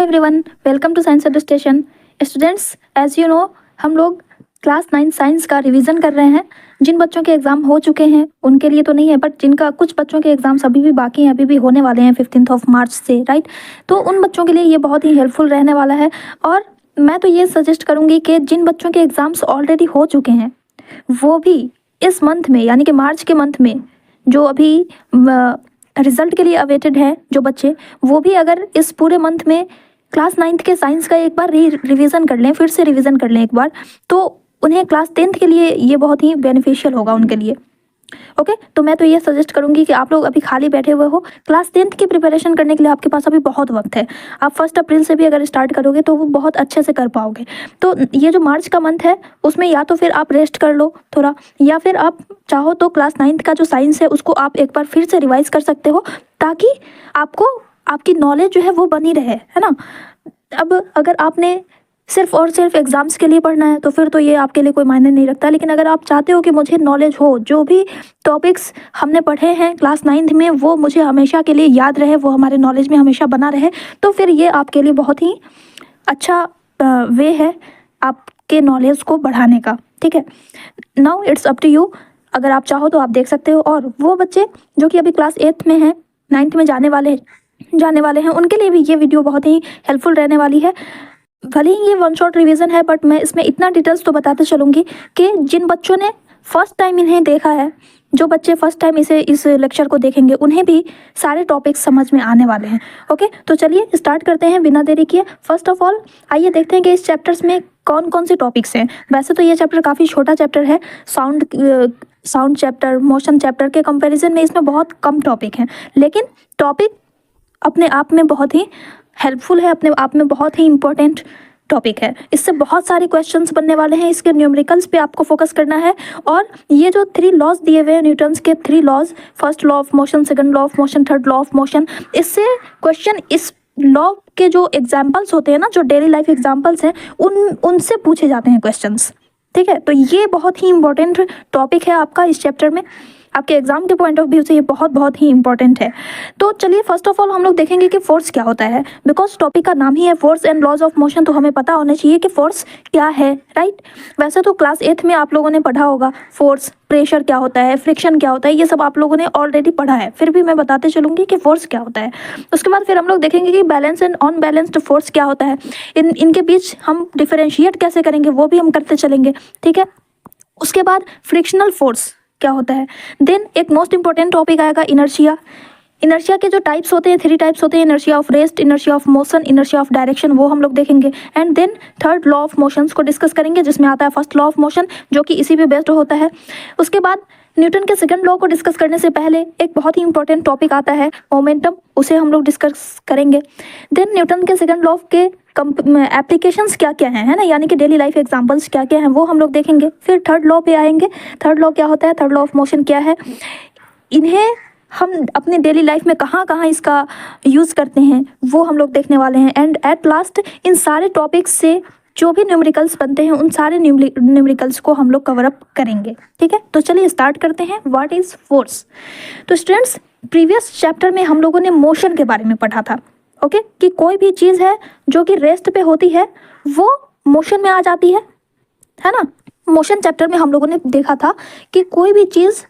Everyone, welcome to science Edustation. Students, as you know हम लोग class 9 science का revision कर रहे हैं। जिन बच्चों के एग्ज़ाम हो चुके हैं उनके लिए तो नहीं है, बट जिनका कुछ बच्चों के एग्ज़ाम्स अभी भी बाकी हैं, अभी भी होने वाले हैं 15 मार्च से, राइट। तो उन बच्चों के लिए ये बहुत ही हेल्पफुल रहने वाला है। और मैं तो ये सजेस्ट करूँगी कि जिन बच्चों के एग्ज़ाम्स ऑलरेडी हो चुके हैं वो भी इस मंथ में, यानी कि मार्च के मंथ में, जो अभी रिजल्ट के लिए अवेटेड है जो बच्चे, वो भी अगर इस पूरे मंथ में क्लास 9th के साइंस का एक बार रिवीजन कर लें, फिर से रिवीजन कर लें एक बार, तो उन्हें क्लास 10th के लिए ये बहुत ही बेनिफिशियल होगा उनके लिए। ओके, तो मैं तो ये सजेस्ट करूंगी कि आप लोग अभी खाली बैठे हुए हो, क्लास 10th की प्रिपरेशन करने के लिए आपके पास अभी बहुत वक्त है। आप 1 अप्रैल से भी अगर स्टार्ट करोगे तो वो बहुत अच्छे से कर पाओगे। तो ये जो मार्च का मंथ है उसमें या तो फिर आप रेस्ट कर लो थोड़ा, या फिर आप चाहो तो क्लास 9th का जो साइंस है उसको आप एक बार फिर से रिवाइज कर सकते हो, ताकि आपको आपकी नॉलेज जो है वो बनी रहे, है ना। अब अगर आपने सिर्फ और सिर्फ एग्ज़ाम्स के लिए पढ़ना है तो फिर तो ये आपके लिए कोई मायने नहीं रखता। लेकिन अगर आप चाहते हो कि मुझे नॉलेज हो, जो भी टॉपिक्स हमने पढ़े हैं क्लास 9th में वो मुझे हमेशा के लिए याद रहे, वो हमारे नॉलेज में हमेशा बना रहे, तो फिर ये आपके लिए बहुत ही अच्छा वे है आपके नॉलेज को बढ़ाने का। ठीक है, now it's up to you. अगर आप चाहो तो आप देख सकते हो। और वो बच्चे जो कि अभी क्लास 8th में हैं, 9th में जाने वाले हैं, उनके लिए भी ये वीडियो बहुत ही हेल्पफुल रहने वाली है। भले ही ये वन शॉट रिवीजन है, बट मैं इसमें इतना डिटेल्स तो बताते चलूँगी कि जिन बच्चों ने फर्स्ट टाइम इन्हें देखा है, जो बच्चे फर्स्ट टाइम इस लेक्चर को देखेंगे, उन्हें भी सारे टॉपिक्स समझ में आने वाले हैं। ओके, तो चलिए स्टार्ट करते हैं बिना देरी किए। फर्स्ट ऑफ ऑल आइए देखते हैं कि इस चैप्टर्स में कौन कौन से टॉपिक्स हैं। वैसे तो ये चैप्टर काफ़ी छोटा चैप्टर है, साउंड चैप्टर, मोशन चैप्टर के कंपैरिजन में इसमें बहुत कम टॉपिक हैं, लेकिन टॉपिक अपने आप में बहुत ही हेल्पफुल है, अपने आप में बहुत ही इंपॉर्टेंट टॉपिक है। इससे बहुत सारे क्वेश्चंस बनने वाले हैं। इसके न्यूमेरिकल्स पे आपको फोकस करना है। और ये जो 3 लॉज दिए हुए हैं, न्यूटन्स के 3 laws, first law of motion, second law of motion, third law of motion, इससे क्वेश्चन इस लॉ के जो एग्जाम्पल्स होते हैं ना, जो डेली लाइफ एग्जाम्पल्स हैं, उनसे पूछे जाते हैं क्वेश्चंस। ठीक है, तो ये बहुत ही इंपॉर्टेंट टॉपिक है आपका इस चैप्टर में। आपके एग्जाम के पॉइंट ऑफ व्यू से ये बहुत ही इंपॉर्टेंट है। तो चलिए फर्स्ट ऑफ ऑल हम लोग देखेंगे कि फोर्स क्या होता है। बिकॉज टॉपिक का नाम ही है force and laws of motion, तो हमें पता होना चाहिए कि फोर्स क्या है, राइट। वैसे तो क्लास 8th में आप लोगों ने पढ़ा होगा फोर्स, प्रेशर क्या होता है, फ्रिक्शन क्या होता है, ये सब आप लोगों ने ऑलरेडी पढ़ा है। फिर भी मैं बताते चलूँगी कि फोर्स क्या होता है। उसके बाद फिर हम लोग देखेंगे कि बैलेंस एंड अनबैलेंस्ड फोर्स क्या होता है, इनके बीच हम डिफरेंशिएट कैसे करेंगे, वो भी हम करते चलेंगे। ठीक है, उसके बाद फ्रिक्शनल फोर्स क्या होता है। देन एक मोस्ट इंपॉर्टेंट टॉपिक आएगा इनर्शिया। इनर्शिया के जो टाइप्स होते हैं, 3 टाइप्स होते हैं, inertia of rest, inertia of motion, inertia of direction, वो हम लोग देखेंगे। And then third law of motions को डिस्कस करेंगे, जिसमें आता है फर्स्ट लॉ ऑफ मोशन, जो कि इसी पे बेस्ड होता है। उसके बाद न्यूटन के सेकंड लॉ को डिस्कस करने से पहले एक बहुत ही इंपॉर्टेंट टॉपिक आता है मोमेंटम, उसे हम लोग डिस्कस करेंगे। देन न्यूटन के सेकंड लॉ के एप्लीकेशंस क्या क्या हैं, है ना, यानी कि डेली लाइफ एग्जांपल्स क्या क्या हैं, वो हम लोग देखेंगे। फिर थर्ड लॉ पे आएंगे। थर्ड लॉ क्या होता है, थर्ड लॉ ऑफ मोशन क्या है, इन्हें हम अपने डेली लाइफ में कहाँ कहाँ इसका यूज़ करते हैं, वो हम लोग देखने वाले हैं। एंड एट लास्ट इन सारे टॉपिक्स से जो भी न्यूमेरिकल्स बनते हैं, उन सारे न्यूमेरिकल्स को हम लोग कवर अप करेंगे। ठीक है, तो चलिए स्टार्ट करते हैं। What is force. तो स्टूडेंट्स, प्रीवियस चैप्टर में हम लोगों ने मोशन के बारे में पढ़ा था। ओके, कि कोई भी चीज़ है जो कि रेस्ट पे होती है वो मोशन में आ जाती है ना। मोशन चैप्टर में हम लोगों ने देखा था कि कोई भी चीज़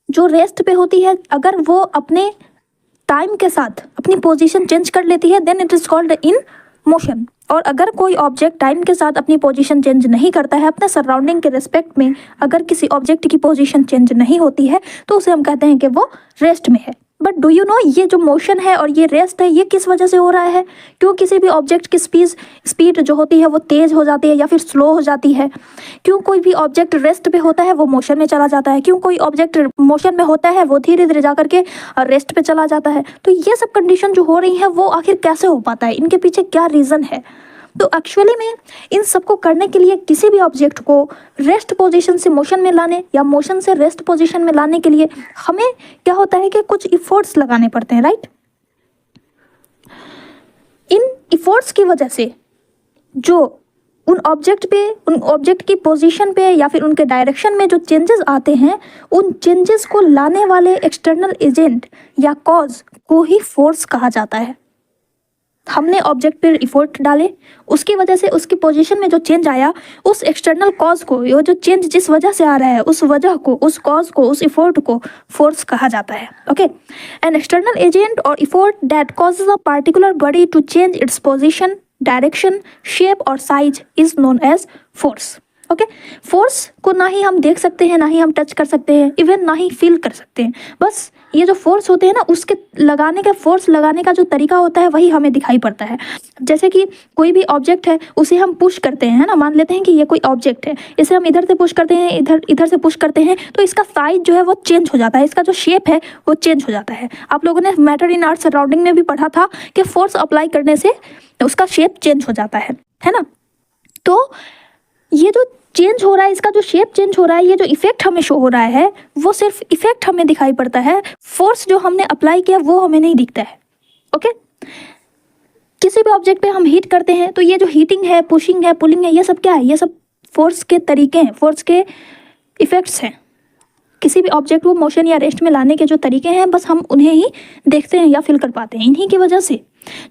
जो रेस्ट पे होती है, अगर वो अपने टाइम के साथ अपनी पोजीशन चेंज कर लेती है, then it is called in motion. और अगर कोई ऑब्जेक्ट टाइम के साथ अपनी पोजीशन चेंज नहीं करता है, अपने सराउंडिंग के रिस्पेक्ट में अगर किसी ऑब्जेक्ट की पोजीशन चेंज नहीं होती है, तो उसे हम कहते हैं कि वो रेस्ट में है। बट डू यू नो, ये जो मोशन है और ये रेस्ट है, ये किस वजह से हो रहा है? क्यों किसी भी ऑब्जेक्ट की स्पीड जो होती है वो तेज़ हो जाती है या फिर स्लो हो जाती है? क्यों कोई भी ऑब्जेक्ट रेस्ट पे होता है वो मोशन में चला जाता है? क्यों कोई ऑब्जेक्ट मोशन में होता है वो धीरे धीरे जा करके रेस्ट पे चला जाता है? तो ये सब कंडीशन जो हो रही है वो आखिर कैसे हो पाता है, इनके पीछे क्या रीज़न है? तो एक्चुअली में इन सबको करने के लिए किसी भी ऑब्जेक्ट को रेस्ट पोजीशन से मोशन में लाने या मोशन से रेस्ट पोजीशन में लाने के लिए हमें क्या होता है कि कुछ इफोर्ट्स लगाने पड़ते हैं, राइट। इन इफोर्ट्स की वजह से जो उन ऑब्जेक्ट की पोजीशन पे या फिर उनके डायरेक्शन में जो चेंजेस आते हैं, उन चेंजेस को लाने वाले एक्सटर्नल एजेंट या कॉज को ही फोर्स कहा जाता है। हमने ऑब्जेक्ट पे इफोर्ट डाले, उसकी वजह से उसकी पोजीशन में जो चेंज आया, उस एक्सटर्नल कॉज को, ये जो चेंज जिस वजह से आ रहा है उस वजह को, उस कॉज को, उस इफोर्ट को फोर्स कहा जाता है। Okay, an external agent or effort that causes a particular body to change its position, direction, shape और size is known as force. Okay, force को ना ही हम देख सकते हैं, ना ही हम टच कर सकते हैं, इवन ना ही फील कर सकते हैं। बस ये जो फोर्स होते हैं ना, उसके लगाने का, फोर्स लगाने का जो तरीका होता है वही हमें दिखाई पड़ता है। जैसे कि कोई भी ऑब्जेक्ट है, उसे हम पुश करते हैं ना, मान लेते हैं कि ये कोई ऑब्जेक्ट है, इसे हम इधर से पुश करते हैं, इधर से पुश करते हैं, तो इसका साइज जो है वो चेंज हो जाता है, इसका जो शेप है वो चेंज हो जाता है। आप लोगों ने मैटर इन आर्ट सराउंडिंग में भी पढ़ा था कि फोर्स अप्लाई करने से उसका शेप चेंज हो जाता है ना। तो ये जो चेंज हो रहा है, इसका जो शेप चेंज हो रहा है, ये जो इफेक्ट हमें शो हो रहा है, वो सिर्फ इफेक्ट हमें दिखाई पड़ता है, फोर्स जो हमने अप्लाई किया वो हमें नहीं दिखता है। ओके, किसी भी ऑब्जेक्ट पे हम हीट करते हैं तो ये जो हीटिंग है, पुशिंग है, पुलिंग है, ये सब क्या है? ये सब फोर्स के तरीके हैं, फोर्स के इफेक्ट्स हैं। किसी भी ऑब्जेक्ट को मोशन या रेस्ट में लाने के जो तरीके हैं, बस हम उन्हें ही देखते हैं या फील कर पाते हैं। इन्हीं की वजह से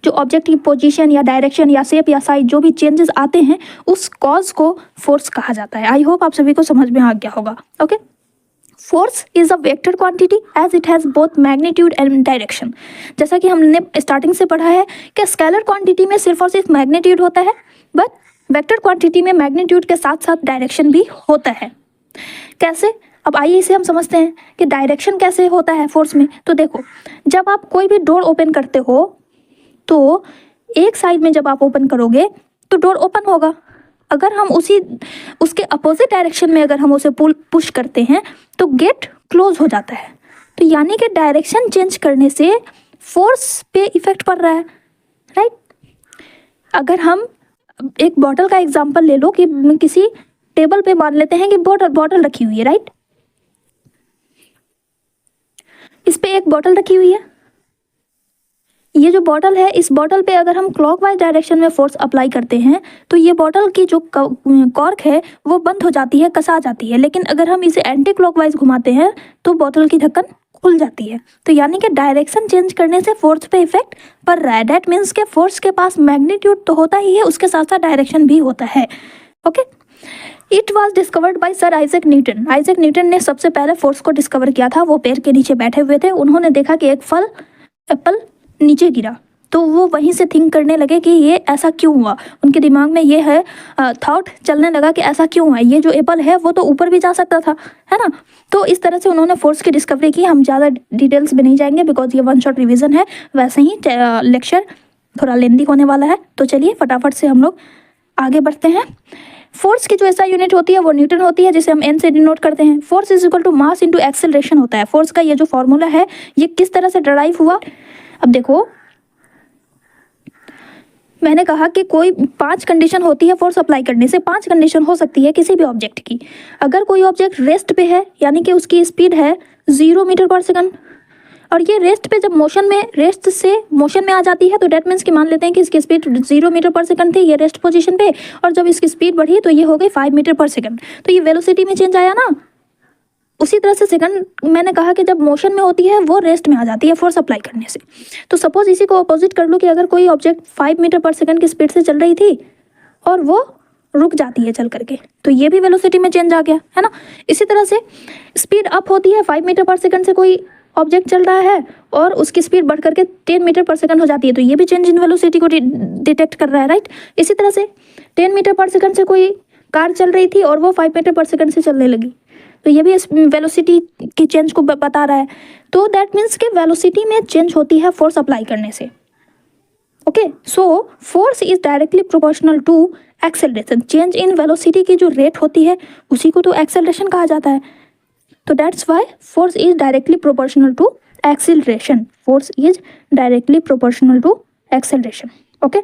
जो ऑब्जेक्ट की पोजीशन या डायरेक्शन या शेप या साइज जो भी चेंजेस आते हैं, उस कॉज को फोर्स कहा जाता है। आई होप आप सभी को समझ में आ गया होगा। Okay, force is a vector quantity as it has both magnitude and direction. जैसा कि हमने स्टार्टिंग से पढ़ा है कि स्केलर क्वांटिटी में सिर्फ और सिर्फ मैग्नीट्यूड होता है, बट वेक्टर क्वांटिटी में मैग्नीट्यूड के साथ साथ डायरेक्शन भी होता है। कैसे? अब आइए इसे हम समझते हैं कि डायरेक्शन कैसे होता है फोर्स में। तो देखो, जब आप कोई भी डोर ओपन करते हो तो एक साइड में जब आप ओपन करोगे तो डोर ओपन होगा। अगर हम उसके अपोजिट डायरेक्शन में अगर हम उसे पुश करते हैं तो गेट क्लोज हो जाता है। तो यानी कि डायरेक्शन चेंज करने से फोर्स पे इफेक्ट पड़ रहा है, राइट। अगर हम एक बॉटल का एग्जांपल ले लो कि किसी टेबल पे मान लेते हैं कि बॉटल रखी हुई है, राइट। इस पे एक बॉटल रखी हुई है। ये जो बॉटल है, इस बॉटल पे अगर हम क्लॉकवाइज डायरेक्शन में फोर्स अप्लाई करते हैं तो ये बॉटल की जो कॉर्क है वो बंद हो जाती है, कसा जाती है। लेकिन अगर हम इसे एंटी क्लॉकवाइज घुमाते हैं तो बॉटल की ढक्कन खुल जाती है। तो यानी कि डायरेक्शन चेंज करने से फोर्स पे इफेक्ट पड़ रहा है। दैट मीन्स के फोर्स के पास मैग्नीट्यूड तो होता ही है, उसके साथ साथ डायरेक्शन भी होता है। Okay, it was discovered by sir Isaac Newton. Isaac Newton ने सबसे पहले फोर्स को डिस्कवर किया था। वो पेड़ के नीचे बैठे हुए थे, उन्होंने देखा कि एक एप्पल नीचे गिरा, तो वो वहीं से थिंक करने लगे कि ये ऐसा क्यों हुआ। उनके दिमाग में ये है थॉट चलने लगा कि ऐसा क्यों हुआ, ये जो एप्पल है वो तो ऊपर भी जा सकता था, है ना। तो इस तरह से उन्होंने फोर्स की डिस्कवरी की। हम ज़्यादा डिटेल्स में नहीं जाएंगे बिकॉज ये वन शॉट रिविजन है। वैसे ही लेक्चर थोड़ा लेंदी होने वाला है, तो चलिए फटाफट से हम लोग आगे बढ़ते हैं। फोर्स की जो ऐसा यूनिट होती है वो न्यूटन होती है, जिसे हम एन से डिनोट करते हैं। Force is equal to mass into acceleration होता है। फोर्स का ये जो फॉर्मूला है ये किस तरह से डराइव हुआ, अब देखो, मैंने कहा कि कोई 5 कंडीशन होती है फोर्स अप्लाई करने से। 5 कंडीशन हो सकती है किसी भी ऑब्जेक्ट की। अगर कोई ऑब्जेक्ट रेस्ट पे है, यानी कि उसकी स्पीड है 0 मीटर पर सेकंड, और ये रेस्ट पे जब रेस्ट से मोशन में आ जाती है, तो डेट मीन्स कि मान लेते हैं कि इसकी स्पीड 0 मीटर पर सेकंड थी, ये रेस्ट पोजीशन पे, और जब इसकी स्पीड बढ़ी तो ये हो गई 5 मीटर पर सेकंड। तो ये वेलोसिटी में चेंज आया ना। उसी तरह से सेकंड मैंने कहा कि जब मोशन में होती है वो रेस्ट में आ जाती है फोर्स अप्लाई करने से। तो सपोज इसी को अपोजिट कर लो कि अगर कोई ऑब्जेक्ट 5 मीटर पर सेकंड की स्पीड से चल रही थी और वो रुक जाती है चल करके, तो ये भी वेलोसिटी में चेंज आ गया, है ना। इसी तरह से स्पीड अप होती है, 5 मीटर पर सेकंड से कोई ऑब्जेक्ट चल रहा है और उसकी स्पीड बढ़ करके 10 मीटर पर सेकंड हो जाती है, तो ये भी चेंज इन वेलोसिटी को डिटेक्ट कर रहा है, राइट। इसी तरह से 10 मीटर पर सेकंड से कोई कार चल रही थी और वो 5 मीटर पर सेकंड से चलने लगी, तो ये भी इस वेलोसिटी की चेंज को बता रहा है। तो दैट मीन्स कि वेलोसिटी में चेंज होती है फोर्स अप्लाई करने से। Okay, so force is directly proportional to acceleration. Change in velocity की जो रेट होती है उसी को तो एक्सेलरेशन कहा जाता है। तो that's why force is directly proportional to acceleration. Force is directly proportional to acceleration. Okay,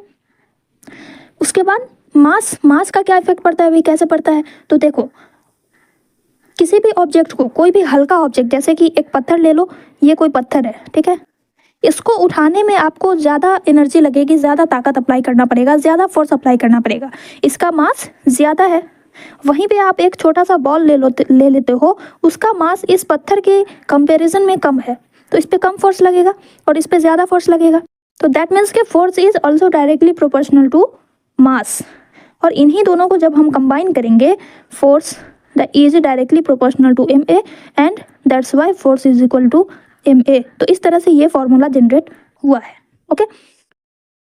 उसके बाद मास का क्या इफेक्ट पड़ता है, भाई कैसे पड़ता है। तो देखो, किसी भी ऑब्जेक्ट को, कोई भी हल्का ऑब्जेक्ट, जैसे कि एक पत्थर ले लो, ये कोई पत्थर है, ठीक है, इसको उठाने में आपको ज़्यादा एनर्जी लगेगी, ज़्यादा ताकत अप्लाई करना पड़ेगा, ज़्यादा फोर्स अप्लाई करना पड़ेगा, इसका मास ज़्यादा है। वहीं पे आप एक छोटा सा बॉल ले लेते हो, उसका मास इस पत्थर के कंपैरिजन में कम है, तो इस पर कम फोर्स लगेगा और इस पर ज़्यादा फोर्स लगेगा। तो दैट मीन्स के force is also directly proportional to mass, और इन्हीं दोनों को जब हम कंबाइन करेंगे, force the is directly proportional to M A and that's why force is equal to M A. तो इस तरह से ये फॉर्मूला जनरेट हुआ है। ओके,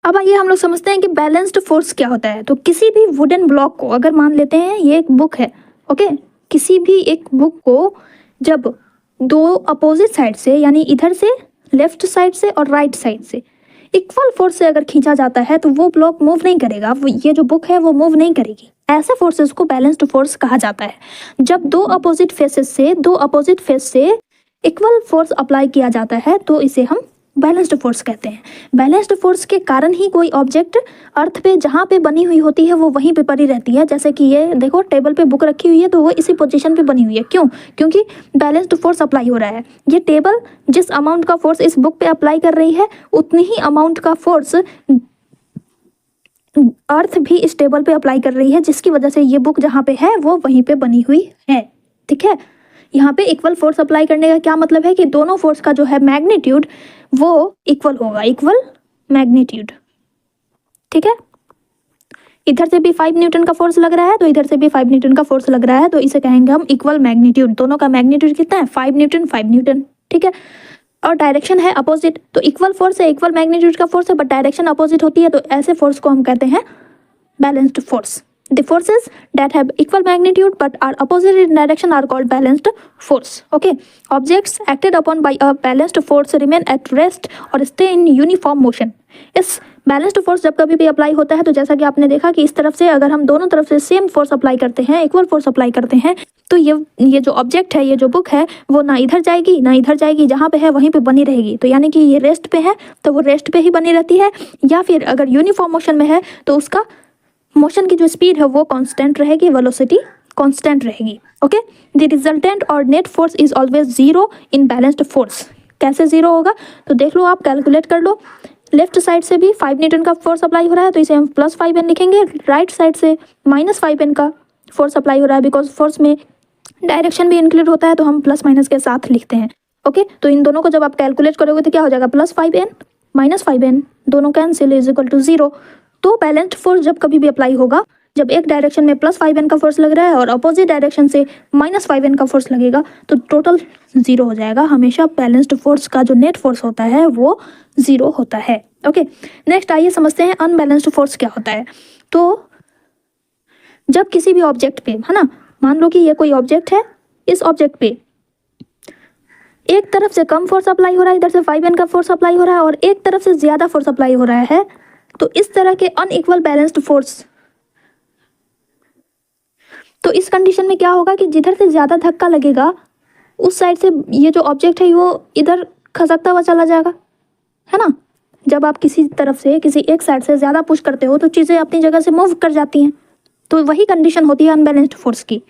अब आइए हम लोग समझते हैं कि बैलेंस्ड फोर्स क्या होता है। तो किसी भी वुडन ब्लॉक को, अगर मान लेते हैं ये एक बुक है, ओके, किसी भी एक बुक को जब दो अपोजिट साइड से, यानी इधर से लेफ्ट साइड से और राइट साइड से इक्वल फोर्स से अगर खींचा जाता है तो वो ब्लॉक मूव नहीं करेगा, ये जो बुक है वो मूव नहीं करेगी। ऐसे फोर्सेस को बैलेंस्ड फोर्स कहा जाता है। जब दो अपोजिट फेस से इक्वल फोर्स अप्लाई किया जाता है तो इसे हम बैलेंस्ड फोर्स कहते हैं। बैलेंस्ड फोर्स के कारण ही कोई ऑब्जेक्ट अर्थ पे जहाँ पे बनी हुई होती है वो वहीं पे पड़ी रहती है। जैसे कि ये देखो, टेबल पे बुक रखी हुई है तो वो इसी पोजीशन पे बनी हुई है। क्यों? क्योंकि बैलेंस्ड फोर्स अप्लाई हो रहा है। ये टेबल जिस अमाउंट का फोर्स इस बुक पे अप्लाई कर रही है उतनी ही अमाउंट का फोर्स अर्थ भी इस टेबल पे अप्लाई कर रही है, जिसकी वजह से ये बुक जहाँ पे है वो वहीं पे बनी हुई है। ठीक है, यहाँ पे इक्वल फोर्स अप्लाई करने का क्या मतलब है कि दोनों फोर्स का जो है मैग्नीट्यूड वो इक्वल होगा, इक्वल मैग्नीट्यूड। ठीक है, इधर से भी 5 न्यूटन का फोर्स लग रहा है तो इधर से भी 5 न्यूटन का फोर्स लग रहा है, तो इसे कहेंगे हम इक्वल मैग्नीट्यूड। दोनों का मैग्नीट्यूड कितना है? 5 न्यूटन 5 न्यूटन। ठीक है, और डायरेक्शन है अपोजिट, तो इक्वल फोर्स है, इक्वल मैग्नीट्यूड का फोर्स है, बट डायरेक्शन अपोजिट होती है, तो ऐसे फोर्स को हम कहते हैं balanced force. The forces that have equal magnitude but are opposite in direction are called balanced force. Okay, objects acted upon by a balanced force remain at rest or stay in uniform motion. इस balanced force जब कभी भी apply होता है तो जैसा कि आपने देखा कि इस तरफ से अगर हम दोनों तरफ से सेम फोर्स अप्लाई करते हैं, इक्वल फोर्स अप्लाई करते हैं, तो ये जो ऑब्जेक्ट है, ये जो बुक है, वो ना इधर जाएगी ना इधर जाएगी, जहाँ पे है वहीं पे बनी रहेगी। तो यानी कि ये रेस्ट पे है तो वो रेस्ट पे ही बनी रहती है, या फिर अगर यूनिफॉर्म मोशन में है तो उसका मोशन की जो स्पीड है वो कांस्टेंट रहेगी, वेलोसिटी कांस्टेंट रहेगी। ओके, द रिजल्टेंट और net force is always zero in balanced force. कैसे जीरो होगा? तो देख लो, आप कैलकुलेट कर लो। लेफ्ट साइड से भी 5 न्यूटन का फोर्स अप्लाई हो रहा है तो इसे हम +5n लिखेंगे। राइट साइड से -5n का फोर्स अप्लाई हो रहा है, बिकॉज फोर्स में डायरेक्शन भी इंक्लूड होता है तो हम प्लस माइनस के साथ लिखते हैं। ओके, तो इन दोनों को जब आप कैलकुलेट करोगे तो क्या हो जाएगा? +5n -5n, दोनों कैंसिल, इज इक्वल टू 0। तो बैलेंस्ड फोर्स जब कभी भी अप्लाई होगा, जब एक डायरेक्शन में +5n का फोर्स लग रहा है और अपोजिट डायरेक्शन से -5n का फोर्स लगेगा तो टोटल 0 हो जाएगा। हमेशा बैलेंस्ड फोर्स का जो नेट फोर्स होता है वो 0 होता है। ओके, नेक्स्ट आइए समझते हैं अनबैलेंस्ड फोर्स क्या होता है। तो जब किसी भी ऑब्जेक्ट पे, है ना, मान लो कि ये कोई ऑब्जेक्ट है, इस ऑब्जेक्ट पे एक तरफ से कम फोर्स अप्लाई हो रहा है, इधर से 5n का फोर्स अप्लाई हो रहा है, और एक तरफ से ज़्यादा फोर्स अप्लाई हो रहा है, तो इस तरह के अनइक्वल बैलेंस्ड फोर्स, तो इस कंडीशन में क्या होगा कि जिधर से ज़्यादा धक्का लगेगा उस साइड से ये जो ऑब्जेक्ट है वो इधर खसकता हुआ चला जाएगा, है ना। जब आप किसी तरफ से, किसी एक साइड से ज़्यादा पुश करते हो तो चीज़ें अपनी जगह से मूव कर जाती हैं, तो वही कंडीशन होती है अनबैलेंस्ड फोर्स की,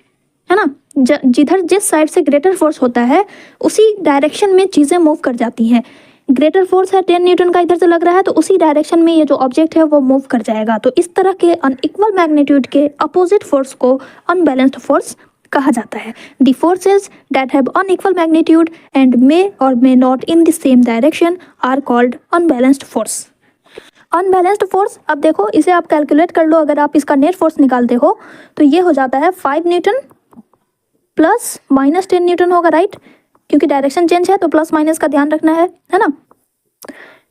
है ना। जिधर जिस साइड से ग्रेटर फोर्स होता है उसी डायरेक्शन में चीज़ें मूव कर जाती हैं। ग्रेटर फोर्स है 10 न्यूटन का इधर से लग रहा है तो उसी डायरेक्शन में ये जो ऑब्जेक्ट है वो मूव कर जाएगा। तो इस तरह के अनइक्वल मैग्नीट्यूड के अपोजिट फोर्स को अनबैलेंस्ड फोर्स कहा जाता है। The forces that have unequal magnitude and may or may not in the same direction are called unbalanced force. Unbalanced force, अब देखो इसे आप कैलकुलेट कर लो। अगर आप इसका नेट फोर्स निकालते हो तो ये हो जाता है 5 न्यूटन प्लस -10 न्यूटन होगा, राइट, क्योंकि डायरेक्शन चेंज है तो प्लस माइनस का ध्यान रखना है ना।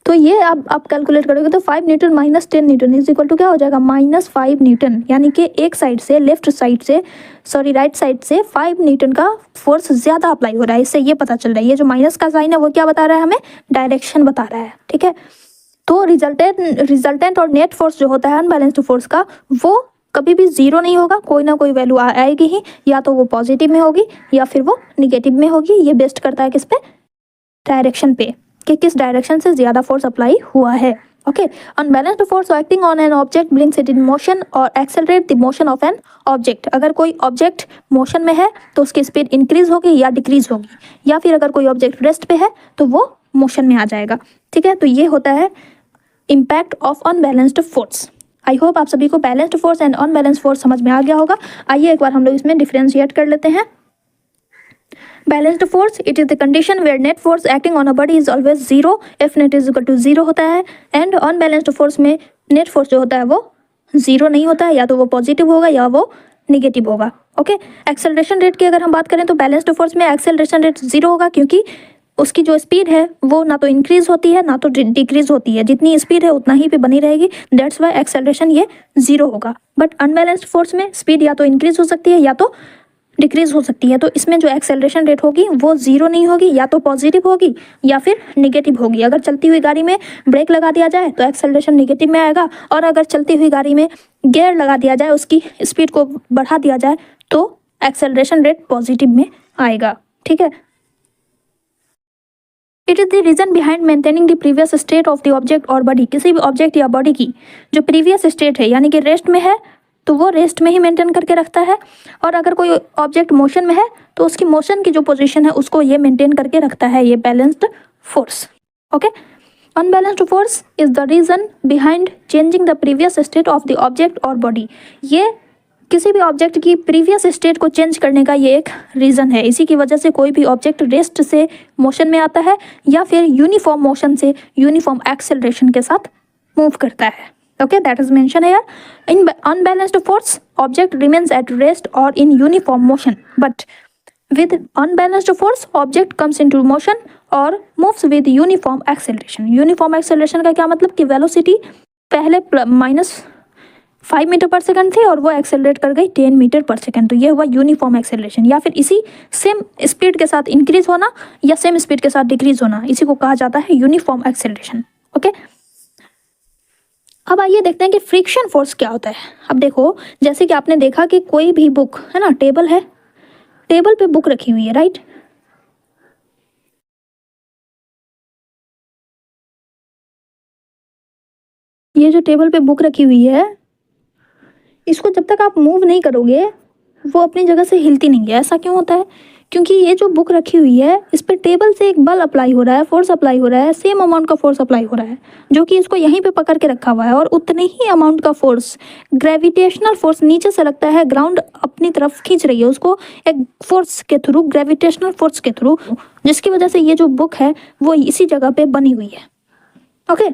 तो ये आप कैलकुलेट करोगे तो 5 newton -10 newton is equal to क्या हो जाएगा? -5 न्यूटन। यानी कि एक साइड से, लेफ्ट साइड से, सॉरी राइट साइड से 5 न्यूटन का फोर्स ज़्यादा अप्लाई हो रहा है। इससे ये पता चल रहा है, ये जो माइनस का साइन है वो क्या बता रहा है? हमें डायरेक्शन बता रहा है। ठीक है, तो रिजल्टेंट और नेट फोर्स जो होता है अनबैलेंस्ड फोर्स का, वो कभी भी 0 नहीं होगा, कोई ना कोई वैल्यू आएगी ही, या तो वो पॉजिटिव में होगी या फिर वो निगेटिव में होगी। ये बेस्ट करता है किस पे? डायरेक्शन पे, कि किस डायरेक्शन से ज़्यादा फोर्स अप्लाई हुआ है। Okay, unbalanced force acting on an object brings it in motion और accelerate the motion of an object. अगर कोई ऑब्जेक्ट मोशन में है तो उसकी स्पीड इंक्रीज होगी या डिक्रीज होगी, या फिर अगर कोई ऑब्जेक्ट रेस्ट पे है तो वो मोशन में आ जाएगा। ठीक है, तो ये होता है impact of unbalanced force. I hope आप सभी को balanced force and unbalanced force समझ में आ गया होगा। आइए एक बार हम लोग इसमें डिफ्रेंशिएट कर लेते हैं। Balanced force, it is the condition where net force acting on a body is always zero if net is equal to zero होता है। एंड अनबैलेंस्ड फोर्स में नेट फोर्स जो होता है वो जीरो नहीं होता है, या तो वो पॉजिटिव होगा या वो निगेटिव होगा। ओके, एक्सेलरेशन रेट की अगर हम बात करें तो बैलेंस्ड फोर्स में एक्सेलरेशन रेट जीरो होगा, क्योंकि उसकी जो स्पीड है वो ना तो इंक्रीज होती है ना तो डिक्रीज होती है, जितनी स्पीड है उतना ही पे बनी रहेगी, दैट्स वाई एक्सेलरेशन ये जीरो होगा। बट अनबैलेंस्ड फोर्स में स्पीड या तो इंक्रीज हो सकती है या तो डिक्रीज हो सकती है, तो इसमें जो एक्सेलरेशन रेट होगी वो जीरो नहीं होगी, या तो पॉजिटिव होगी या फिर निगेटिव होगी। अगर चलती हुई गाड़ी में ब्रेक लगा दिया जाए तो एक्सेलरेशन निगेटिव में आएगा, और अगर चलती हुई गाड़ी में गियर लगा दिया जाए, उसकी स्पीड को बढ़ा दिया जाए तो एक्सेलरेशन रेट पॉजिटिव में आएगा। ठीक है, it is the reason behind maintaining the previous state of the object और बॉडी। किसी भी ऑब्जेक्ट या बॉडी की जो प्रीवियस स्टेट है यानी कि रेस्ट में है तो वो रेस्ट में ही मेंटेन करके रखता है, और अगर कोई ऑब्जेक्ट मोशन में है तो उसकी मोशन की जो पोजीशन है उसको ये मेंटेन करके रखता है, ये balanced force. Okay, unbalanced force is the reason behind changing the previous state of the object और बॉडी। ये किसी भी ऑब्जेक्ट की प्रीवियस स्टेट को चेंज करने का ये एक रीज़न है। इसी की वजह से कोई भी ऑब्जेक्ट रेस्ट से मोशन में आता है या फिर यूनिफॉर्म मोशन से यूनिफॉर्म एक्सेलरेशन के साथ मूव करता है। Okay, that is mention here. In unbalanced force object remains at rest और in uniform motion, but with unbalanced force object comes into motion और moves with uniform acceleration. Uniform acceleration का क्या मतलब कि वेलोसिटी पहले -5 metre पर second थी और वो एक्सेलरेट कर गई 10 मीटर पर सेकंड, तो ये हुआ यूनिफॉर्म एक्सेलरेशन। या फिर इसी सेम स्पीड के साथ इंक्रीज होना या सेम स्पीड के साथ डिक्रीज होना, इसी को कहा जाता है यूनिफॉर्म एक्सेलरेशन। ओके, अब आइए देखते हैं कि फ्रिक्शन फोर्स क्या होता है। अब देखो, जैसे कि आपने देखा कि कोई भी बुक है ना, टेबल है, टेबल पे बुक रखी हुई है, राइट। ये जो टेबल पे बुक रखी हुई है, इसको जब तक आप मूव नहीं करोगे वो अपनी जगह से हिलती नहीं है। ऐसा क्यों होता है? क्योंकि ये जो बुक रखी हुई है इस पर टेबल से एक बल अप्लाई हो रहा है, फोर्स अप्लाई हो रहा है, सेम अमाउंट का फोर्स अप्लाई हो रहा है जो कि इसको यहीं पे पकड़ के रखा हुआ है, और उतने ही अमाउंट का फोर्स ग्रेविटेशनल फोर्स नीचे से लगता है, ग्राउंड अपनी तरफ खींच रही है उसको एक फोर्स के थ्रू, ग्रेविटेशनल फोर्स के थ्रू, जिसकी वजह से ये जो बुक है वो इसी जगह पे बनी हुई है। ओके,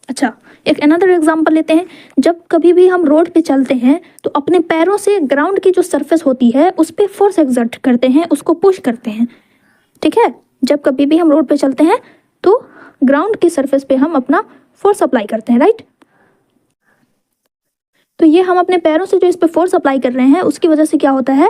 अच्छा, एक अनदर एग्जांपल लेते हैं। जब कभी भी हम रोड पे चलते हैं तो अपने पैरों से ग्राउंड की जो सरफेस होती है उस पर फोर्स एक्सर्ट करते हैं, उसको पुश करते हैं। ठीक है, जब कभी भी हम रोड पे चलते हैं तो ग्राउंड की सरफेस पे हम अपना फोर्स अप्लाई करते हैं, राइट। तो ये हम अपने पैरों से जो इस पे फोर्स अप्लाई कर रहे हैं उसकी वजह से क्या होता है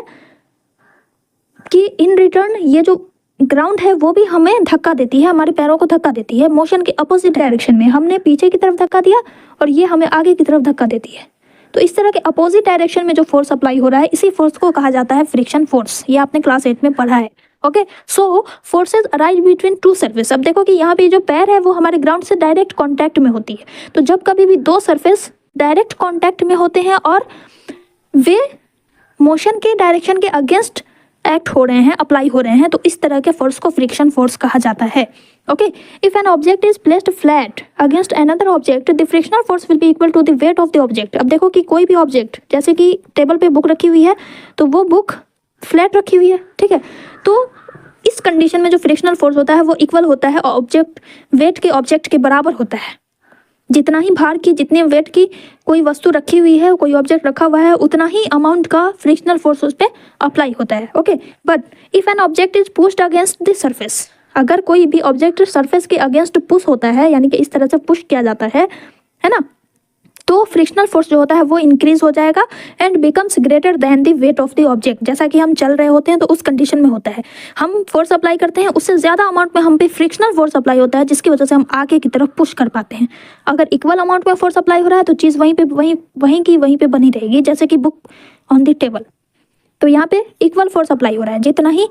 कि इन रिटर्न ये जो ग्राउंड है वो भी हमें धक्का देती है, हमारे पैरों को धक्का देती है मोशन के अपोजिट डायरेक्शन में। हमने पीछे की तरफ धक्का दिया और ये हमें आगे की तरफ धक्का देती है। तो इस तरह के अपोजिट डायरेक्शन में जो फोर्स अप्लाई हो रहा है इसी फोर्स को कहा जाता है फ्रिक्शन फोर्स। ये आपने क्लास 8 में पढ़ा है। Okay, so forces arise between two surface. अब देखो कि यहाँ पे जो पैर है वो हमारे ग्राउंड से डायरेक्ट कॉन्टैक्ट में होती है। तो जब कभी भी दो सरफेस डायरेक्ट कॉन्टैक्ट में होते हैं और वे मोशन के डायरेक्शन के अगेंस्ट एक्ट हो रहे हैं, अप्लाई हो रहे हैं, तो इस तरह के फोर्स को फ्रिक्शन फोर्स कहा जाता है। Okay, if an object is placed flat against another object the frictional force will be equal to the weight of the object. अब देखो कि कोई भी ऑब्जेक्ट, जैसे कि टेबल पे बुक रखी हुई है तो वो बुक फ्लैट रखी हुई है, ठीक है, तो इस कंडीशन में जो फ्रिक्शनल फोर्स होता है वो इक्वल होता है ऑब्जेक्ट वेट के ऑब्जेक्ट के बराबर होता है। जितना ही भार की, जितने वेट की कोई वस्तु रखी हुई है, कोई ऑब्जेक्ट रखा हुआ है, उतना ही अमाउंट का फ्रिक्शनल फोर्स उस पर अप्लाई होता है। Okay, but if an object is pushed against the surface, अगर कोई भी ऑब्जेक्ट सरफेस के अगेंस्ट पुश होता है, यानी कि इस तरह से पुश किया जाता है ना, तो फ्रिक्शनल फोर्स जो होता है वो इंक्रीज हो जाएगा and becomes greater than the weight of the object. जैसा कि हम चल रहे होते हैं तो उस कंडीशन में होता है, हम फोर्स अप्लाई करते हैं, उससे ज़्यादा अमाउंट में हम पे फ्रिक्शनल फोर्स अप्लाई होता है, जिसकी वजह से हम आगे की तरफ पुश कर पाते हैं। अगर इक्वल अमाउंट में फोर्स अप्लाई हो रहा है तो चीज़ वहीं पे बनी रहेगी, जैसे कि बुक ऑन द टेबल। तो यहाँ पे इक्वल फोर्स अप्लाई हो रहा है, जितना ही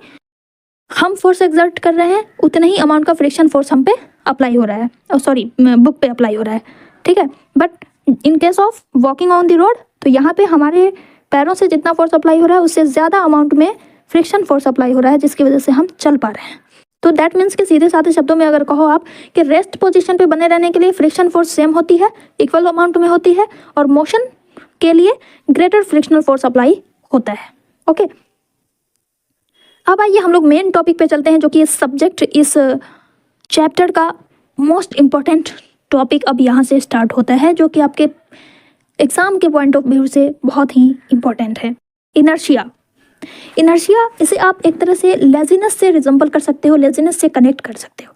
हम फोर्स एक्सर्ट कर रहे हैं उतना ही अमाउंट का फ्रिक्शन फोर्स हम पे अप्लाई हो रहा है, बुक पे अप्लाई हो रहा है, ठीक है। But in case of walking on the road, तो यहाँ पे हमारे पैरों से जितना फोर्स अप्लाई हो रहा है उससे ज़्यादा अमाउंट में फ्रिक्शन फोर्स अप्लाई हो रहा है, जिसकी वजह से हम चल पा रहे हैं। तो दैट मीन्स कि सीधे साधे शब्दों में अगर कहो आप कि रेस्ट पोजीशन पे बने रहने के लिए फ्रिक्शन फोर्स सेम होती है, इक्वल अमाउंट में होती है, और मोशन के लिए ग्रेटर फ्रिक्शनल फोर्स अप्लाई होता है। ओके, अब आइए हम लोग मेन टॉपिक पे चलते हैं, जो कि इस सब्जेक्ट, इस चैप्टर का मोस्ट इम्पॉर्टेंट टॉपिक अब यहाँ से स्टार्ट होता है, जो कि आपके एग्जाम के पॉइंट ऑफ व्यू से बहुत ही इम्पॉर्टेंट है। इनर्शिया। इनर्शिया, इसे आप एक तरह से लेजीनेस से रिजम्बल कर सकते हो, लेजीनेस से कनेक्ट कर सकते हो।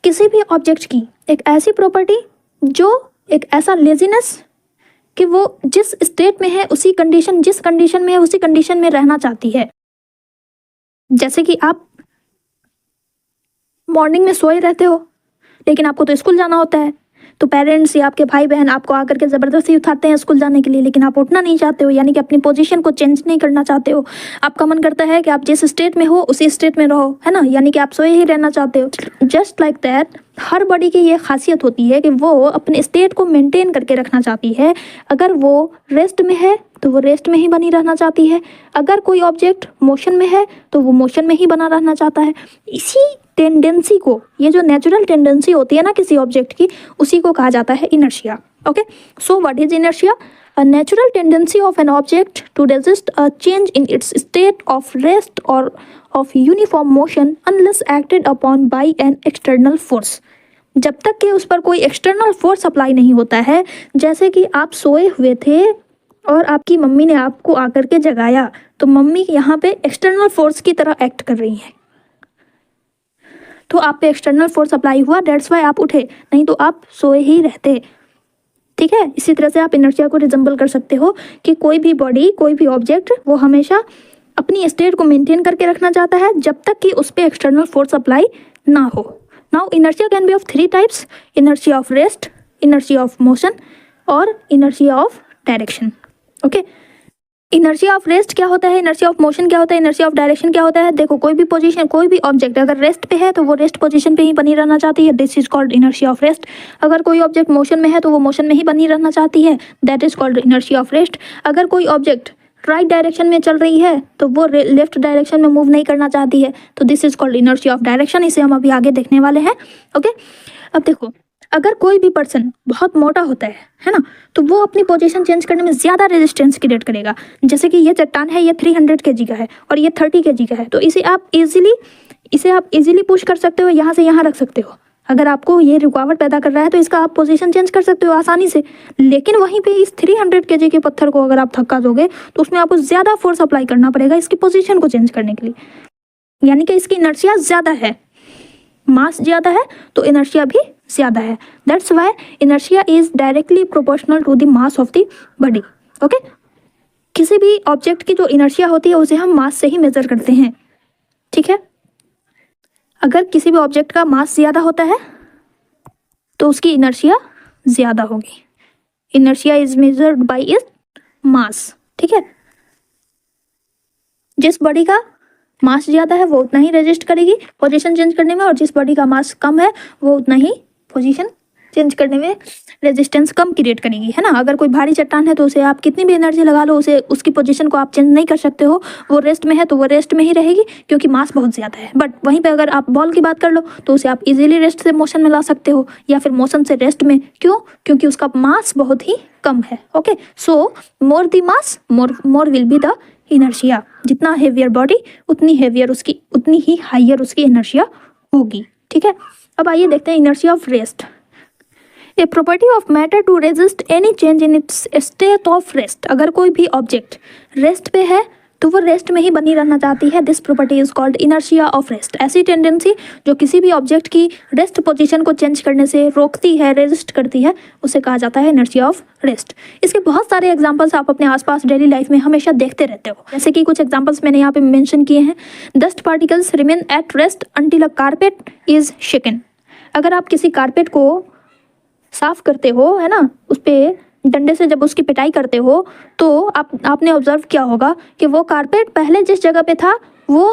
किसी भी ऑब्जेक्ट की एक ऐसी प्रॉपर्टी जो एक ऐसा लेजीनेस कि वो जिस स्टेट में है उसी कंडीशन, जिस कंडीशन में है उसी कंडीशन में रहना चाहती है। जैसे कि आप मॉर्निंग में सोए रहते हो, लेकिन आपको तो स्कूल जाना होता है, तो पेरेंट्स या आपके भाई बहन आपको आकर के ज़बरदस्ती उठाते हैं स्कूल जाने के लिए, लेकिन आप उठना नहीं चाहते हो, यानी कि अपनी पोजीशन को चेंज नहीं करना चाहते हो। आपका मन करता है कि आप जिस स्टेट में हो उसी स्टेट में रहो, है ना, यानी कि आप सोए ही रहना चाहते हो। Just like that, her body की ये खासियत होती है कि वो अपने स्टेट को मेंटेन करके रखना चाहती है। अगर वो रेस्ट में है तो वो रेस्ट में ही बनी रहना चाहती है, अगर कोई ऑब्जेक्ट मोशन में है तो वो मोशन में ही बना रहना चाहता है। इसी टेंडेंसी को, ये जो नेचुरल टेंडेंसी होती है ना किसी ऑब्जेक्ट की, उसी को कहा जाता है inertia. Okay, so what is inertia? A natural tendency of an object to resist a change in its state of rest और of uniform motion unless acted upon by an external force. जब तक कि उस पर कोई external force apply नहीं होता है, जैसे कि आप सोए हुए थे और आपकी मम्मी ने आपको आकर के जगाया, तो मम्मी यहाँ पे एक्सटर्नल फोर्स की तरह एक्ट कर रही है, तो आप पे एक्सटर्नल फोर्स अप्लाई हुआ, दैट्स वाई आप उठे, नहीं तो आप सोए ही रहते। ठीक है, इसी तरह से आप इनर्शिया को रिजम्बल कर सकते हो कि कोई भी बॉडी, कोई भी ऑब्जेक्ट, वो हमेशा अपनी स्टेट को मेंटेन करके रखना चाहता है जब तक कि उस पर एक्सटर्नल फोर्स अप्लाई ना हो। Now inertia can be of 3 types: inertia of rest, inertia of motion और inertia of direction. Okay, inertia of rest क्या होता है, इनर्शिया ऑफ मोशन क्या होता है, इनर्शिया ऑफ डायरेक्शन क्या होता है? देखो, कोई भी पोजीशन, कोई भी ऑब्जेक्ट अगर रेस्ट पे है तो वो रेस्ट पोजीशन पे ही बनी रहना चाहती है, this is called inertia of rest. अगर कोई ऑब्जेक्ट मोशन में है तो वो मोशन में ही बनी रहना चाहती है, that is called inertia of rest. अगर कोई ऑब्जेक्ट राइट डायरेक्शन में चल रही है तो वो लेफ्ट डायरेक्शन में मूव नहीं करना चाहती है, तो this is called inertia of direction. इसे हम अभी आगे देखने वाले हैं। ओके, अब देखो, अगर कोई भी पर्सन बहुत मोटा होता है ना, तो वो अपनी पोजीशन चेंज करने में ज़्यादा रेजिस्टेंस क्रिएट करेगा। जैसे कि ये चट्टान है, ये 300 kg का है और ये 30 kg का है, तो इसे आप इजीली पुश कर सकते हो, यहाँ से यहाँ रख सकते हो। अगर आपको ये रुकावट पैदा कर रहा है तो इसका आप पोजीशन चेंज कर सकते हो आसानी से। लेकिन वहीं पे इस 300 kg के पत्थर को अगर आप धक्का दोगे तो उसमें आपको ज़्यादा फोर्स अप्लाई करना पड़ेगा इसकी पोजीशन को चेंज करने के लिए, यानी कि इसकी इनर्शिया ज़्यादा है, मास ज़्यादा है तो इनर्शिया भी ज़्यादा है। That's why inertia is directly proportional to the mass of the body. Okay, किसी भी ऑब्जेक्ट की जो इनर्शिया होती है उसे हम मास से ही मेजर करते हैं। ठीक है, अगर किसी भी ऑब्जेक्ट का मास ज़्यादा होता है तो उसकी इनर्शिया ज़्यादा होगी। Inertia is measured by its mass. ठीक है, जिस बॉडी का मास ज़्यादा है वो उतना ही रेजिस्ट करेगी पोजीशन चेंज करने में, और जिस बॉडी का मास कम है वो उतना ही पोजीशन चेंज करने में रेजिस्टेंस कम क्रिएट करेगी, है ना। अगर कोई भारी चट्टान है तो उसे आप कितनी भी एनर्जी लगा लो, उसे उसकी पोजीशन को आप चेंज नहीं कर सकते हो। वो रेस्ट में है तो वो रेस्ट में ही रहेगी क्योंकि मास बहुत ज़्यादा है। बट वहीं पे अगर आप बॉल की बात कर लो तो उसे आप इजीली रेस्ट से मोशन में ला सकते हो या फिर मोशन से रेस्ट में। क्यों? क्योंकि उसका मास बहुत ही कम है। Okay, so more the mass more will be the inertia. जितना हेवियर बॉडी उतनी ही हाइयर उसकी इनर्शिया होगी। ठीक है, अब आइए देखते हैं inertia of rest. A property of matter to resist any change in its state of rest. अगर कोई भी ऑब्जेक्ट रेस्ट पे है तो वो रेस्ट में ही बनी रहना चाहती है, this property is called inertia of rest. ऐसी टेंडेंसी जो किसी भी ऑब्जेक्ट की रेस्ट पोजीशन को चेंज करने से रोकती है, रेजिस्ट करती है, उसे कहा जाता है इनर्शिया ऑफ रेस्ट। इसके बहुत सारे एग्जांपल्स आप अपने आसपास डेली लाइफ में हमेशा देखते रहते हो। जैसे कि कुछ एग्जांपल्स मैंने यहाँ पे मेंशन किए हैं। Dust particles remain at rest until a carpet is shaken. अगर आप किसी कारपेट को साफ करते हो, है ना, उस पर डंडे से जब उसकी पिटाई करते हो तो आपने ऑब्जर्व किया होगा कि वो कारपेट पहले जिस जगह पे था वो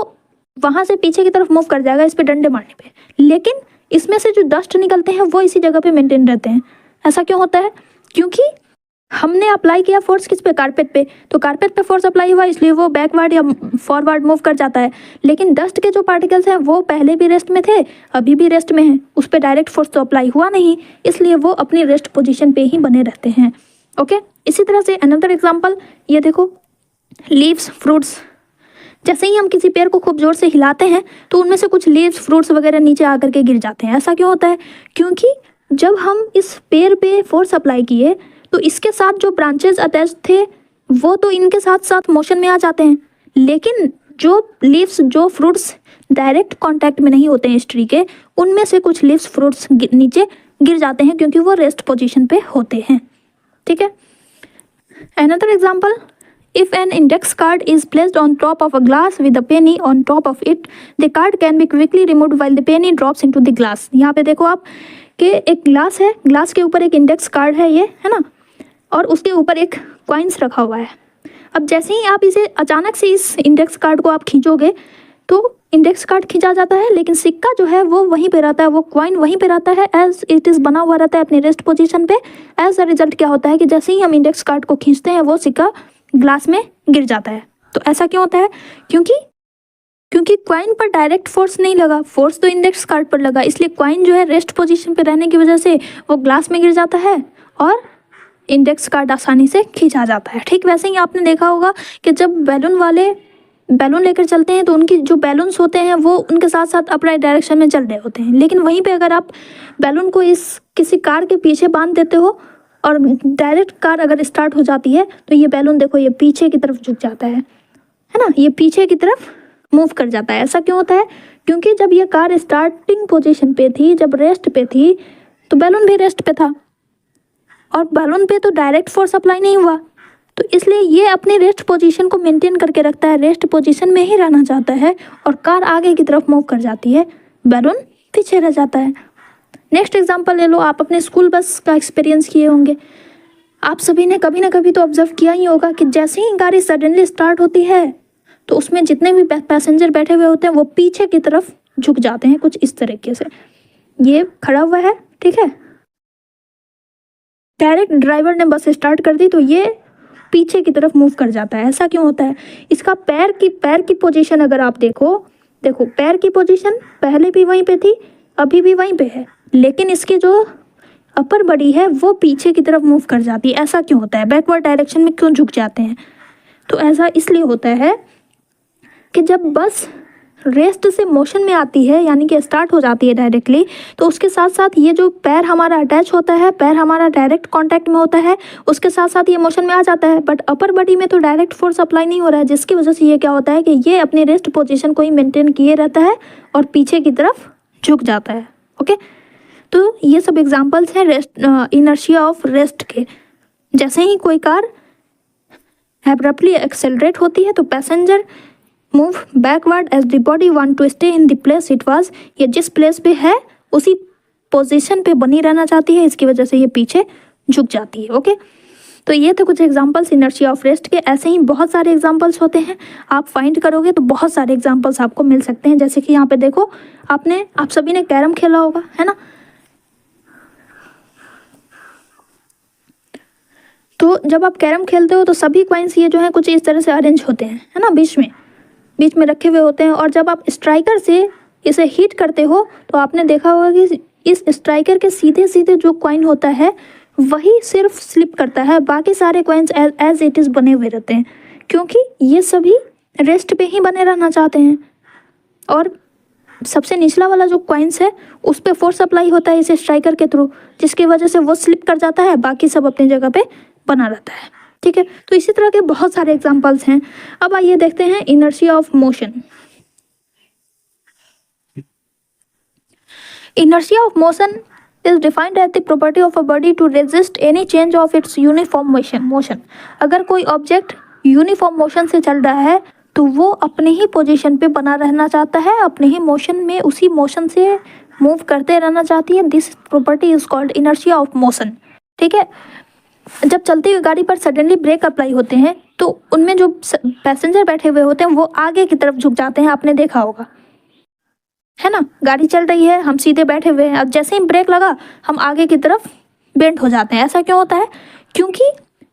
वहाँ से पीछे की तरफ मूव कर जाएगा इस पे डंडे मारने पे, लेकिन इसमें से जो डस्ट निकलते हैं वो इसी जगह पे मेंटेन रहते हैं। ऐसा क्यों होता है? क्योंकि हमने अप्लाई किया फोर्स किस पे? कारपेट पे। तो कारपेट पे फोर्स अप्लाई हुआ इसलिए वो बैकवर्ड या फॉरवर्ड मूव कर जाता है। लेकिन डस्ट के जो पार्टिकल्स हैं वो पहले भी रेस्ट में थे, अभी भी रेस्ट में हैं, उस पर डायरेक्ट फोर्स तो अप्लाई हुआ नहीं, इसलिए वो अपनी रेस्ट पोजीशन पे ही बने रहते हैं। ओके, इसी तरह से अनदर एग्जांपल ये देखो, लीव्स, फ्रूट्स। जैसे ही हम किसी पेड़ को खूब जोर से हिलाते हैं तो उनमें से कुछ लीव्स फ्रूट्स वगैरह नीचे आकर के गिर जाते हैं। ऐसा क्यों होता है? क्योंकि जब हम इस पेड़ पे फोर्स अप्लाई किए तो इसके साथ जो ब्रांचेस अटैच थे वो तो इनके साथ साथ मोशन में आ जाते हैं, लेकिन जो लीव्स जो फ्रूट्स डायरेक्ट कांटेक्ट में नहीं होते हैं इस ट्री के, उनमें से कुछ लीव्स फ्रूट्स नीचे गिर जाते हैं क्योंकि वो रेस्ट पोजीशन पे होते हैं। ठीक है। Another example, if an index card is placed on top of a glass with a penny on top of it, the card can be quickly removed while the penny drops into the glass। यहाँ पे देखो आप कि एक glass है, glass के ऊपर एक इंडेक्स कार्ड है, ये है ना, और उसके ऊपर एक कॉइन्स रखा हुआ है। अब जैसे ही आप इसे अचानक से इस इंडेक्स कार्ड को आप खींचोगे तो इंडेक्स कार्ड खींचा जाता है, लेकिन सिक्का जो है वो वहीं पे रहता है, वो कॉइन वहीं पे रहता है, एज इट इज़ बना हुआ रहता है अपने रेस्ट पोजीशन पे। एज अ रिजल्ट क्या होता है कि जैसे ही हम इंडेक्स कार्ड को खींचते हैं वो सिक्का ग्लास में गिर जाता है। तो ऐसा क्यों होता है? क्योंकि कॉइन पर डायरेक्ट फोर्स नहीं लगा, फोर्स तो इंडेक्स कार्ड पर लगा, इसलिए कॉइन जो है रेस्ट पोजीशन पे रहने की वजह से वो ग्लास में गिर जाता है और इंडेक्स कार्ड आसानी से खींचा जाता है। ठीक वैसे ही आपने देखा होगा कि जब बैलून लेकर चलते हैं तो उनकी जो बैलून्स होते हैं वो उनके साथ साथ अपराइट डायरेक्शन में चल रहे होते हैं, लेकिन वहीं पे अगर आप बैलून को इस किसी कार के पीछे बांध देते हो और डायरेक्ट कार अगर स्टार्ट हो जाती है तो ये बैलून देखो ये पीछे की तरफ झुक जाता है ना, ये पीछे की तरफ मूव कर जाता है। ऐसा क्यों होता है? क्योंकि जब ये कार स्टार्टिंग पोजीशन पे थी, जब रेस्ट पे थी, तो बैलून भी रेस्ट पे था और बैलून पे तो डायरेक्ट फोर्स अप्लाई नहीं हुआ, तो इसलिए ये अपनी रेस्ट पोजीशन को मेंटेन करके रखता है, रेस्ट पोजीशन में ही रहना चाहता है और कार आगे की तरफ मूव कर जाती है, बैलून पीछे रह जाता है। नेक्स्ट एग्जांपल ले लो, आप अपने स्कूल बस का एक्सपीरियंस किए होंगे। आप सभी ने कभी ना कभी तो ऑब्जर्व किया ही होगा कि जैसे ही गाड़ी सडनली स्टार्ट होती है तो उसमें जितने भी पैसेंजर बैठे हुए होते हैं वो पीछे की तरफ झुक जाते हैं, कुछ इस तरीके से। ये खड़ा हुआ है, ठीक है, डायरेक्ट ड्राइवर ने बस स्टार्ट कर दी तो ये पीछे की तरफ मूव कर जाता है। ऐसा क्यों होता है? इसका पैर की पोजीशन अगर आप देखो पैर की पोजीशन पहले भी वहीं पे थी, अभी भी वहीं पे है, लेकिन इसकी जो अपर बॉडी है वो पीछे की तरफ मूव कर जाती है। ऐसा क्यों होता है? बैकवर्ड डायरेक्शन में क्यों झुक जाते हैं? तो ऐसा इसलिए होता है कि जब बस रेस्ट से मोशन में आती है, यानी कि स्टार्ट हो जाती है डायरेक्टली, तो उसके साथ साथ ये जो पैर हमारा अटैच होता है, पैर हमारा डायरेक्ट कांटेक्ट में होता है, उसके साथ साथ ये मोशन में आ जाता है, बट अपर बॉडी में तो डायरेक्ट फोर्स अप्लाई नहीं हो रहा है, जिसकी वजह से ये क्या होता है कि ये अपनी रेस्ट पोजीशन को ही मेंटेन किए रहता है और पीछे की तरफ झुक जाता है। ओके, तो ये सब एग्जाम्पल्स हैं रेस्ट इनर्शिया ऑफ रेस्ट के। जैसे ही कोई कार एब्रप्टली एक्सेलरेट होती है तो passenger move backward as the body want to stay in the place it was. ये जिस प्लेस पे है उसी पोजीशन पे बनी रहना चाहती है, इसकी वजह से ये पीछे झुक जाती है। ओके, तो ये थे कुछ एग्जांपल्स इनर्शिया ऑफ रेस्ट के। ऐसे ही बहुत सारे एग्जांपल्स होते हैं, आप फाइंड करोगे तो बहुत सारे एग्जांपल्स आपको मिल सकते हैं। जैसे कि यहाँ पे देखो, आप सभी ने कैरम खेला होगा, है ना। तो जब आप कैरम खेलते हो तो सभी कॉइन्स ये जो है कुछ इस तरह से अरेंज होते हैं, है ना, बीच में रखे हुए होते हैं, और जब आप स्ट्राइकर से इसे हिट करते हो तो आपने देखा होगा कि इस स्ट्राइकर के सीधे सीधे जो कॉइन होता है वही सिर्फ स्लिप करता है, बाकी सारे कॉइन्स एज इट इज़ बने हुए रहते हैं, क्योंकि ये सभी रेस्ट पे ही बने रहना चाहते हैं। और सबसे निचला वाला जो कॉइन्स है उस पर फोर्स अप्लाई होता है इसे स्ट्राइकर के थ्रू, जिसकी वजह से वो स्लिप कर जाता है, बाकी सब अपनी जगह पे बना रहता है। ठीक है, तो इसी तरह के बहुत सारे एग्जांपल्स हैं। अब आइए देखते हैं inertia of motion. Inertia of motion is defined as the property of a body to resist any change of its uniform motion। अगर कोई ऑब्जेक्ट यूनिफॉर्म मोशन से चल रहा है तो वो अपने ही पोजीशन पे बना रहना चाहता है, अपने ही मोशन में उसी मोशन से मूव करते रहना चाहती है। This property is called inertia of motion. ठीक है, जब चलती हुई गाड़ी पर सडनली ब्रेक अप्लाई होते हैं तो उनमें जो पैसेंजर बैठे हुए होते हैं वो आगे की तरफ झुक जाते हैं, आपने देखा होगा, है ना। गाड़ी चल रही है, हम सीधे बैठे हुए हैं, अब जैसे ही ब्रेक लगा हम आगे की तरफ बेंड हो जाते हैं। ऐसा क्यों होता है? क्योंकि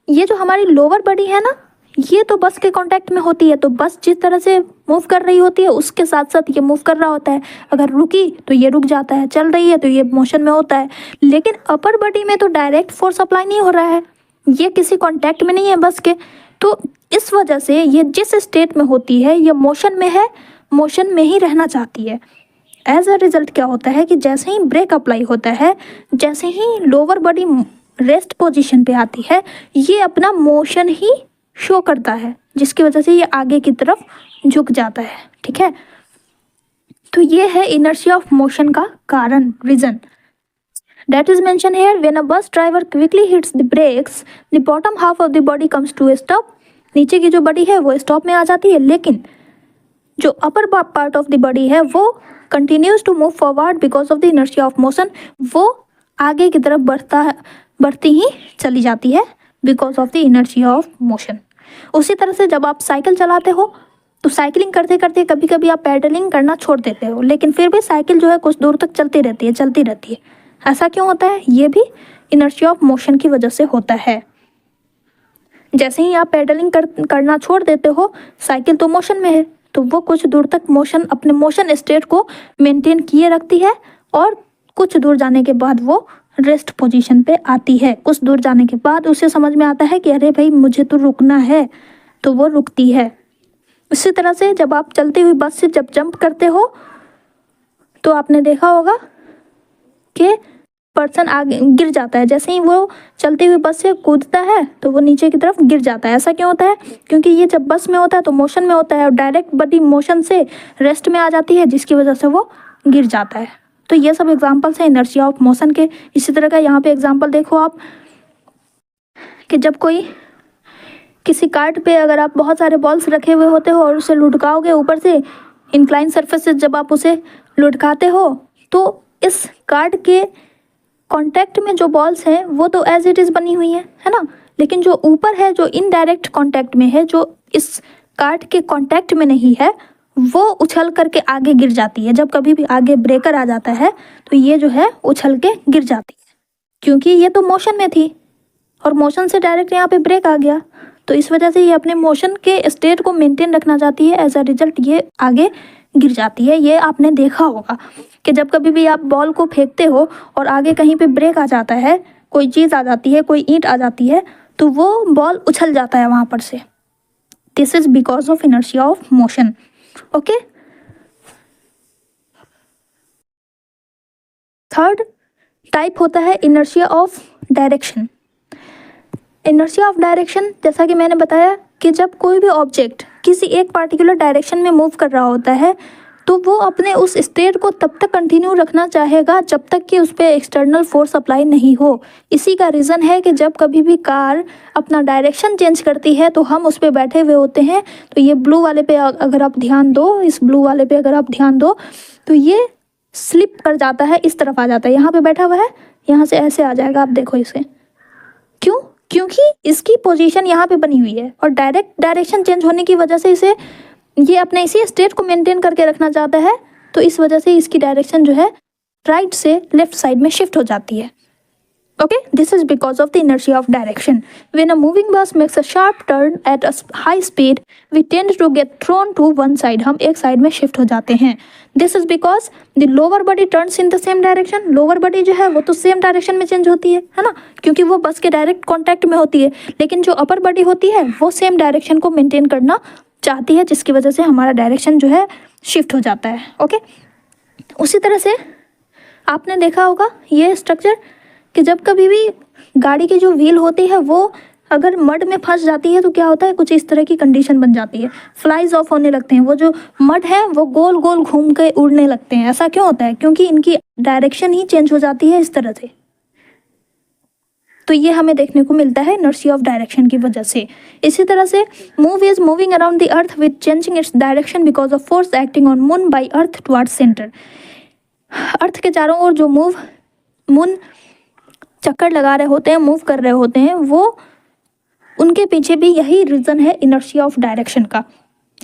ये जो हमारी लोअर बॉडी है ना, ये तो बस के कांटेक्ट में होती है, तो बस जिस तरह से मूव कर रही होती है उसके साथ साथ ये मूव कर रहा होता है। अगर रुकी तो ये रुक जाता है, चल रही है तो ये मोशन में होता है। लेकिन अपर बॉडी में तो डायरेक्ट फोर्स अप्लाई नहीं हो रहा है, ये किसी कांटेक्ट में नहीं है बस के, तो इस वजह से ये जिस स्टेट में होती है ये मोशन में है, मोशन में ही रहना चाहती है। एज अ रिजल्ट क्या होता है कि जैसे ही ब्रेक अप्लाई होता है, जैसे ही लोअर बॉडी रेस्ट पोजीशन पे आती है, ये अपना मोशन ही शो करता है, जिसकी वजह से ये आगे की तरफ झुक जाता है। ठीक है, तो ये है इनर्शिया ऑफ मोशन का कारण, reason. That is mentioned here. When a bus driver quickly hits the brakes, the bottom half of the body comes to a stop. नीचे की जो बॉडी है वो स्टॉप में आ जाती है, लेकिन जो upper part of the body है वो continues to move forward because of the inertia of motion. वो आगे की तरफ बढ़ती ही चली जाती है because of the inertia of motion. उसी तरह से जब आप साइकिल चलाते हो तो साइकिलिंग करते करते कभी कभी आप पैडलिंग करना छोड़ देते हो, लेकिन फिर भी साइकिल जो है कुछ दूर तक चलती रहती है। ऐसा क्यों होता है? ये भी इनर्शिया ऑफ मोशन की वजह से होता है। जैसे ही आप पैडलिंग करना छोड़ देते हो, साइकिल तो मोशन में है, तो वो कुछ दूर तक अपने मोशन स्टेट को मेंटेन किए रखती है और कुछ दूर जाने के बाद वो रेस्ट पोजीशन पे आती है। कुछ दूर जाने के बाद उसे समझ में आता है कि अरे भाई मुझे तो रुकना है, तो वो रुकती है। इसी तरह से जब आप चलती हुई बस से जब जंप करते हो तो आपने देखा होगा कि पर्सन आगे गिर जाता है। जैसे ही वो चलती हुई बस से कूदता है तो वो नीचे की तरफ गिर जाता है। ऐसा क्यों होता है? क्योंकि ये जब बस में होता है तो मोशन में होता है और डायरेक्ट बॉडी मोशन से रेस्ट में आ जाती है, जिसकी वजह से वो गिर जाता है। तो ये सब एग्जांपल्स हैं इनर्शिया ऑफ मोशन के। इसी तरह का यहाँ पे एग्जांपल देखो आप कि जब कोई किसी कार्ट पे अगर आप बहुत सारे बॉल्स रखे हुए होते हो और उसे लुढ़काओगे ऊपर से, इंक्लाइन सरफेस से जब आप उसे लुढ़काते हो तो इस कार्ट के कांटेक्ट में जो बॉल्स हैं वो तो एज इट इज़ बनी हुई है ना, लेकिन जो ऊपर है, जो इनडायरेक्ट कांटेक्ट में है, जो इस कार्ट के कांटेक्ट में नहीं है, वो उछल करके आगे गिर जाती है। जब कभी भी आगे ब्रेकर आ जाता है तो ये जो है उछल के गिर जाती है, क्योंकि ये तो मोशन में थी और मोशन से डायरेक्ट यहाँ पे ब्रेक आ गया, तो इस वजह से ये अपने मोशन के स्टेट को मेंटेन रखना चाहती है। एज अ रिजल्ट ये आगे गिर जाती है। ये आपने देखा होगा कि जब कभी भी आप बॉल को फेंकते हो और आगे कहीं पे ब्रेक आ जाता है, कोई चीज़ आ जाती है, कोई ईंट आ जाती है, तो वो बॉल उछल जाता है वहाँ पर से। This is because of inertia of motion. Okay, third type होता है inertia of direction. Inertia of direction, जैसा कि मैंने बताया कि जब कोई भी ऑब्जेक्ट किसी एक पार्टिकुलर डायरेक्शन में मूव कर रहा होता है तो वो अपने उस स्टेट को तब तक कंटिन्यू रखना चाहेगा जब तक कि उस पर एक्सटर्नल फोर्स अप्लाई नहीं हो। इसी का रीज़न है कि जब कभी भी कार अपना डायरेक्शन चेंज करती है तो हम उस पर बैठे हुए होते हैं, तो ये ब्लू वाले पे अगर आप ध्यान दो, इस ब्लू वाले पे अगर आप ध्यान दो तो ये स्लिप कर जाता है, इस तरफ आ जाता है। यहाँ पे बैठा हुआ है, यहाँ से ऐसे आ जाएगा, आप देखो इसे। क्यों? क्योंकि इसकी पोजीशन यहाँ पे बनी हुई है और डायरेक्ट डायरेक्शन चेंज होने की वजह से इसे ये अपने इसी स्टेट को मेंटेन करके रखना चाहता है, तो इस वजह से इसकी डायरेक्शन जो है राइट से लेफ्ट साइड में शिफ्ट हो जाती है। Okay, this is because of the inertia of direction. When a moving bus makes a sharp turn at a high speed we tend to get thrown to one side. हम एक side में shift हो जाते हैं। This is because the lower body turns in the same direction. Lower body जो है वो तो सेम डायरेक्शन में चेंज होती है ना, क्योंकि वो बस के डायरेक्ट कॉन्टैक्ट में होती है, लेकिन जो अपर बॉडी होती है वो सेम डायरेक्शन को मेंटेन करना चाहती है, जिसकी वजह से हमारा डायरेक्शन जो है शिफ्ट हो जाता है। ओके, उसी तरह से आपने देखा होगा ये स्ट्रक्चर कि जब कभी भी गाड़ी की जो व्हील होती है वो अगर मड में फंस जाती है तो क्या होता है, कुछ इस तरह की कंडीशन बन जाती है, फ्लाइज ऑफ होने लगते हैं। वो जो मड है वो गोल गोल घूम के उड़ने लगते हैं। ऐसा क्यों होता है? क्योंकि इनकी डायरेक्शन ही चेंज हो जाती है इस तरह से। तो ये हमें देखने को मिलता है इनर्शिया ऑफ डायरेक्शन की वजह से। इसी तरह से move is moving around the earth with changing its direction because of force acting on moon by earth towards centre. Earth के चारों ओर जो मून चक्कर लगा रहे होते हैं, मूव कर रहे होते हैं, वो उनके पीछे भी यही रीज़न है इनर्शिया ऑफ डायरेक्शन का।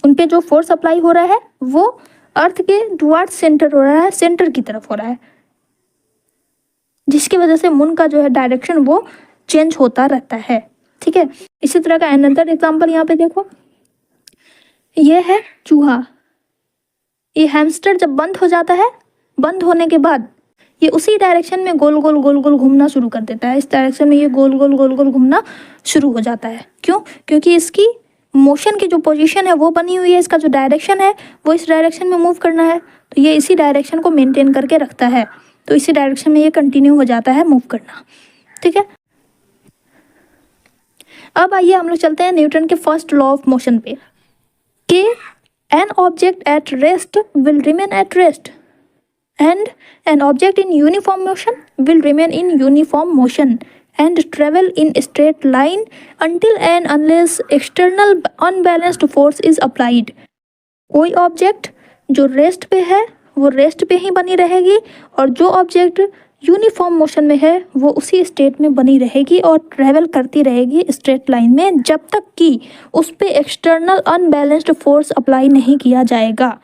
उन पे जो फोर्स अप्लाई हो रहा है वो अर्थ के टुवर्ड्स सेंटर हो रहा है, सेंटर की तरफ हो रहा है, जिसकी वजह से मून का जो है डायरेक्शन वो चेंज होता रहता है। ठीक है, इसी तरह का अनदर एग्जांपल यहाँ पे देखो, ये है चूहा। ये हैमस्टर जब बंद हो जाता है, बंद होने के बाद ये उसी डायरेक्शन में गोल गोल घूमना शुरू कर देता है। इस डायरेक्शन में ये गोल गोल घूमना शुरू हो जाता है। क्यों? क्योंकि इसकी मोशन की जो पोजीशन है वो बनी हुई है, इसका जो डायरेक्शन है वो इस डायरेक्शन में मूव करना है, तो ये इसी डायरेक्शन को मेंटेन करके रखता है, तो इसी डायरेक्शन में ये कंटिन्यू हो जाता है मूव करना। ठीक है, अब आइए हम लोग चलते हैं न्यूटन के फर्स्ट लॉ ऑफ मोशन पे, कि an object at rest will remain at rest and an object in uniform motion will remain in uniform motion and travel in straight line until and unless external unbalanced force is applied। कोई object जो rest पे है वो rest पे ही बनी रहेगी, और जो ऑब्जेक्ट यूनिफॉर्म मोशन में है वो उसी स्टेट में बनी रहेगी और ट्रेवल करती रहेगी स्ट्रेट लाइन में, जब तक कि उस पे एक्सटर्नल अनबैलेंस्ड फोर्स अप्लाई नहीं किया जाएगा।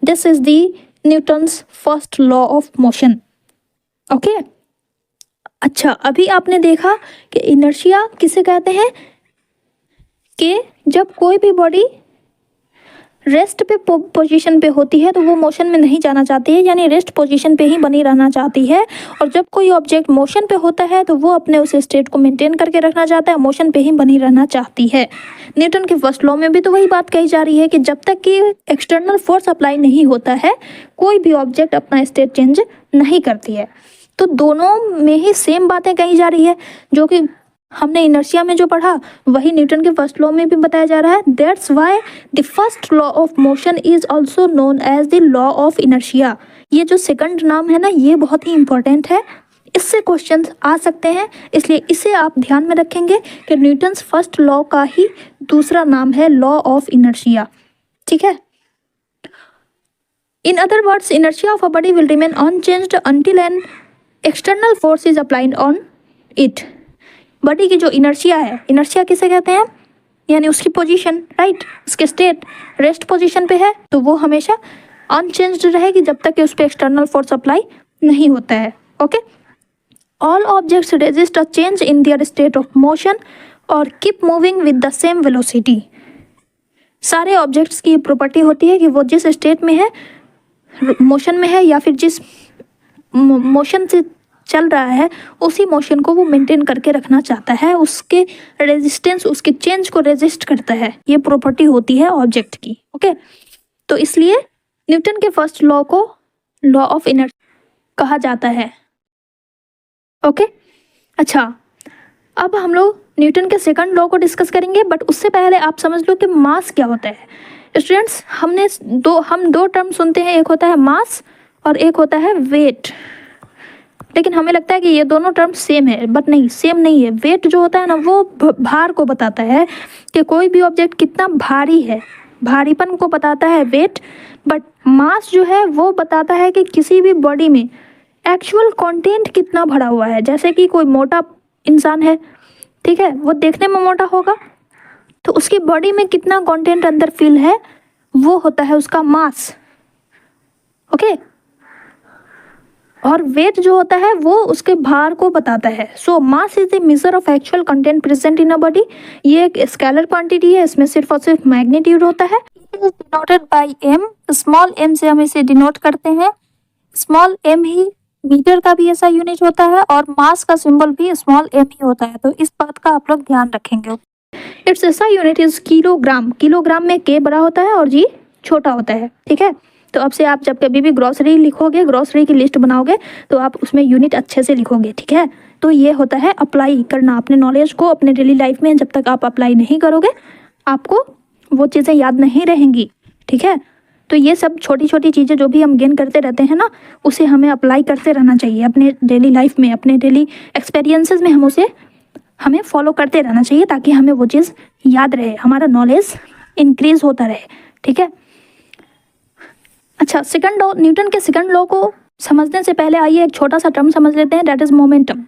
This is the Newton's first law of motion. Okay, अच्छा, अभी आपने देखा कि इनर्शिया किसे कहते हैं, कि जब कोई भी बॉडी रेस्ट पे पोजीशन पे होती है तो वो मोशन में नहीं जाना चाहती है, यानी रेस्ट पोजीशन पे ही बनी रहना चाहती है, और जब कोई ऑब्जेक्ट मोशन पे होता है तो वो अपने उस स्टेट को मेंटेन करके रखना चाहता है, मोशन पे ही बनी रहना चाहती है। न्यूटन के फर्स्ट लॉ में भी तो वही बात कही जा रही है कि जब तक कि एक्सटर्नल फोर्स अप्लाई नहीं होता है कोई भी ऑब्जेक्ट अपना स्टेट चेंज नहीं करती है। तो दोनों में ही सेम बातें कही जा रही है, जो कि हमने इनर्शिया में जो पढ़ा वही न्यूटन के फर्स्ट लॉ में भी बताया जा रहा है। That's why the first law of motion is also known as the law of inertia. ये जो सेकंड नाम है ना, ये बहुत ही इंपॉर्टेंट है, इससे क्वेश्चंस आ सकते हैं, इसलिए इसे आप ध्यान में रखेंगे कि न्यूटन्स फर्स्ट लॉ का ही दूसरा नाम है लॉ ऑफ इनर्शिया। ठीक है, in other words inertia of a body will remain unchanged until N external force is applied on it. Body की जो इनर्शिया है, इनर्शिया किसे कहते हैं, यानी उसकी पोजीशन, राइट, उसके स्टेट रेस्ट पोजीशन पे है तो वो हमेशा अनचेंज्ड रहेगी जब तक कि उस पर एक्सटर्नल फोर्स अप्लाई नहीं होता है। Okay, all objects resist a change in their state of motion और keep moving with the same velocity. सारे ऑब्जेक्ट्स की प्रॉपर्टी होती है कि वो जिस स्टेट में है, मोशन में है या फिर जिस मोशन से चल रहा है उसी मोशन को वो मेंटेन करके रखना चाहता है, उसके रेजिस्टेंस, उसके चेंज को रेजिस्ट करता है, ये प्रॉपर्टी होती है ऑब्जेक्ट की। ओके, तो इसलिए न्यूटन के फर्स्ट लॉ को लॉ ऑफ इनर्शिया कहा जाता है। ओके, अच्छा, अब हम लोग न्यूटन के सेकंड लॉ को डिस्कस करेंगे, बट उससे पहले आप समझ लो कि मास क्या होता है। स्टूडेंट्स, हम दो टर्म सुनते हैं, एक होता है मास और एक होता है वेट, लेकिन हमें लगता है कि ये दोनों टर्म सेम है, बट नहीं, सेम नहीं है। वेट जो होता है ना वो भार को बताता है कि कोई भी ऑब्जेक्ट कितना भारी है, भारीपन को बताता है वेट, बट मास जो है वो बताता है कि किसी भी बॉडी में एक्चुअल कंटेंट कितना भरा हुआ है। जैसे कि कोई मोटा इंसान है, ठीक है, वो देखने में मोटा होगा तो उसकी बॉडी में कितना कंटेंट अंदर फिल है वो होता है उसका मास। ओके, और वेट जो होता है वो उसके भार को बताता है। So mass is the measure of actual content present in a body. ये एक स्केलर क्वांटिटी है, इसमें सिर्फ और सिर्फ मैग्नीट्यूड होता है। It is denoted by m, small m से हम इसे डिनोट करते हैं। स्मॉल एम ही मीटर का भी ऐसा यूनिट होता है और मास का सिंबल भी स्मॉल एम ही होता है, तो इस बात का आप लोग ध्यान रखेंगे। इट्स ऐसा यूनिट इज किलोग्राम। किलोग्राम में के बड़ा होता है और जी छोटा होता है। ठीक है, तो अब से आप जब कभी भी ग्रोसरी लिखोगे, ग्रोसरी की लिस्ट बनाओगे तो आप उसमें यूनिट अच्छे से लिखोगे। ठीक है, तो ये होता है अप्लाई करना अपने नॉलेज को अपने डेली लाइफ में। जब तक आप अप्लाई नहीं करोगे आपको वो चीज़ें याद नहीं रहेंगी। ठीक है, तो ये सब छोटी छोटी चीज़ें जो भी हम गेन करते रहते हैं ना, उसे हमें अप्लाई करते रहना चाहिए अपने डेली लाइफ में, अपने डेली एक्सपीरियंसेस में हमें फॉलो करते रहना चाहिए ताकि हमें वो चीज़ याद रहे, हमारा नॉलेज इंक्रीज होता रहे। ठीक है, अच्छा, सेकंड लॉ, न्यूटन के सेकंड लॉ को समझने से पहले आइए एक छोटा सा टर्म समझ लेते हैं, दैट इज मोमेंटम।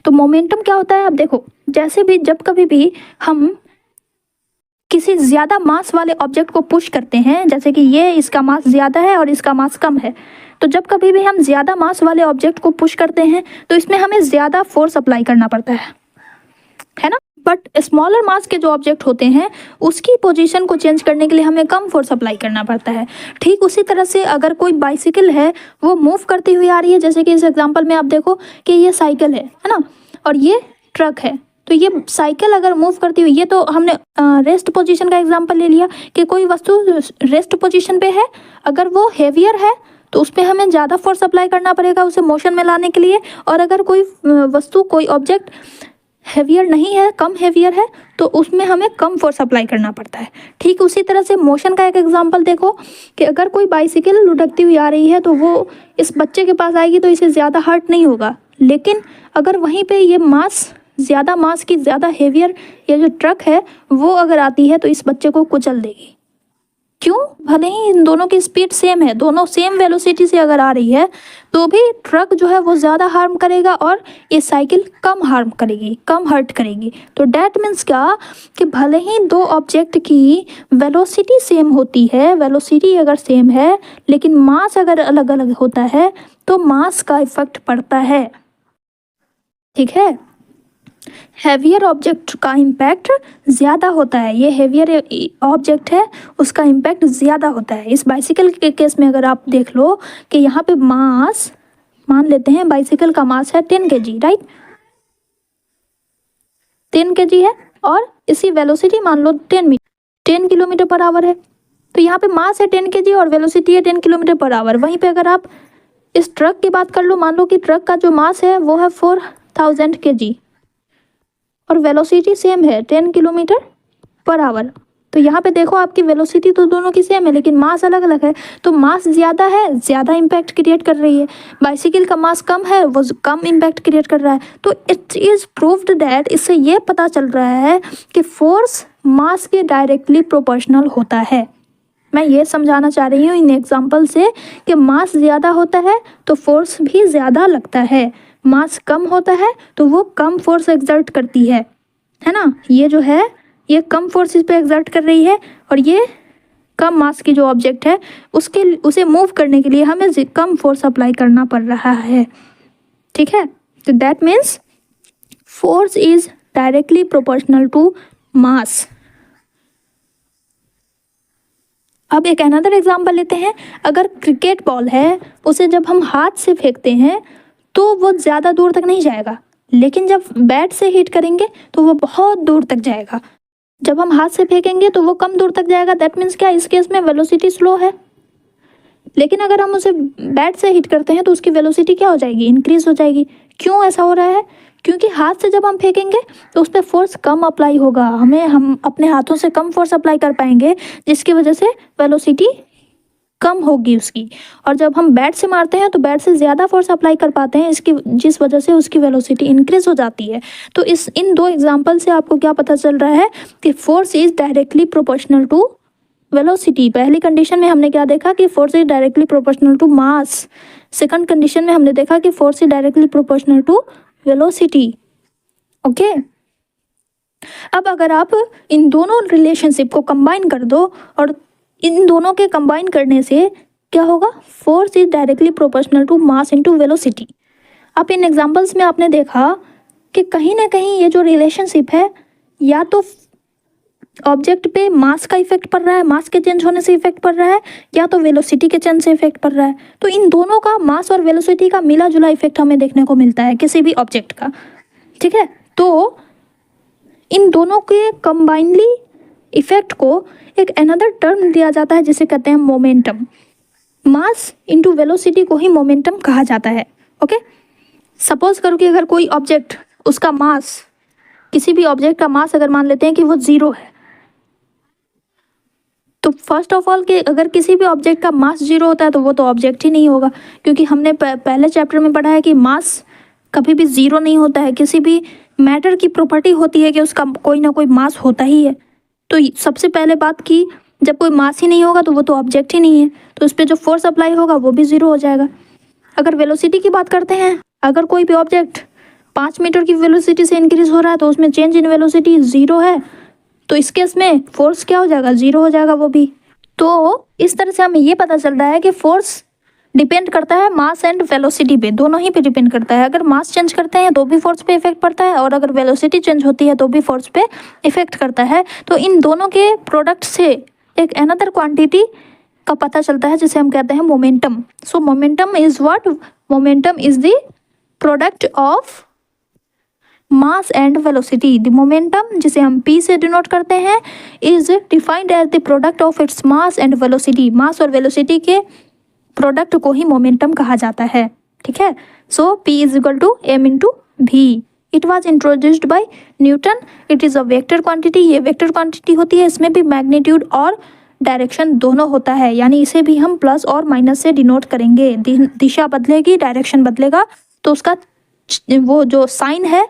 तो मोमेंटम क्या होता है, अब देखो, जैसे भी जब कभी भी हम किसी ज़्यादा मास वाले ऑब्जेक्ट को पुश करते हैं, जैसे कि ये इसका मास ज़्यादा है और इसका मास कम है, तो जब कभी भी हम ज़्यादा मास वाले ऑब्जेक्ट को पुश करते हैं तो इसमें हमें ज़्यादा फोर्स अप्लाई करना पड़ता है ना। बट स्मॉलर मास के जो ऑब्जेक्ट होते हैं उसकी पोजीशन को चेंज करने के लिए हमें कम फोर्स अप्लाई करना पड़ता है। ठीक उसी तरह से अगर कोई बाइसिकल है वो मूव करती हुई आ रही है, जैसे कि इस एग्जांपल में आप देखो कि ये साइकिल है ना, और ये ट्रक है, तो ये साइकिल अगर मूव करती हुई, ये तो हमने रेस्ट पोजीशन का एग्जांपल ले लिया कि कोई वस्तु रेस्ट पोजीशन पे है, अगर वो हेवियर है तो उस पर हमें ज़्यादा फोर्स अप्लाई करना पड़ेगा उसे मोशन में लाने के लिए, और अगर कोई वस्तु कोई ऑब्जेक्ट हेवियर नहीं है, कम हेवियर है, तो उसमें हमें कम फोर्स अप्लाई करना पड़ता है। ठीक उसी तरह से मोशन का एक एग्जांपल देखो कि अगर कोई बाइसिकल लुढ़कती हुई आ रही है तो वो इस बच्चे के पास आएगी तो इसे ज़्यादा हर्ट नहीं होगा, लेकिन अगर वहीं पे ये ज़्यादा मास की ज़्यादा हेवियर ये जो ट्रक है वो अगर आती है तो इस बच्चे को कुचल देगी। क्यों? भले ही इन दोनों की स्पीड सेम है, दोनों सेम वेलोसिटी से अगर आ रही है तो भी ट्रक जो है वो ज़्यादा हार्म करेगा और ये साइकिल कम हार्म करेगी, कम हर्ट करेगी। तो डैट मीन्स क्या कि भले ही दो ऑब्जेक्ट की वेलोसिटी सेम होती है, वेलोसिटी अगर सेम है, लेकिन मास अगर अलग अलग होता है तो मास का इफेक्ट पड़ता है। ठीक है, हैवियर ऑब्जेक्ट का इम्पैक्ट ज़्यादा होता है, ये हैवियर ऑब्जेक्ट है उसका इम्पैक्ट ज़्यादा होता है। इस बाइसिकल के केस में अगर आप देख लो कि यहाँ पे मास, मान लेते हैं बाइसिकल का मास है 10 kg, राइट, 10 kg है, और इसी वेलोसिटी मान लो 10 किलोमीटर पर आवर है, तो यहाँ पे मास है 10 kg और वेलोसिटी है 10 किलोमीटर पर आवर। वहीं पे अगर आप इस ट्रक की बात कर लो, मान लो कि ट्रक का जो मास है वो है 4000 kg और वेलोसिटी सेम है 10 किलोमीटर पर आवर। तो यहाँ पे देखो आपकी वेलोसिटी तो दोनों की सेम है लेकिन मास अलग अलग है, तो मास ज़्यादा है, ज़्यादा इम्पैक्ट क्रिएट कर रही है। बाइसिकल का मास कम है, वो कम इम्पैक्ट क्रिएट कर रहा है। तो इट इज़ प्रूव्ड दैट, इससे ये पता चल रहा है कि फोर्स मास के डायरेक्टली प्रोपोर्शनल होता है। मैं ये समझाना चाह रही हूँ इन एग्जाम्पल से कि मास ज़्यादा होता है तो फोर्स भी ज़्यादा लगता है, मास कम होता है तो वो कम फोर्स एक्सर्ट करती है ना। ये जो है ये कम फोर्स इस पे एक्सर्ट कर रही है और ये कम मास की जो ऑब्जेक्ट है उसे मूव करने के लिए हमें कम फोर्स अप्लाई करना पड़ रहा है। ठीक है, तो that means force is directly proportional to mass. अब एक अनदर एग्जांपल लेते हैं। अगर क्रिकेट बॉल है उसे जब हम हाथ से फेंकते हैं तो वो ज़्यादा दूर तक नहीं जाएगा, लेकिन जब बैट से हिट करेंगे तो वो बहुत दूर तक जाएगा। जब हम हाथ से फेंकेंगे तो वो कम दूर तक जाएगा। दैट मीन्स क्या, इस केस में वेलोसिटी स्लो है, लेकिन अगर हम उसे बैट से हिट करते हैं तो उसकी वेलोसिटी क्या हो जाएगी, इंक्रीज हो जाएगी। क्यों ऐसा हो रहा है? क्योंकि हाथ से जब हम फेंकेंगे तो उस पर फोर्स कम अप्लाई होगा, हम अपने हाथों से कम फोर्स अप्लाई कर पाएंगे, जिसकी वजह से वेलोसिटी कम होगी उसकी। और जब हम बैट से मारते हैं तो बैट से ज़्यादा फोर्स अप्लाई कर पाते हैं, जिस वजह से उसकी वेलोसिटी इंक्रीज हो जाती है। तो इन दो एग्जाम्पल से आपको क्या पता चल रहा है कि force is directly proportional to velocity. पहली कंडीशन में हमने क्या देखा कि force is directly proportional to mass. Second condition में हमने देखा कि force is directly proportional to velocity. Okay, अब अगर आप इन दोनों रिलेशनशिप को कंबाइन कर दो और इन दोनों के कंबाइन करने से क्या होगा, force is directly proportional to mass into velocity. अब इन एग्जांपल्स में आपने देखा कि कहीं ना कहीं ये जो रिलेशनशिप है या तो ऑब्जेक्ट पे मास का इफेक्ट पड़ रहा है, मास के चेंज होने से इफेक्ट पड़ रहा है, या तो वेलोसिटी के चेंज से इफेक्ट पड़ रहा है। तो इन दोनों का, मास और वेलोसिटी का मिला जुला इफेक्ट हमें देखने को मिलता है किसी भी ऑब्जेक्ट का। ठीक है, तो इन दोनों के कंबाइनली इफेक्ट को एक अनदर टर्म दिया जाता है जिसे कहते हैं मोमेंटम। मास इनटू वेलोसिटी को ही मोमेंटम कहा जाता है। ओके, सपोज करो कि अगर कोई ऑब्जेक्ट, उसका मास, किसी भी ऑब्जेक्ट का मास अगर मान लेते हैं कि वो 0 है, तो फर्स्ट ऑफ ऑल कि अगर किसी भी ऑब्जेक्ट का मास 0 होता है तो वो तो ऑब्जेक्ट ही नहीं होगा, क्योंकि हमने पहले चैप्टर में पढ़ा है कि मास कभी भी 0 नहीं होता है। किसी भी मैटर की प्रॉपर्टी होती है कि उसका कोई ना कोई मास होता ही है। तो सबसे पहले बात की, जब कोई मास ही नहीं होगा तो वो तो ऑब्जेक्ट ही नहीं है, तो उस पर जो फोर्स अप्लाई होगा वो भी 0 हो जाएगा। अगर वेलोसिटी की बात करते हैं, अगर कोई भी ऑब्जेक्ट 5 मीटर की वेलोसिटी से इंक्रीज हो रहा है तो उसमें चेंज इन वेलोसिटी 0 है, तो इस केस में फोर्स क्या हो जाएगा, 0 हो जाएगा वो भी। तो इस तरह से हमें ये पता चल रहा है कि फोर्स डिपेंड करता है मास एंड वेलोसिटी पे, दोनों ही पे डिपेंड करता है। अगर मास चेंज करते हैं तो भी फोर्स पे इफेक्ट पड़ता है, और अगर वेलोसिटी चेंज होती है तो भी फोर्स पे इफेक्ट करता है। तो इन दोनों के प्रोडक्ट से एक अनदर क्वांटिटी का पता चलता है जिसे हम कहते हैं momentum. So momentum is what, momentum is the product of mass and velocity. The momentum, जिसे हम p से डिनोट करते हैं, is defined as the product of its mass and velocity. Mass और वेलोसिटी के प्रोडक्ट को ही मोमेंटम कहा जाता है, ठीक है। So p is equal to m into v। It was introduced by Newton. It is a vector quantity. ये vector quantity होती है, इसमें भी मैग्नीट्यूड और डायरेक्शन दोनों होता है, यानी इसे भी हम प्लस और माइनस से डिनोट करेंगे। दिशा बदलेगी, डायरेक्शन बदलेगा तो उसका वो जो साइन है,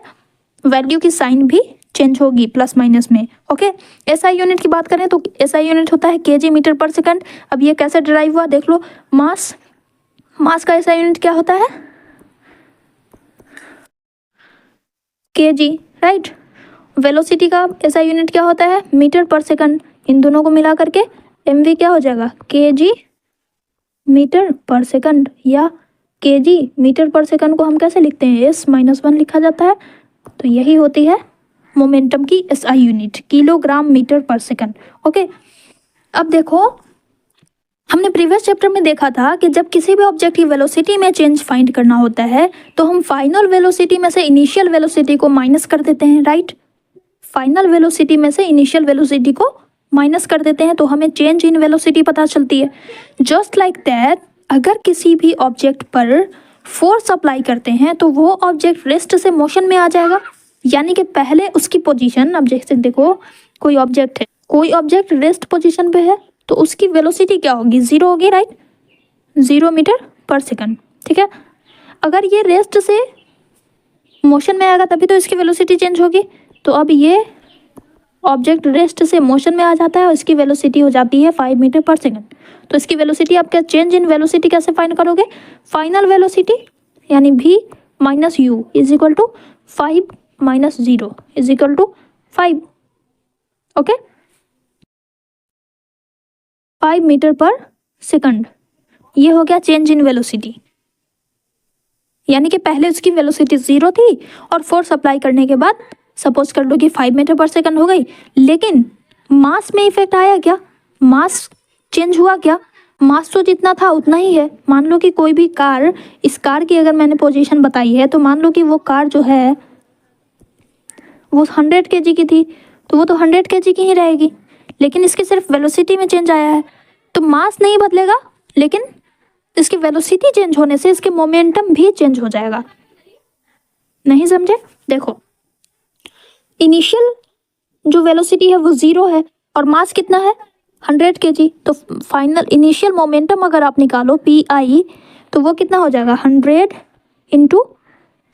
वैल्यू की साइन भी चेंज होगी प्लस माइनस में। ओके, एसआई यूनिट की बात करें तो एसआई यूनिट होता है केजी मीटर पर सेकंड। अब ये कैसे डिराइव हुआ देख लो। मास का एसआई यूनिट क्या होता है? KG, right. वेलोसिटी का एसआई यूनिट क्या होता है? मीटर पर सेकंड। इन दोनों को मिला करके एमवी क्या हो जाएगा? केजी मीटर पर सेकंड, या केजी मीटर पर सेकंड को हम कैसे लिखते हैं? s-1 लिखा जाता है। तो यही होती है मोमेंटम की एसआई यूनिट, किलोग्राम मीटर पर सेकंड। ओके, अब देखो, हमने प्रीवियस चैप्टर में देखा था कि जब किसी भी ऑब्जेक्ट की वेलोसिटी में चेंज फाइंड करना होता है तो हम फाइनल वेलोसिटी में से इनिशियल वेलोसिटी को माइनस कर देते हैं, राइट। फाइनल वेलोसिटी में से इनिशियल वेलोसिटी को माइनस कर देते हैं तो हमें चेंज इन वेलोसिटी पता चलती है। जस्ट लाइक दैट, अगर किसी भी ऑब्जेक्ट पर फोर्स अप्लाई करते हैं तो वो ऑब्जेक्ट रेस्ट से मोशन में आ जाएगा, यानी कि पहले उसकी पोजीशन, अब जैसे देखो कोई ऑब्जेक्ट है, कोई ऑब्जेक्ट रेस्ट पोजीशन पे है तो उसकी वेलोसिटी क्या होगी? 0 होगी, राइट। 0 मीटर पर सेकंड, ठीक है। अगर ये रेस्ट से मोशन में आएगा तभी तो इसकी वेलोसिटी चेंज होगी। तो अब ये ऑब्जेक्ट रेस्ट से मोशन में आ जाता है और इसकी वेलोसिटी हो जाती है 5 मीटर पर सेकंड। तो इसकी वेलोसिटी आप क्या, चेंज इन वेलोसिटी कैसे फाइंड करोगे? फाइनल वेलोसिटी यानी v minus u is equal to 5 minus 0 is equal to 5। Okay, 5 metre पर सेकंड, ये हो गया चेंज इन वेलोसिटी। यानी कि पहले उसकी वेलोसिटी 0 थी और फोर्स अप्लाई करने के बाद सपोज कर लो कि 5 मीटर पर सेकंड हो गई, लेकिन मास में इफेक्ट आया क्या? मास चेंज हुआ क्या? मास तो जितना था उतना ही है। मान लो कि कोई भी कार, इस कार की अगर मैंने पोजीशन बताई है तो मान लो कि वो कार जो है वो 100 kg की थी, तो वो तो 100 kg की ही रहेगी, लेकिन इसकी सिर्फ वेलोसिटी में चेंज आया है। तो मास नहीं बदलेगा, लेकिन इसकी वेलोसिटी चेंज होने से इसके मोमेंटम भी चेंज हो जाएगा। नहीं समझे? देखो, इनिशियल जो वेलोसिटी है वो 0 है और मास कितना है? 100 kg। तो फाइनल इनिशियल मोमेंटम अगर आप निकालो PI, तो वो कितना हो जाएगा? 100 into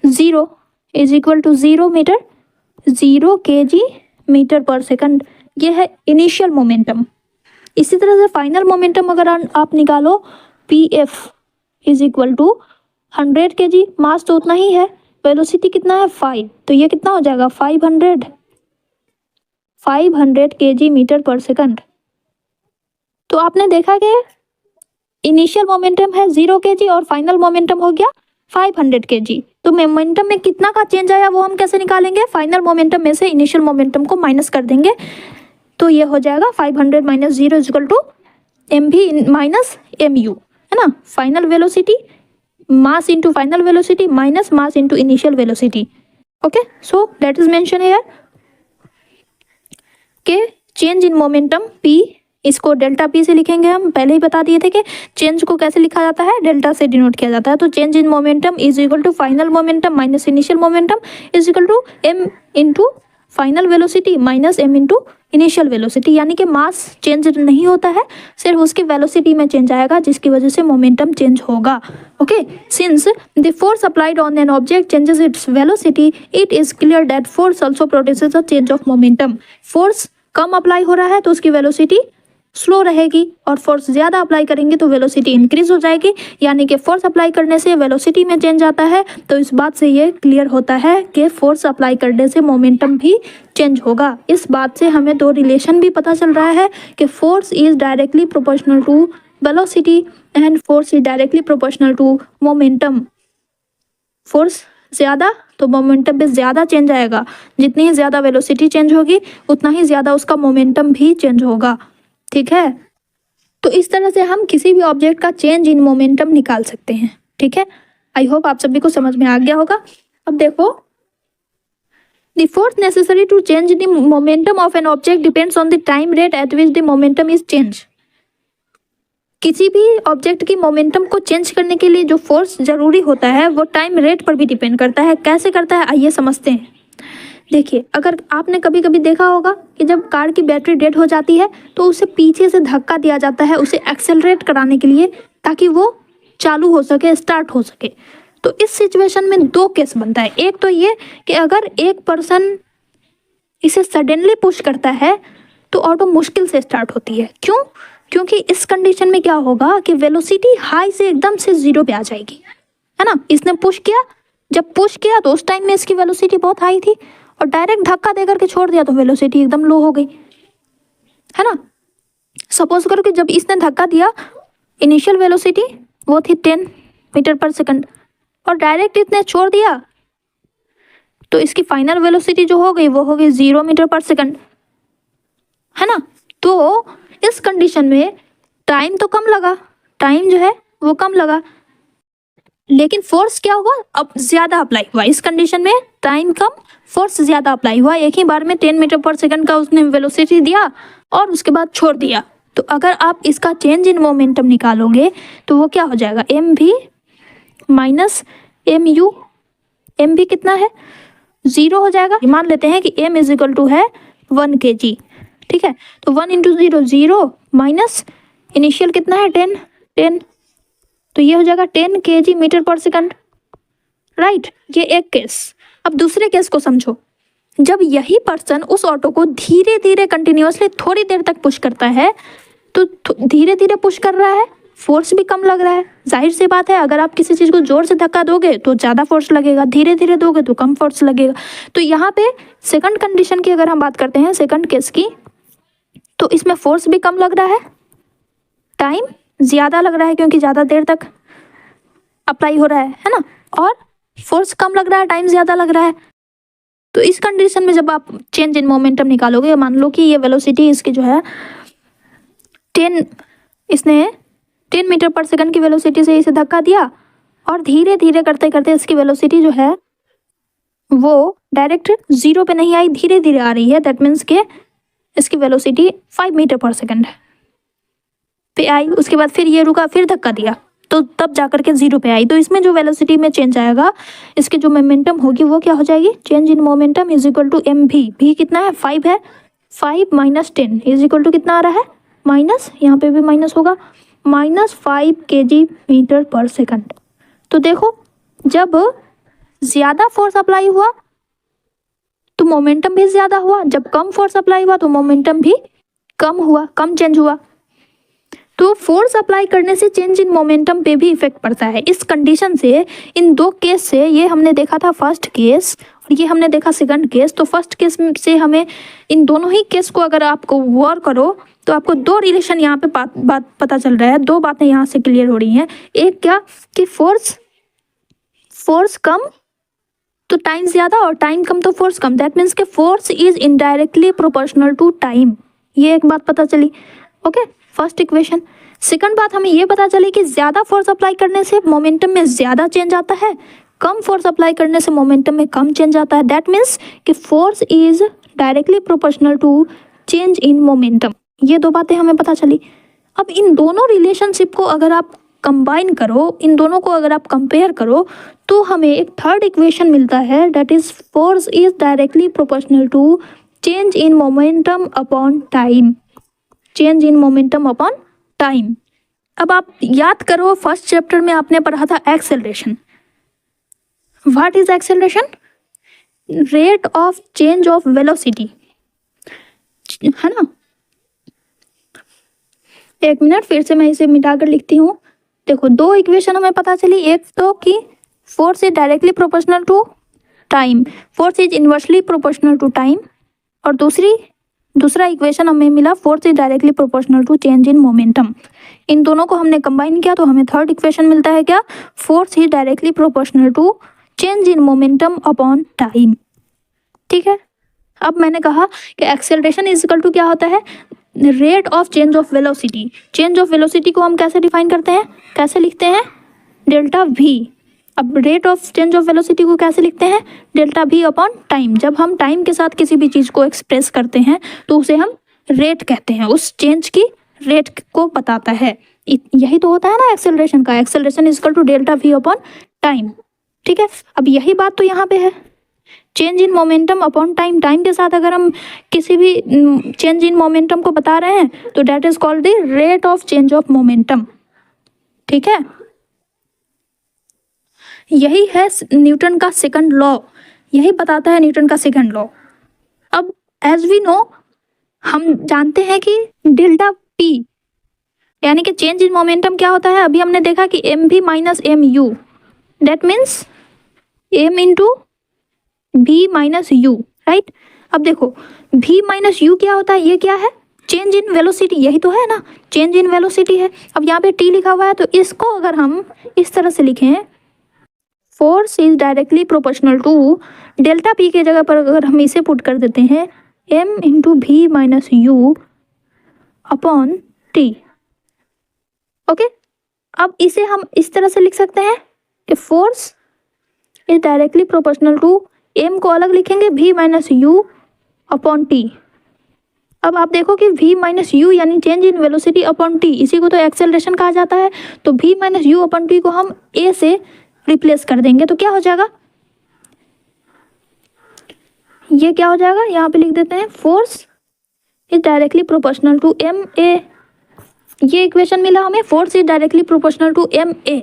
0 is equal to 0 metre, 0 kg metre पर सेकंड। ये है इनिशियल मोमेंटम। इसी तरह से फाइनल मोमेंटम अगर आप निकालो PF is equal to 100 kg, mass तो उतना ही है, वेलोसिटी कितना है? 5, तो ये कितना हो जाएगा? 500 kg मीटर पर सेकंड। तो आपने देखा कि इनिशियल मोमेंटम है 0 kg और फाइनल मोमेंटम हो गया 500 kg। तो मोमेंटम में कितना का चेंज आया वो हम कैसे निकालेंगे? फाइनल मोमेंटम में से इनिशियल मोमेंटम को माइनस कर देंगे, तो ये हो जाएगा 500 minus 0 equal to mv minus mu, है ना। Final velocity mass into final velocity minus mass into initial velocity. Okay, so that is mention here के चेंज इन मोमेंटम p, इसको डेल्टा p से लिखेंगे। हम पहले ही बता दिए थे कि चेंज को कैसे लिखा जाता है, डेल्टा से डिनोट किया जाता है। तो change in momentum is equal to final momentum minus initial momentum is equal to m into final velocity minus m into initial velocity. यानी कि मास चेंज नहीं होता है, सिर्फ उसकी वेलोसिटी में चेंज आएगा, जिसकी वजह से मोमेंटम चेंज होगा। Okay, since the force applied on an object changes its velocity, it is clear that force also produces a change of momentum. Force come apply हो रहा है तो उसकी वेलोसिटी स्लो रहेगी, और फोर्स ज़्यादा अप्लाई करेंगे तो वेलोसिटी इंक्रीज हो जाएगी। यानी कि फोर्स अप्लाई करने से वेलोसिटी में चेंज आता है, तो इस बात से ये क्लियर होता है कि फोर्स अप्लाई करने से मोमेंटम भी चेंज होगा। इस बात से हमें दो रिलेशन भी पता चल रहा है कि force is directly proportional to velocity and force is directly proportional to momentum. Force ज़्यादा तो मोमेंटम भी ज़्यादा चेंज आएगा, जितनी ही ज़्यादा वेलोसिटी चेंज होगी उतना ही ज़्यादा उसका मोमेंटम भी चेंज होगा। ठीक है, तो इस तरह से हम किसी भी ऑब्जेक्ट का चेंज इन मोमेंटम निकाल सकते हैं। ठीक है, आई होप आप सभी को समझ में आ गया होगा। अब देखो, The force necessary to change the momentum of an object depends on the time rate at which the momentum is changed. किसी भी ऑब्जेक्ट की मोमेंटम को चेंज करने के लिए जो फोर्स जरूरी होता है वो टाइम रेट पर भी डिपेंड करता है। कैसे करता है आइए समझते हैं। देखिए, अगर आपने कभी कभी देखा होगा कि जब कार की बैटरी डेड हो जाती है तो उसे पीछे से धक्का दिया जाता है उसे एक्सेलरेट कराने के लिए, ताकि वो चालू हो सके, स्टार्ट हो सके। तो इस सिचुएशन में दो केस बनता है। एक तो ये कि अगर एक पर्सन इसे सडनली पुश करता है तो ऑटो मुश्किल से स्टार्ट होती है। क्यों? क्योंकि इस कंडीशन में क्या होगा कि वेलोसिटी हाई से एकदम से जीरो पे आ जाएगी, है ना। इसने पुश किया, जब पुश किया तो उस टाइम में इसकी वेलोसिटी बहुत हाई थी, और डायरेक्ट धक्का देकर के छोड़ दिया तो वेलोसिटी एकदम लो हो गई, है ना। सपोज करो कि जब इसने धक्का दिया, इनिशियल वेलोसिटी वो थी 10 मीटर पर सेकंड, और डायरेक्ट इसने छोड़ दिया तो इसकी फाइनल वेलोसिटी जो हो गई वो हो गई 0 मीटर पर सेकंड, है ना। तो इस कंडीशन में टाइम तो कम लगा, टाइम जो है वो कम लगा, लेकिन फोर्स क्या हुआ, अब ज्यादा अप्लाई हुआ। इस कंडीशन में टाइम कम, फोर्स ज्यादा अप्लाई हुआ। एक ही बार में 10 मीटर पर सेकंड का उसने वेलोसिटी दिया और उसके बाद छोड़ दिया। तो अगर आप इसका चेंज इन मोमेंटम निकालोगे तो वो क्या हो जाएगा, M v minus M you. M भी कितना है, 0 हो जाएगा। मान लेते हैं कि एम इज इक्वल टू है 1 kg, ठीक है। तो 1 इंटू 0 0 माइनस इनिशियल कितना है 10, तो ये हो जाएगा 10 kg मीटर पर सेकंड, राइट। ये एक केस। अब दूसरे केस को समझो। जब यही पर्सन उस ऑटो को धीरे धीरे कंटिन्यूअसली थोड़ी देर तक पुश करता है, तो धीरे धीरे पुश कर रहा है, फोर्स भी कम लग रहा है। जाहिर सी बात है, अगर आप किसी चीज़ को जोर से धक्का दोगे तो ज़्यादा फोर्स लगेगा, धीरे धीरे दोगे तो कम फोर्स लगेगा। तो यहाँ पे सेकंड कंडीशन की अगर हम बात करते हैं, सेकंड केस की, तो इसमें फोर्स भी कम लग रहा है, टाइम ज़्यादा लग रहा है क्योंकि ज़्यादा देर तक अप्लाई हो रहा है ना, और फोर्स कम लग रहा है, टाइम ज़्यादा लग रहा है। तो इस कंडीशन में जब आप चेंज इन मोमेंटम निकालोगे, मान लो कि ये वेलोसिटी इसकी जो है 10, इसने 10 मीटर पर सेकंड की वेलोसिटी से इसे धक्का दिया, और धीरे धीरे करते करते इसकी वेलोसिटी जो है वो डायरेक्ट 0 पे नहीं आई, धीरे धीरे आ रही है। दैट मीन्स के इसकी वेलोसिटी 5 मीटर पर सेकंड पे आई। उसके बाद फिर ये रुका, फिर धक्का दिया, तो तब जाकर के 0 पे आई। तो इसमें जो वेलोसिटी में चेंज आएगा, इसकी जो मोमेंटम होगी वो क्या हो जाएगी, change in momentum is equal to M भी कितना है 5 है, 5 माइनस 10 इज इक्वल टू कितना आ रहा है, माइनस, यहाँ पे भी माइनस होगा, माइनस 5 kg मीटर पर सेकंड। तो देखो, जब ज़्यादा फोर्स अप्लाई हुआ तो मोमेंटम भी ज़्यादा हुआ, जब कम फोर्स अप्लाई हुआ तो मोमेंटम भी कम हुआ, कम चेंज हुआ। तो फोर्स अप्लाई करने से चेंज इन मोमेंटम पे भी इफेक्ट पड़ता है। इस कंडीशन से, इन दो केस से, ये हमने देखा था फर्स्ट केस और ये हमने देखा सेकंड केस। तो फर्स्ट केस से हमें इन दोनों ही केस को अगर आपको गौर करो तो आपको दो रिलेशन यहाँ पे बात पता चल रहा है, दो बातें यहाँ से क्लियर हो रही हैं। एक क्या कि फोर्स कम तो टाइम ज़्यादा, और टाइम कम तो फोर्स कम। दैट मीन्स के force is indirectly proportional to time. ये एक बात पता चली, ओके, फर्स्ट इक्वेशन। सेकंड बात हमें ये पता चली कि ज़्यादा फोर्स अप्लाई करने से मोमेंटम में ज़्यादा चेंज आता है, कम फोर्स अप्लाई करने से मोमेंटम में कम चेंज आता है। दैट मीन्स कि force is directly proportional to change in momentum. ये दो बातें हमें पता चली। अब इन दोनों रिलेशनशिप को अगर आप कंबाइन करो, इन दोनों को अगर आप कंपेयर करो, तो हमें एक थर्ड इक्वेशन मिलता है, that is force is directly proportional to change in momentum upon time, change in momentum upon time. अब आप याद करो, फर्स्ट चैप्टर में आपने पढ़ा था acceleration. What is acceleration? Rate of change of velocity, है ना। एक मिनट, फिर से मैं इसे मिटाकर लिखती हूँ। देखो, दो इक्वेशन हमें पता चली। एक तो कि force is directly proportional to time, force is inversely proportional to time, और दूसरा इक्वेशन हमें मिला, force is directly proportional to change in momentum. इन दोनों को हमने कंबाइन किया तो हमें थर्ड इक्वेशन मिलता है, क्या? Force is directly proportional to change in momentum upon time. ठीक है। अब मैंने कहा कि एक्सेलरेशन इज इक्वल टू क्या होता है, rate of change of velocity. Change of velocity को हम कैसे डिफाइन करते हैं, कैसे लिखते हैं? Delta v. अब rate of change of velocity को कैसे लिखते हैं, डेल्टा v अपॉन टाइम। जब हम टाइम के साथ किसी भी चीज़ को एक्सप्रेस करते हैं तो उसे हम रेट कहते हैं, उस चेंज की रेट को बताता है। यही तो होता है ना एक्सेलरेशन का, acceleration is equal to delta v upon time. ठीक है, अब यही बात तो यहाँ पे है, change in momentum upon time. Time के साथ अगर हम किसी भी चेंज इन मोमेंटम को बता रहे हैं तो that is called the rate of change of momentum. ठीक है, यही है न्यूटन का सेकंड लॉ, यही बताता है न्यूटन का सेकंड लॉ। अब एज वी नो, हम जानते हैं कि डेल्टा p यानी कि चेंज इन मोमेंटम क्या होता है। अभी हमने देखा कि m v minus M u, that means m into भी माइनस यू, राइट। अब देखो भी माइनस यू क्या होता है, ये क्या है, चेंज इन वेलोसिटी, यही तो है ना, चेंज इन वेलोसिटी है। अब यहाँ पे टी लिखा हुआ है तो इसको अगर हम इस तरह से लिखें, force is directly proportional to delta p के जगह पर अगर हम इसे पुट कर देते हैं एम इंटू भी minus you upon T. Okay, अब इसे हम इस तरह से लिख सकते हैं कि force is directly proportional to, m को अलग लिखेंगे भी माइनस यू अपॉन टी। अब आप देखो कि v माइनस यू यानी change in velocity upon t, इसी को तो एक्सेलरेशन कहा जाता है। तो v minus you upon T को हम a से रिप्लेस कर देंगे तो क्या हो जाएगा, ये क्या हो जाएगा, यहाँ पे लिख देते हैं force is directly proportional to M a. ये इक्वेशन मिला हमें, force is directly proportional to M a.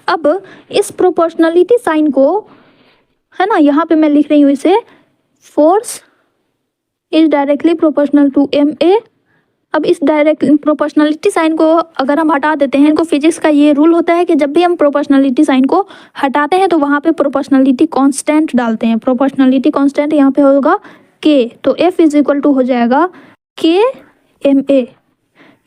अब इस प्रोपोर्शनलिटी साइन को, है ना, यहाँ पे मैं लिख रही हूँ इसे, force is directly proportional to M a. अब इस डायरेक्ट प्रोपोर्शनलिटी साइन को अगर हम हटा देते हैं, इनको फिजिक्स का ये रूल होता है कि जब भी हम प्रोपोर्शनलिटी साइन को हटाते हैं तो वहाँ पे प्रोपोर्शनलिटी कांस्टेंट डालते हैं। प्रोपोर्शनलिटी कांस्टेंट यहाँ पे होगा के, तो एफ इज इक्वल टू हो जाएगा के एम ए।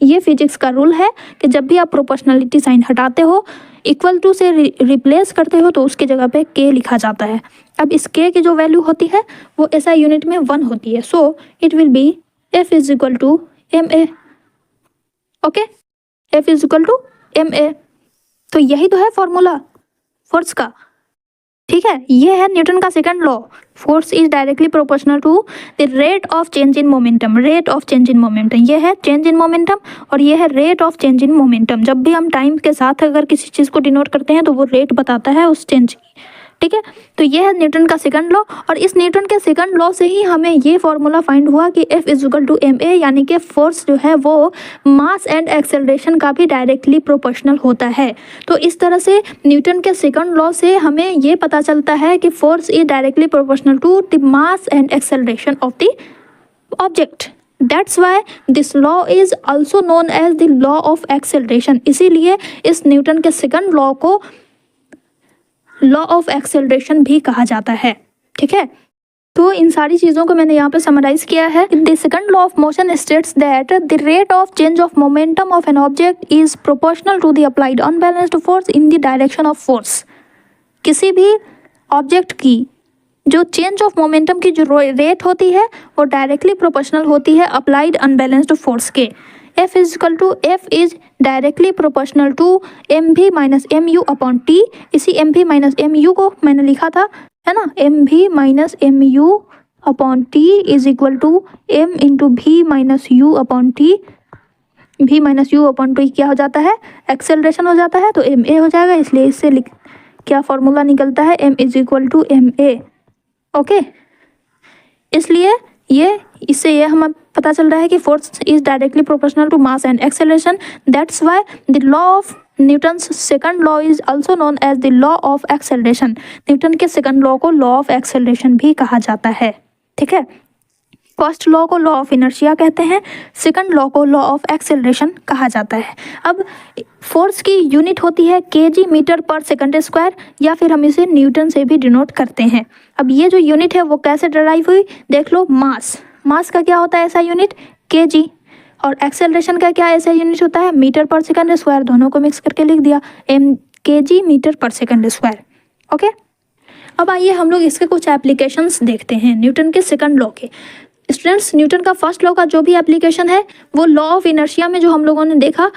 ये फिजिक्स का रूल है कि जब भी आप प्रोपोर्शनलिटी साइन हटाते हो, इक्वल टू से रिप्लेस करते हो तो उसकी जगह पे के लिखा जाता है। अब इस के की जो वैल्यू होती है वो ऐसा यूनिट में 1 होती है, so it will be f is equal to M a. Okay, f is equal to M A. तो यही तो है फॉर्मूला फोर्स का। ठीक है, ये है न्यूटन का second law, force is directly proportional to the rate of change in momentum. Rate of change in momentum, ये है चेंज इन मोमेंटम और ये है rate of change in momentum. जब भी हम टाइम के साथ अगर किसी चीज़ को डिनोट करते हैं तो वो रेट बताता है उस चेंज की। ठीक है, तो ये है न्यूटन का सेकंड लॉ और इस न्यूटन के सेकंड लॉ से ही हमें ये फॉर्मूला फाइंड हुआ कि F is equal to M a, यानी कि फोर्स जो है वो मास एंड एक्सेलरेशन का भी डायरेक्टली प्रोपोर्शनल होता है। तो इस तरह से न्यूटन के सेकंड लॉ से हमें ये पता चलता है कि force is directly proportional to the mass and acceleration of the object. That's why this law is also known as the law of acceleration। इसीलिए इस न्यूटन के सेकंड लॉ को लॉ ऑफ एक्सेलरेशन भी कहा जाता है। ठीक है, तो इन सारी चीज़ों को मैंने यहाँ पे समराइज किया है। The second law of motion states that the rate of change of momentum of an object is proportional to the applied unbalanced force in the direction of force. किसी भी ऑब्जेक्ट की जो चेंज ऑफ मोमेंटम की जो rate होती है वो directly proportional होती है अप्लाइड अनबैलेंस्ड फोर्स के। F is equal to, F is directly proportional to M v minus M u upon t. इसी m v minus M u को मैंने लिखा था, है ना, m v minus M u upon t is equal to m into भी minus you upon t. V minus you upon t क्या हो जाता है, एक्सेलरेशन हो जाता है, तो एम ए हो जाएगा। इसलिए इससे क्या फॉर्मूला निकलता है, m is equal to M a. Okay, इसलिए इससे ये हमें पता चल रहा है कि force is directly proportional to mass and acceleration. That's why the law of Newton's second law is also known as the law of acceleration. Newton के सेकंड लॉ को लॉ ऑफ एक्सेलरेशन भी कहा जाता है। ठीक है, फर्स्ट लॉ को law of inertia कहते हैं, सेकंड लॉ को लॉ ऑफ एक्सेलरेशन कहा जाता है। अब फोर्स की यूनिट होती है केजी मीटर पर सेकंड स्क्वायर, या फिर हम इसे न्यूटन से भी डिनोट करते हैं। अब ये जो यूनिट है वो कैसे डराइव हुई, देख लो, मास का क्या होता है ऐसा यूनिट, केजी, और एक्सेलरेशन का क्या ऐसा यूनिट होता है, मीटर पर सेकंड स्क्वायर। दोनों को मिक्स करके लिख दिया, एम केजी मीटर पर सेकंड स्क्वायर। ओके, अब आइए हम लोग इसके कुछ एप्लीकेशंस देखते हैं न्यूटन के सेकंड लॉ के। स्टूडेंट्स, न्यूटन का फर्स्ट लॉ का जो भी एप्लीकेशन है वो लॉ ऑफ इनर्शिया में जो हम लोगों ने देखा,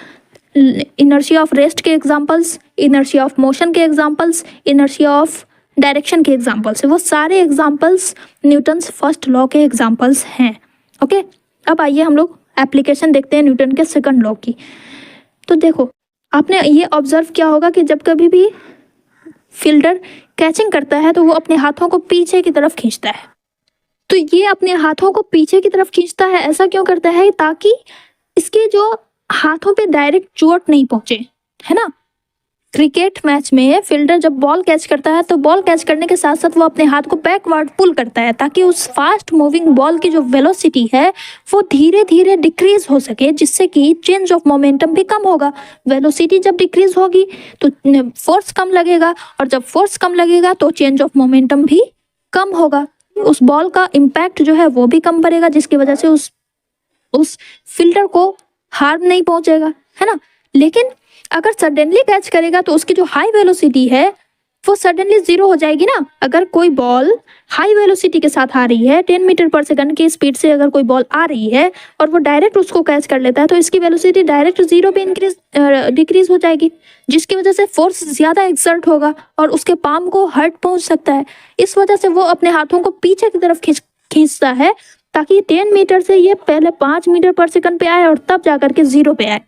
इनर्शिया ऑफ रेस्ट के एग्जांपल्स, इनर्शिया ऑफ मोशन के एग्जांपल्स, इनर्शिया ऑफ डायरेक्शन के एग्जांपल्स है, वो सारे एग्जांपल्स न्यूटन्स फर्स्ट लॉ के एग्जांपल्स हैं। ओके, अब आइए हम लोग एप्लीकेशन देखते हैं न्यूटन के सेकंड लॉ की। तो देखो, आपने ये ऑब्जर्व किया होगा कि जब कभी भी फील्डर कैचिंग करता है तो वो अपने हाथों को पीछे की तरफ खींचता है। तो ये अपने हाथों को पीछे की तरफ खींचता है, ऐसा क्यों करता है? ताकि इसके जो हाथों पे डायरेक्ट चोट नहीं पहुंचे, है ना। क्रिकेट मैच में फील्डर जब बॉल कैच करता है तो बॉल कैच करने के साथ साथ वो अपने हाथ को बैकवर्ड पुल करता है ताकि उस फास्ट मूविंग बॉल की जो वेलोसिटी है वो धीरे धीरे डिक्रीज हो सके, जिससे कि चेंज ऑफ मोमेंटम भी कम होगा। वेलोसिटी जब डिक्रीज होगी तो फोर्स कम लगेगा, और जब फोर्स कम लगेगा तो चेंज ऑफ मोमेंटम भी कम होगा। उस बॉल का इम्पैक्ट जो है वो भी कम पड़ेगा, जिसकी वजह से उस फील्डर को हार्म नहीं पहुंचेगा, है ना। लेकिन अगर सडनली कैच करेगा तो उसकी जो हाई वेलोसिटी है वो सडनली जीरो हो जाएगी ना। अगर कोई बॉल हाई वेलोसिटी के साथ आ रही है, 10 मीटर पर सेकंड की स्पीड से अगर कोई बॉल आ रही है और वो डायरेक्ट उसको कैच कर लेता है तो इसकी वेलोसिटी डायरेक्ट जीरो पे डिक्रीज हो जाएगी, जिसकी वजह से फोर्स ज़्यादा एक्सर्ट होगा और उसके पाम को हर्ट पहुंच सकता है। इस वजह से वो अपने हाथों को पीछे की तरफ खींचता है ताकि 10 मीटर से ये पहले 5 मीटर पर सेकंड पे आए और तब जाकर के जीरो पे आए।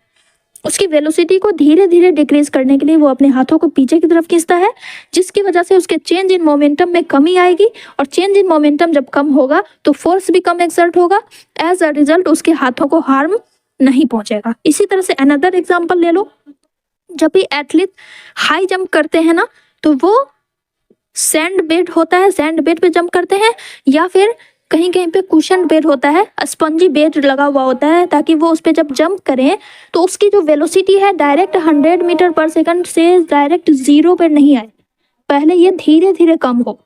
उसकी वेलोसिटी को धीरे धीरे डिक्रीज करने के लिए वो अपने हाथों को पीछे की तरफ खींचता है, जिसकी वजह से उसके चेंज इन मोमेंटम में कमी आएगी, और चेंज इन मोमेंटम जब कम होगा तो फोर्स भी कम एक्सर्ट होगा। एज अ रिजल्ट उसके हाथों को हार्म नहीं पहुंचेगा। इसी तरह से अनदर एग्जांपल ले लो, जब भी एथलीट हाई जंप करते हैं ना तो वो सैंड बेड होता है, सैंड बेड पे जंप करते हैं, या फिर कहीं कहीं पे कुशन बेड होता है, स्पंजी बेड लगा हुआ होता है, ताकि वो उस पर जब जंप करें तो उसकी जो वेलोसिटी है डायरेक्ट 100 मीटर पर सेकंड से डायरेक्ट जीरो पे नहीं आए, पहले ये धीरे धीरे कम हो।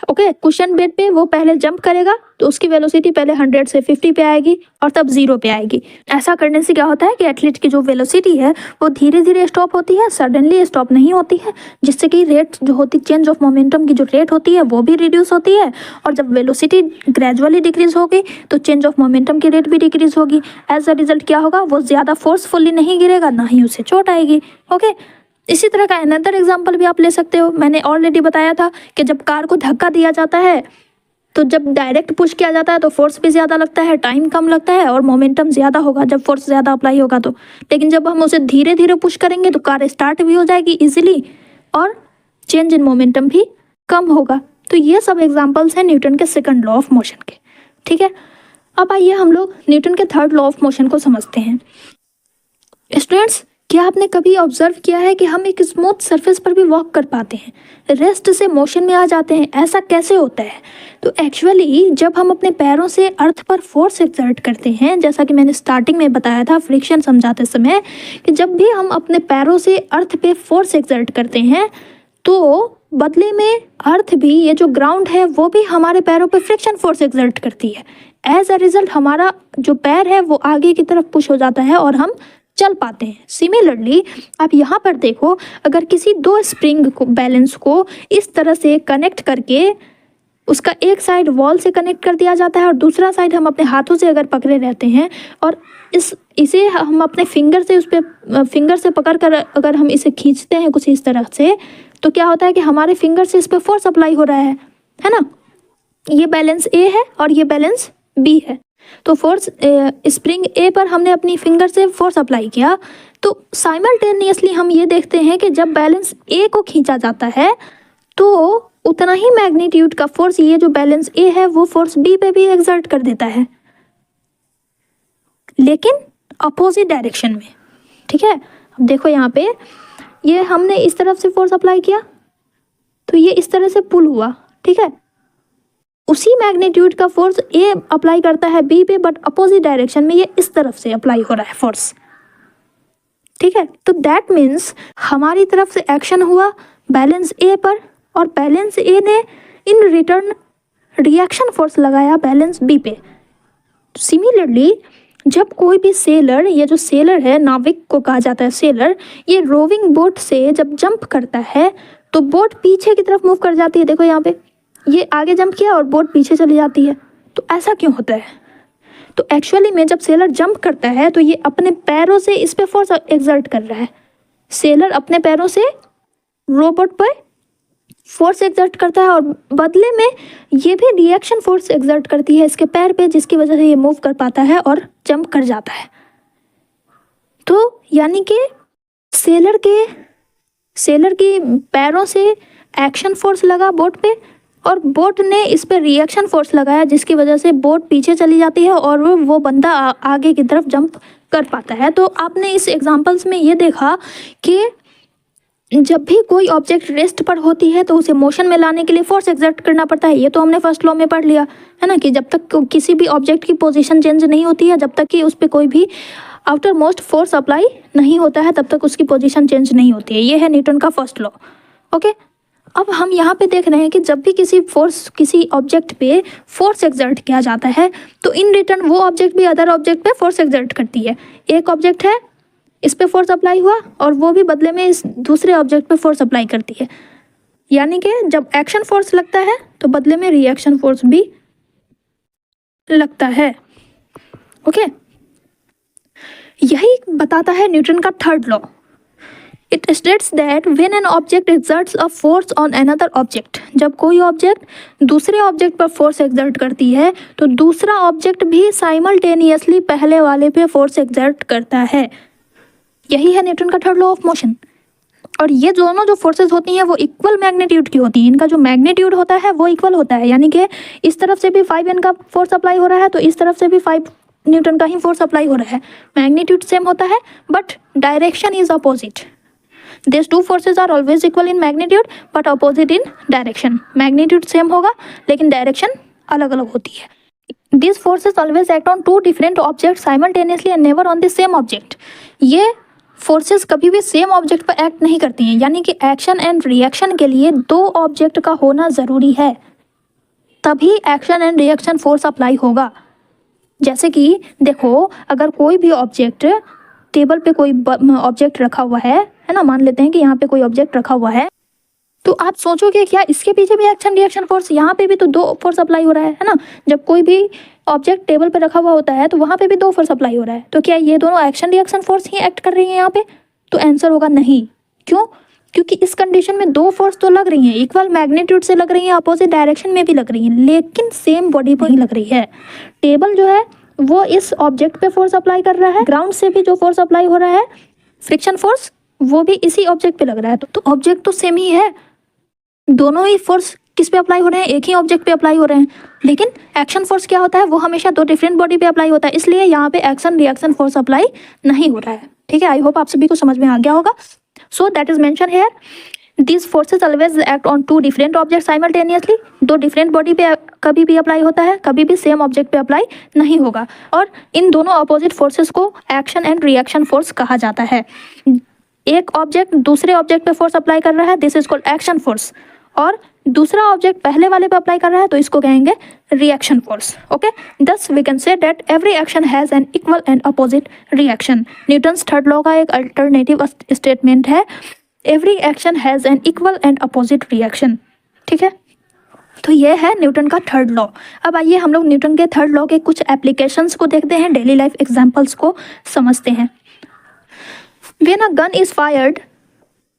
ओके, कुशन बेड पे वो पहले जंप करेगा तो उसकी वेलोसिटी पहले 100 से 50 पे आएगी और तब जीरो पे आएगी। ऐसा करने से क्या होता है कि एथलीट की जो वेलोसिटी है वो धीरे धीरे स्टॉप होती है, सडनली स्टॉप नहीं होती है, जिससे कि रेट जो होती, चेंज ऑफ मोमेंटम की जो रेट होती है वो भी रिड्यूस होती है, और जब वेलोसिटी ग्रेजुअली डिक्रीज होगी तो चेंज ऑफ मोमेंटम की रेट भी डिक्रीज होगी। एज अ रिजल्ट क्या होगा, वो ज़्यादा फोर्सफुली नहीं गिरेगा, ना ही उसे चोट आएगी। ओके, इसी तरह का अनदर एग्जाम्पल भी आप ले सकते हो। मैंने ऑलरेडी बताया था कि जब कार को धक्का दिया जाता है तो जब डायरेक्ट पुश किया जाता है तो फोर्स भी ज़्यादा लगता है, टाइम कम लगता है और मोमेंटम ज़्यादा होगा जब फोर्स ज़्यादा अप्लाई होगा तो। लेकिन जब हम उसे धीरे धीरे पुश करेंगे तो कार स्टार्ट भी हो जाएगी इजीली और चेंज इन मोमेंटम भी कम होगा। तो ये सब एग्जाम्पल्स हैं न्यूटन के सेकंड लॉ ऑफ मोशन के। ठीक है, अब आइए हम लोग न्यूटन के थर्ड लॉ ऑफ मोशन को समझते हैं। स्टूडेंट्स, क्या आपने कभी ऑब्जर्व किया है कि हम एक स्मूथ सरफेस पर भी वॉक कर पाते हैं, रेस्ट से मोशन में आ जाते हैं? ऐसा कैसे होता है? तो एक्चुअली जब हम अपने पैरों से अर्थ पर फोर्स एक्सर्ट करते हैं, जैसा कि मैंने स्टार्टिंग में बताया था फ्रिक्शन समझाते समय, कि जब भी हम अपने पैरों से अर्थ पे फोर्स एक्सर्ट करते हैं तो बदले में अर्थ भी, ये जो ग्राउंड है वो भी हमारे पैरों पे फ्रिक्शन फोर्स एक्सर्ट करती है। एज अ रिजल्ट हमारा जो पैर है वो आगे की तरफ पुश हो जाता है और हम चल पाते हैं। सिमिलरली आप यहाँ पर देखो, अगर किसी दो स्प्रिंग को, बैलेंस को इस तरह से कनेक्ट करके उसका एक साइड वॉल से कनेक्ट कर दिया जाता है और दूसरा साइड हम अपने हाथों से अगर पकड़े रहते हैं और इसे हम अपने फिंगर से, उस पर फिंगर से पकड़ कर अगर हम इसे खींचते हैं कुछ इस तरह से, तो क्या होता है कि हमारे फिंगर से इस पर फोर्स अप्लाई हो रहा है ना। ये बैलेंस ए है और ये बैलेंस बी है। तो फोर्स स्प्रिंग ए पर हमने अपनी फिंगर से फोर्स अप्लाई किया, तो साइमल्टेनियसली हम ये देखते हैं कि जब बैलेंस ए को खींचा जाता है तो उतना ही मैग्नीट्यूड का फोर्स ये जो बैलेंस ए है वो फोर्स बी पे भी एक्सर्ट कर देता है, लेकिन अपोजिट डायरेक्शन में। ठीक है, अब देखो यहाँ पे ये हमने इस तरफ से फोर्स अप्लाई किया तो ये इस तरह से पुल हुआ। ठीक है, उसी मैग्नीट्यूड का फोर्स ए अप्लाई करता है बी पे, बट अपोजिट डायरेक्शन में ये इस तरफ से अप्लाई हो रहा है फोर्स। ठीक है, तो दैट मीन्स हमारी तरफ से एक्शन हुआ बैलेंस ए पर और बैलेंस ए ने इन रिटर्न रिएक्शन फोर्स लगाया बैलेंस बी पे। सिमिलरली जब कोई भी सेलर, ये जो सेलर है, नाविक को कहा जाता है सेलर, ये रोविंग बोट से जब जंप करता है तो बोट पीछे की तरफ मूव कर जाती है। देखो यहाँ पे ये आगे जंप किया और बोट पीछे चली जाती है। तो ऐसा क्यों होता है? तो एक्चुअली में जब सेलर जंप करता है तो ये अपने पैरों से इस पे फोर्स एक्सर्ट कर रहा है। सेलर अपने पैरों से रोबोट पर फोर्स एक्सर्ट करता है और बदले में ये भी रिएक्शन फोर्स एक्सर्ट करती है इसके पैर पे, जिसकी वजह से ये मूव कर पाता है और जंप कर जाता है। तो यानी कि सेलर की पैरों से एक्शन फोर्स लगा बोट पे और बोट ने इस पे रिएक्शन फोर्स लगाया, जिसकी वजह से बोट पीछे चली जाती है और वो बंदा आगे की तरफ जंप कर पाता है। तो आपने इस एग्जांपल्स में ये देखा कि जब भी कोई ऑब्जेक्ट रेस्ट पर होती है तो उसे मोशन में लाने के लिए फोर्स एक्सर्ट करना पड़ता है। ये तो हमने फर्स्ट लॉ में पढ़ लिया है ना, कि जब तक किसी भी ऑब्जेक्ट की पोजीशन चेंज नहीं होती है, जब तक कि उस पर कोई भी आउटर मोस्ट फोर्स अप्लाई नहीं होता है, तब तक उसकी पोजीशन चेंज नहीं होती है। ये है न्यूटन का फर्स्ट लॉ। ओके, अब हम यहाँ पे देख रहे हैं कि जब भी किसी ऑब्जेक्ट पे फोर्स एक्सर्ट किया जाता है तो इन रिटर्न वो ऑब्जेक्ट भी अदर ऑब्जेक्ट पे फोर्स एक्सर्ट करती है। एक ऑब्जेक्ट है, इस पे फोर्स अप्लाई हुआ और वो भी बदले में इस दूसरे ऑब्जेक्ट पे फोर्स अप्लाई करती है। यानी कि जब एक्शन फोर्स लगता है तो बदले में रिएक्शन फोर्स भी लगता है। ओके, यही बताता है न्यूटन का third law. It states that when an object exerts a force on another object, जब कोई ऑब्जेक्ट दूसरे ऑब्जेक्ट पर फोर्स एक्सर्ट करती है तो दूसरा ऑब्जेक्ट भी साइमल्टेनियसली पहले वाले पे फोर्स एक्सर्ट करता है। यही है न्यूटन का थर्ड लॉ ऑफ मोशन। और ये दोनों जो फोर्सेस होती हैं वो इक्वल मैग्नीट्यूड की होती हैं। इनका जो मैग्नीट्यूड होता है वो इक्वल होता है, यानी कि इस तरफ से भी 5N का फोर्स अप्लाई हो रहा है तो इस तरफ से भी 5 न्यूटन का ही फोर्स अप्लाई हो रहा है। मैग्नीट्यूड सेम होता है but direction is opposite. These two forces are always equal in magnitude but opposite in direction. Magnitude same होगा लेकिन डायरेक्शन अलग अलग होती है। These forces always act on two different objects simultaneously and never on the same object. ये forces कभी भी same object पर एक्ट नहीं करती हैं, यानी कि एक्शन एंड रिएक्शन के लिए दो ऑब्जेक्ट का होना ज़रूरी है, तभी action and reaction force apply होगा। जैसे कि देखो, अगर कोई भी ऑब्जेक्ट टेबल पे कोई ऑब्जेक्ट रखा हुआ है ना, मान लेते हैं कि यहाँ पे कोई ऑब्जेक्ट रखा हुआ है, तो आप सोचोगे क्या इसके पीछे भी एक्शन रिएक्शन फोर्स, यहाँ पे भी तो दो फोर्स अप्लाई हो रहा है ना। जब कोई भी ऑब्जेक्ट टेबल पे रखा हुआ होता है तो वहाँ पे भी दो फोर्स अप्लाई हो रहा है, तो क्या ये दोनों एक्शन रिएक्शन फोर्स ही एक्ट कर रही हैं यहाँ पे? तो आंसर होगा नहीं। क्यों? क्योंकि इस कंडीशन में दो फोर्स तो लग रही हैं, इक्वल मैग्नीट्यूड से लग रही हैं, अपोजिट डायरेक्शन में भी लग रही हैं, लेकिन सेम बॉडी पर ही लग रही है। टेबल जो है वो इस ऑब्जेक्ट पे फोर्स अप्लाई कर रहा है, ग्राउंड से भी जो फोर्स अप्लाई हो रहा है फ्रिक्शन फोर्स, वो भी इसी ऑब्जेक्ट पे लग रहा है। तो ऑब्जेक्ट तो सेम ही है, दोनों ही फोर्स किस पे अप्लाई हो रहे हैं? एक ही ऑब्जेक्ट पे अप्लाई हो रहे हैं। लेकिन एक्शन फोर्स क्या होता है? वो हमेशा दो डिफरेंट बॉडी पे अप्लाई होता है, इसलिए यहाँ पे एक्शन रिएक्शन फोर्स अप्लाई नहीं हो रहा है। ठीक है, आई होप आप सभी को समझ में आ गया होगा। सो that is mention here, These forces always act on two different objects simultaneously. दो डिफरेंट बॉडी पे कभी भी अप्लाई होता है, कभी भी सेम ऑब्जेक्ट पे अप्लाई नहीं होगा। और इन दोनों अपोजिट फोर्सेस को एक्शन एंड रिएक्शन फोर्स कहा जाता है। एक ऑब्जेक्ट दूसरे ऑब्जेक्ट पे फोर्स अप्लाई कर रहा है, this is called action force, और दूसरा ऑब्जेक्ट पहले वाले पे अप्लाई कर रहा है तो इसको कहेंगे reaction force. Okay, thus we can say that every action has an equal and opposite reaction. Newton's third law का एक अल्टरनेटिव स्टेटमेंट है, every action has an equal and opposite reaction. ठीक है, तो ये है न्यूटन का थर्ड लॉ। अब आइए हम लोग न्यूटन के थर्ड लॉ के कुछ एप्लीकेशंस को देखते हैं, डेली लाइफ एग्जांपल्स को समझते हैं। When a gun is fired,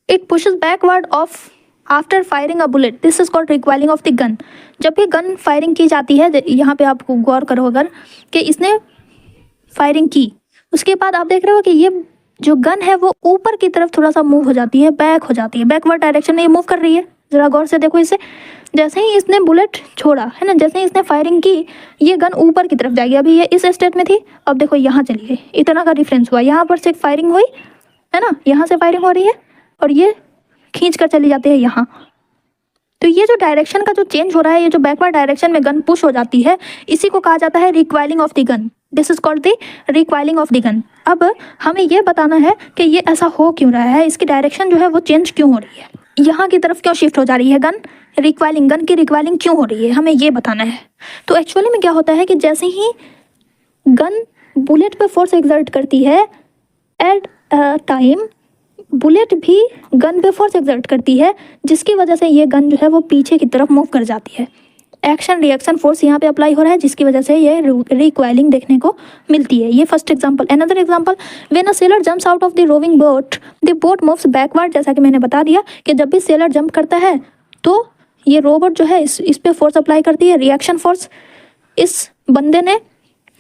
it pushes backward of after firing a bullet. This is called recoiling of the gun. जब भी गन फायरिंग की जाती है, यहाँ पे आप गौर करो अगर कि इसने फायरिंग की, उसके बाद आप देख रहे हो कि ये जो गन है वो ऊपर की तरफ थोड़ा सा मूव हो जाती है, बैक हो जाती है, बैकवर्ड डायरेक्शन में ये मूव कर रही है। ज़रा गौर से देखो इसे, जैसे ही इसने बुलेट छोड़ा है ना, जैसे ही इसने फायरिंग की, ये गन ऊपर की तरफ जाएगी। अभी ये इस स्टेट में थी, अब देखो यहाँ चली गई, इतना का डिफरेंस हुआ। यहाँ पर से फायरिंग हुई है ना, यहाँ से फायरिंग हो रही है और ये खींच कर चली जाती है यहाँ। तो ये जो डायरेक्शन का जो चेंज हो रहा है, ये जो बैकवर्ड डायरेक्शन में गन पुश हो जाती है, इसी को कहा जाता है recoiling of the gun. This is called the recoiling of the gun. अब हमें ये बताना है कि ये ऐसा हो क्यों रहा है, इसकी डायरेक्शन जो है वो चेंज क्यों हो रही है, यहाँ की तरफ क्यों शिफ्ट हो जा रही है गन, रिक्वाइलिंग, गन की रिक्वाइलिंग क्यों हो रही है, हमें ये बताना है। तो एक्चुअली में क्या होता है कि जैसे ही गन बुलेट पे फोर्स एक्सर्ट करती है, एट टाइम बुलेट भी गन पे फोर्स एक्सर्ट करती है, जिसकी वजह से ये गन जो है वो पीछे की तरफ मूव कर जाती है। एक्शन रिएक्शन फोर्स यहाँ पे अप्लाई हो रहा है, जिसकी वजह से ये रिक्वाइलिंग देखने को मिलती है। ये first example. Another example, when a sailor jumps out of the rowing boat the boat moves backward. जैसा कि मैंने बता दिया कि जब भी सेलर जंप करता है तो ये रोबोट जो है इस पे फोर्स अप्लाई करती है, रिएक्शन फोर्स। इस बंदे ने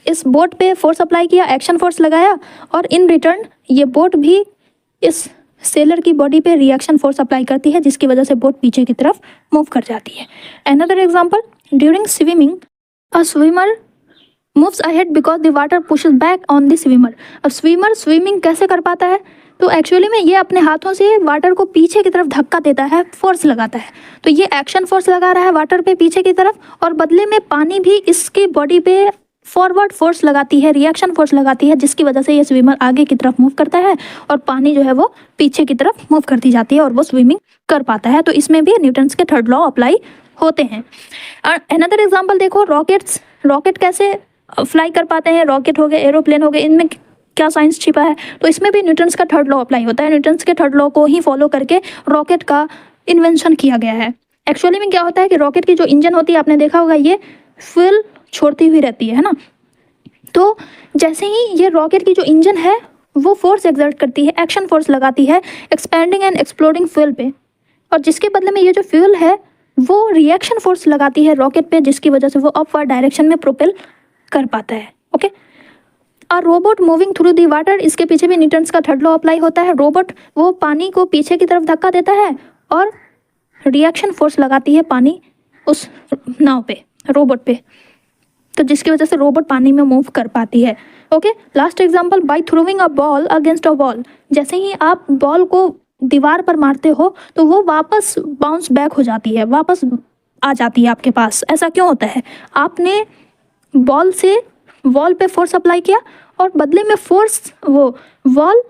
इस बोट पे फोर्स अप्लाई किया, एक्शन फोर्स लगाया, और इन रिटर्न ये बोट भी इस सेलर की बॉडी पे रिएक्शन फोर्स अप्लाई करती है, जिसकी वजह से बोट पीछे की तरफ मूव कर जाती है। Another example, during swimming a swimmer moves ahead because the water pushes back on the swimmer. अब स्विमर स्विमिंग कैसे कर पाता है? तो एक्चुअली में ये अपने हाथों से वाटर को पीछे की तरफ धक्का देता है, फोर्स लगाता है। तो ये एक्शन फोर्स लगा रहा है वाटर पे पीछे की तरफ, और बदले में पानी भी इसकी बॉडी पे फॉरवर्ड फोर्स लगाती है, रिएक्शन फोर्स लगाती है, जिसकी वजह से ये स्विमर आगे की तरफ मूव करता है और पानी जो है वो पीछे की तरफ मूव करती जाती है और वो स्विमिंग कर पाता है। तो इसमें भी न्यूटन्स के थर्ड लॉ अप्लाई होते हैं। अनदर एग्जांपल देखो, रॉकेट्स। रॉकेट कैसे फ्लाई कर पाते हैं? रॉकेट हो गए, एरोप्लेन हो गए, इनमें क्या साइंस छिपा है? तो इसमें भी न्यूटन्स का थर्ड लॉ अप्लाई होता है। न्यूटन्स के थर्ड लॉ को ही फॉलो करके रॉकेट का इन्वेंशन किया गया है। एक्चुअली में क्या होता है कि रॉकेट की जो इंजन होती है, आपने देखा होगा, ये फ्यूल छोड़ती हुई रहती है ना। तो जैसे ही ये रॉकेट की जो इंजन है वो फोर्स एक्सर्ट करती है, एक्शन फोर्स लगाती है एक्सपैंडिंग एंड एक्सप्लोडिंग फ्यूल पे, और जिसके बदले में ये जो फ्यूल है वो रिएक्शन फोर्स लगाती है रॉकेट पे, जिसकी वजह से वो अपवर्ड डायरेक्शन में प्रोपेल कर पाता है। ओके, और robot moving through the water, इसके पीछे भी न्यूटन्स का थर्ड लॉ अप्लाई होता है। रोबोट वो पानी को पीछे की तरफ धक्का देता है और रिएक्शन फोर्स लगाती है पानी उस नाव पे, रोबोट पे, तो जिसकी वजह से रोबोट पानी में मूव कर पाती है। Okay, last example, by throwing a ball against a wall. जैसे ही आप बॉल को दीवार पर मारते हो तो वो वापस बाउंस बैक हो जाती है, वापस आ जाती है आपके पास। ऐसा क्यों होता है? आपने बॉल से वॉल पे फोर्स अप्लाई किया और बदले में फोर्स वो वॉल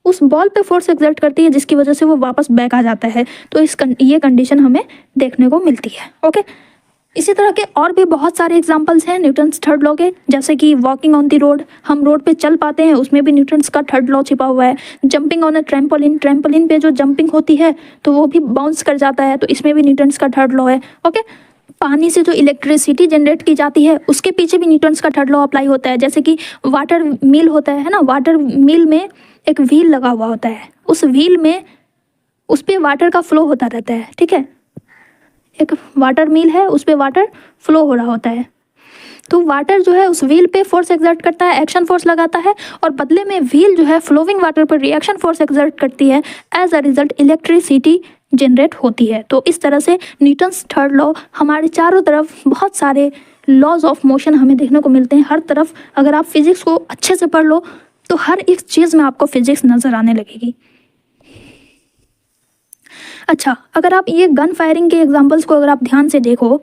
उस बॉल पे फोर्स एक्सर्ट करती है, जिसकी वजह से वो वापस बैक आ जाता है। तो ये कंडीशन हमें देखने को मिलती है। ओके, इसी तरह के और भी बहुत सारे एग्जांपल्स हैं न्यूटन्स थर्ड लॉ के, जैसे कि वॉकिंग ऑन द रोड, हम रोड पे चल पाते हैं, उसमें भी न्यूटन्स का थर्ड लॉ छिपा हुआ है। Jumping on a trampoline, trampoline पे जो जंपिंग होती है तो वो भी बाउंस कर जाता है, तो इसमें भी न्यूटन्स का थर्ड लॉ है। ओके, पानी से जो इलेक्ट्रिसिटी जनरेट की जाती है उसके पीछे भी न्यूटन्स का थर्ड लॉ अप्लाई होता है। जैसे कि वाटर मिल होता है ना, वाटर मिल में एक व्हील लगा हुआ होता है, उस व्हील में उस पर वाटर का फ्लो होता रहता है। ठीक है, एक वाटर मिल है, उस पर वाटर फ्लो हो रहा होता है, तो वाटर जो है उस व्हील पे फोर्स एक्सर्ट करता है, एक्शन फोर्स लगाता है, और बदले में व्हील जो है फ्लोइंग वाटर पर रिएक्शन फोर्स एक्सर्ट करती है। As a result electricity generate होती है। तो इस तरह से न्यूटन्स थर्ड लॉ हमारे चारों तरफ बहुत सारे लॉज ऑफ मोशन हमें देखने को मिलते हैं। हर तरफ अगर आप फिजिक्स को अच्छे से पढ़ लो तो हर एक चीज़ में आपको फिजिक्स नज़र आने लगेगी। अच्छा, अगर आप ये गन फायरिंग के एग्जांपल्स को अगर आप ध्यान से देखो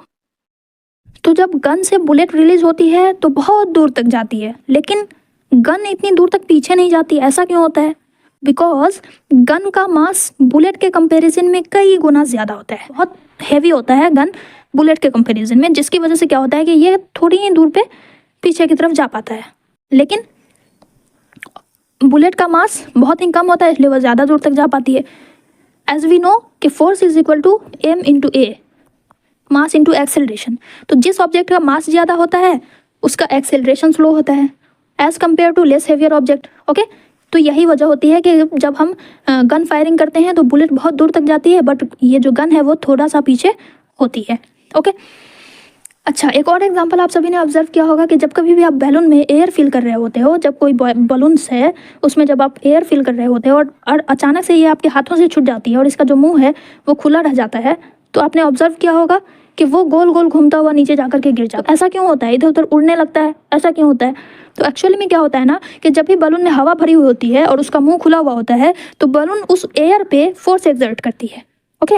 तो जब गन से बुलेट रिलीज होती है तो बहुत दूर तक जाती है, लेकिन गन इतनी दूर तक पीछे नहीं जाती। ऐसा क्यों होता है? बिकॉज गन का मास बुलेट के कंपैरिजन में कई गुना ज़्यादा होता है, बहुत हैवी होता है गन बुलेट के कंपैरिजन में, जिसकी वजह से क्या होता है कि ये थोड़ी ही दूर पे पीछे की तरफ जा पाता है, लेकिन बुलेट का मास बहुत ही कम होता है, इसलिए वह ज़्यादा दूर तक जा पाती है। एज वी नो कि force is equal to m into a, mass into acceleration. तो जिस ऑब्जेक्ट का मास ज़्यादा होता है उसका एक्सेलरेशन स्लो होता है as compare to less heavier object. Okay, तो यही वजह होती है कि जब हम गन फायरिंग करते हैं तो बुलेट बहुत दूर तक जाती है, बट ये जो गन है वो थोड़ा सा पीछे होती है। ओके, अच्छा, एक और एग्जांपल आप सभी ने ऑब्जर्व किया होगा कि जब कभी भी आप बैलून में एयर फिल कर रहे होते हो, जब कोई बलून्स है उसमें जब आप एयर फिल कर रहे होते हो और अचानक से ये आपके हाथों से छूट जाती है और इसका जो मुंह है वो खुला रह जाता है, तो आपने ऑब्जर्व किया होगा कि वो गोल गोल घूमता हुआ नीचे जाकर के गिर जाता है। ऐसा क्यों होता है? इधर उधर उड़ने लगता है, ऐसा क्यों होता है? तो एक्चुअली में क्या होता है ना कि जब भी बलून में हवा भरी हुई होती है और उसका मुंह खुला हुआ होता है तो बलून उस एयर पे फोर्स एक्सर्ट करती है। ओके,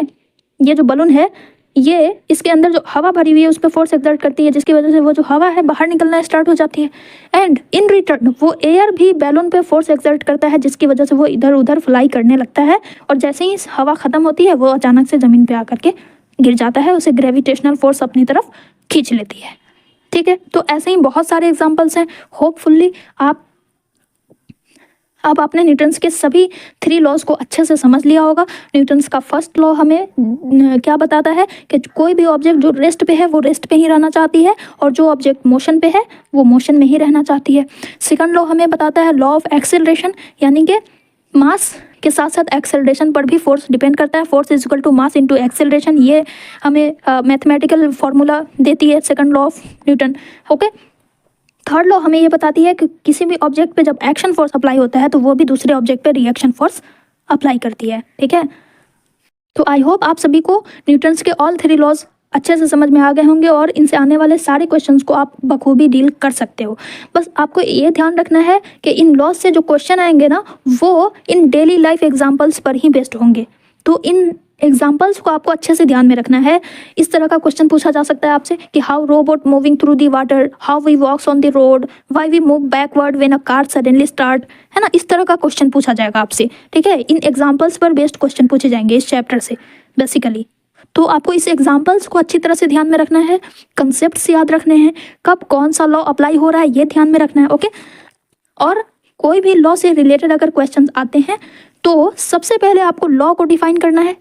ये जो बलून है ये इसके अंदर जो हवा भरी हुई है उस पर फोर्स एक्सर्ट करती है, जिसकी वजह से वो जो हवा है बाहर निकलना स्टार्ट हो जाती है, एंड इन रिटर्न वो एयर भी बैलून पे फोर्स एक्सर्ट करता है, जिसकी वजह से वो इधर उधर फ्लाई करने लगता है, और जैसे ही हवा ख़त्म होती है वो अचानक से ज़मीन पे आकर के गिर जाता है, उसे ग्रेविटेशनल फोर्स अपनी तरफ खींच लेती है। ठीक है, तो ऐसे ही बहुत सारे एग्जाम्पल्स हैं। होपफुली आप अब आपने न्यूटन्स के सभी 3 लॉज को अच्छे से समझ लिया होगा। न्यूटन्स का फर्स्ट लॉ हमें क्या बताता है कि कोई भी ऑब्जेक्ट जो रेस्ट पे है वो रेस्ट पे ही रहना चाहती है, और जो ऑब्जेक्ट मोशन पे है वो मोशन में ही रहना चाहती है। सेकंड लॉ हमें बताता है लॉ ऑफ एक्सेलरेशन, यानी कि मास के साथ साथ एक्सेलरेशन पर भी फोर्स डिपेंड करता है। Force is equal to mass into acceleration, ये हमें मैथमेटिकल फॉर्मूला देती है second law of Newton. Okay, third law हमें ये बताती है कि किसी भी ऑब्जेक्ट पे जब एक्शन फोर्स अप्लाई होता है तो वो भी दूसरे ऑब्जेक्ट पे रिएक्शन फोर्स अप्लाई करती है। ठीक है, तो आई होप आप सभी को न्यूटन्स के ऑल 3 लॉज अच्छे से समझ में आ गए होंगे और इनसे आने वाले सारे क्वेश्चंस को आप बखूबी डील कर सकते हो। बस आपको ये ध्यान रखना है कि इन लॉज से जो क्वेश्चन आएंगे ना वो इन डेली लाइफ एग्जाम्पल्स पर ही बेस्ड होंगे, तो इन एग्जाम्पल्स को आपको अच्छे से ध्यान में रखना है। इस तरह का क्वेश्चन पूछा जा सकता है आपसे कि how robot moving through the water, how we walks on the road, why we move backward when a car suddenly start, है ना, इस तरह का क्वेश्चन पूछा जाएगा आपसे। ठीक है, इन एग्जाम्पल्स पर बेस्ड क्वेश्चन पूछे जाएंगे इस चैप्टर से बेसिकली। तो आपको इस एग्जाम्पल्स को अच्छी तरह से ध्यान में रखना है, कंसेप्ट्स याद रखने हैं, कब कौन सा लॉ अप्लाई हो रहा है ये ध्यान में रखना है। ओके, और कोई भी लॉ से रिलेटेड अगर क्वेश्चंस आते हैं तो सबसे पहले आपको लॉ को डिफाइन करना है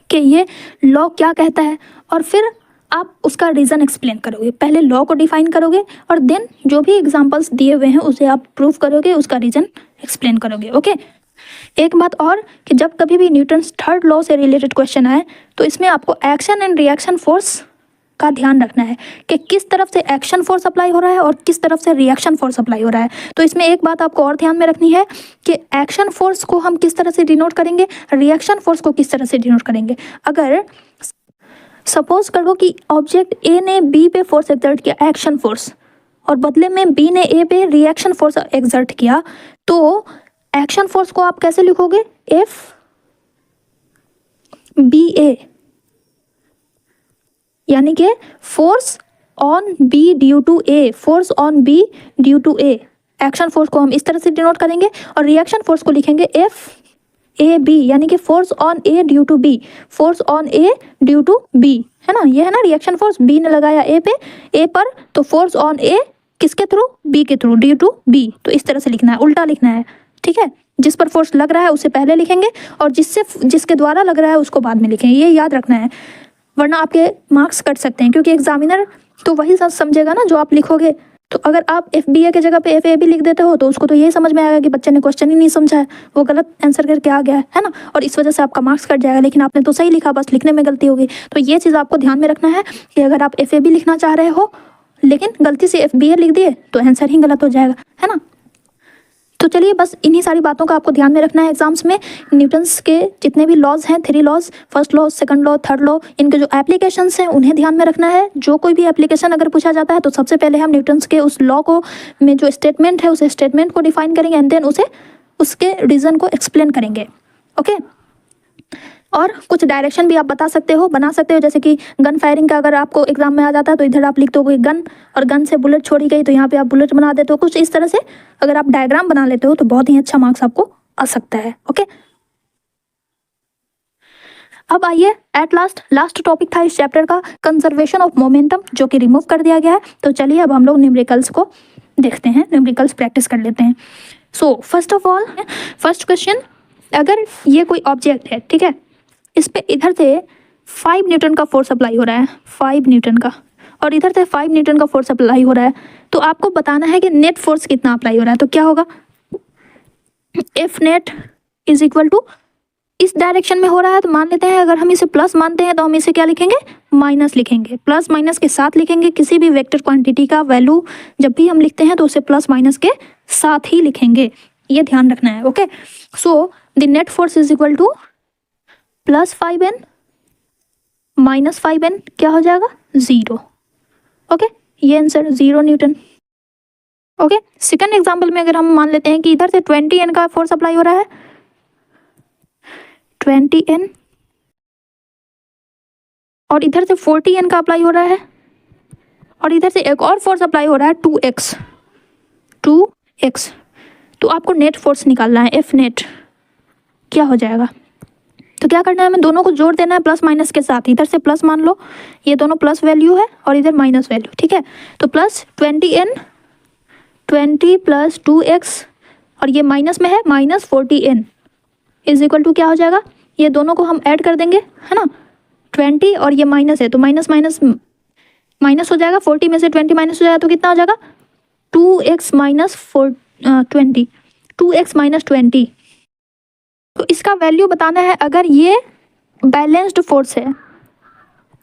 कि ये लॉ क्या कहता है, और फिर आप उसका रीज़न एक्सप्लेन करोगे। पहले लॉ को डिफाइन करोगे और देन जो भी एग्जांपल्स दिए हुए हैं उसे आप प्रूव करोगे, उसका रीज़न एक्सप्लेन करोगे। ओके, एक बात और कि जब कभी भी न्यूटन्स थर्ड लॉ से रिलेटेड क्वेश्चन आए तो इसमें आपको एक्शन एंड रिएक्शन फोर्स का ध्यान रखना है कि किस तरफ से एक्शन फोर्स अप्लाई हो रहा है और किस तरफ से रिएक्शन फोर्स अप्लाई हो रहा है। तो इसमें एक बात आपको और ध्यान में रखनी है कि एक्शन फोर्स को हम किस तरह से डिनोट करेंगे, रिएक्शन फोर्स को किस तरह से डिनोट करेंगे। अगर सपोज करो कि ऑब्जेक्ट ए ने बी पे फोर्स एक्सर्ट किया, एक्शन फोर्स, और बदले में बी ने ए पे रिएक्शन फोर्स एक्सर्ट किया, तो एक्शन फोर्स को आप कैसे लिखोगे, एफ बी ए, यानी कि force on b due to a, force on b due to a. Action force को हम इस तरह से डिनोट करेंगे और रिएक्शन फोर्स को लिखेंगे एफ ए बी, यानी कि force on A due to B, force on A due to B, है ना, ये है ना रिएक्शन फोर्स। बी ने लगाया ए पे, ए पर, तो फोर्स ऑन ए किसके थ्रू, बी के थ्रू, ड्यू टू बी। तो इस तरह से लिखना है, उल्टा लिखना है। ठीक है, जिस पर फोर्स लग रहा है उसे पहले लिखेंगे और जिसके द्वारा लग रहा है उसको बाद में लिखेंगे, ये याद रखना है, वरना आपके मार्क्स कट सकते हैं, क्योंकि एग्जामिनर तो वही समझेगा ना जो आप लिखोगे। तो अगर आप एफ बी ए की जगह पे एफ ए बी लिख देते हो तो उसको तो यही समझ में आएगा कि बच्चे ने क्वेश्चन ही नहीं समझा है, वो गलत आंसर करके आ गया है ना, और इस वजह से आपका मार्क्स कट जाएगा। लेकिन आपने तो सही लिखा, बस लिखने में गलती होगी। तो ये चीज़ आपको ध्यान में रखना है कि अगर आप एफ ए बी लिखना चाह रहे हो लेकिन गलती से एफ बी ए लिख दिए तो आंसर ही गलत हो जाएगा, है ना। तो चलिए, बस इन्हीं सारी बातों का आपको ध्यान में रखना है एग्जाम्स में। न्यूटन्स के जितने भी लॉज हैं, 3 laws, first law, second law, third law, इनके जो एप्लीकेशंस हैं उन्हें ध्यान में रखना है। जो कोई भी एप्लीकेशन अगर पूछा जाता है तो सबसे पहले हम न्यूटन्स के उस लॉ को में जो स्टेटमेंट है उस स्टेटमेंट को डिफाइन करेंगे एंड देन उसके रीज़न को एक्सप्लेन करेंगे। ओके, और कुछ डायरेक्शन भी आप बना सकते हो, जैसे कि गन फायरिंग का अगर आपको एग्जाम में आ जाता है तो इधर आप लिख दोगे गन, और गन से बुलेट छोड़ी गई तो यहाँ पे आप बुलेट बना देते हो। कुछ इस तरह से अगर आप डायग्राम बना लेते हो तो बहुत ही अच्छा मार्क्स आपको आ सकता है। ओके, अब आइए एट लास्ट टॉपिक था इस चैप्टर का, कंजर्वेशन ऑफ मोमेंटम, जो कि रिमूव कर दिया गया है। तो चलिए अब हम लोग न्यूमेरिकल्स को देखते हैं, न्यूमेरिकल्स प्रैक्टिस कर लेते हैं। So first of all, first question, अगर ये कोई ऑब्जेक्ट है, ठीक है, इस पे इधर से 5 न्यूटन का फोर्स अप्लाई हो रहा है, 5 न्यूटन का, और इधर से 5 न्यूटन का फोर्स अप्लाई हो रहा है, तो आपको बताना है कि नेट फोर्स कितना अप्लाई हो रहा है। तो क्या होगा, F net is equal to, इस डायरेक्शन में हो रहा है तो मान लेते हैं, अगर हम इसे प्लस मानते हैं तो हम इसे क्या लिखेंगे, माइनस लिखेंगे, प्लस माइनस के साथ लिखेंगे। किसी भी वेक्टर क्वांटिटी का वैल्यू जब भी हम लिखते हैं तो उसे प्लस माइनस के साथ ही लिखेंगे, ये ध्यान रखना है। Okay, so the net force is equal two plus 5n minus 5n, क्या हो जाएगा, 0। ओके, ये answer 0 Newton. Okay, second example में अगर हम मान लेते हैं कि इधर से 20n का फोर्स अप्लाई हो रहा है, 20n, और इधर से 40n का अप्लाई हो रहा है, और इधर से एक और फोर्स अप्लाई हो रहा है 2x, तो आपको नेट फोर्स निकालना है, एफ नेट क्या हो जाएगा। तो क्या करना है, हमें दोनों को जोड़ देना है प्लस माइनस के साथ। इधर से प्लस मान लो, ये दोनों प्लस वैल्यू है और इधर माइनस वैल्यू, ठीक है। तो प्लस 20n, 20 प्लस 2x और ये माइनस में है, -40n इज इक्वल टू क्या हो जाएगा, ये दोनों को हम ऐड कर देंगे, है ना, 20 और ये माइनस है तो माइनस माइनस माइनस हो जाएगा, 40 में से 20 माइनस हो जाएगा तो कितना हो जाएगा, 2x माइनस 20, 2x माइनस 20। तो इसका वैल्यू बताना है अगर ये बैलेंस्ड फोर्स है,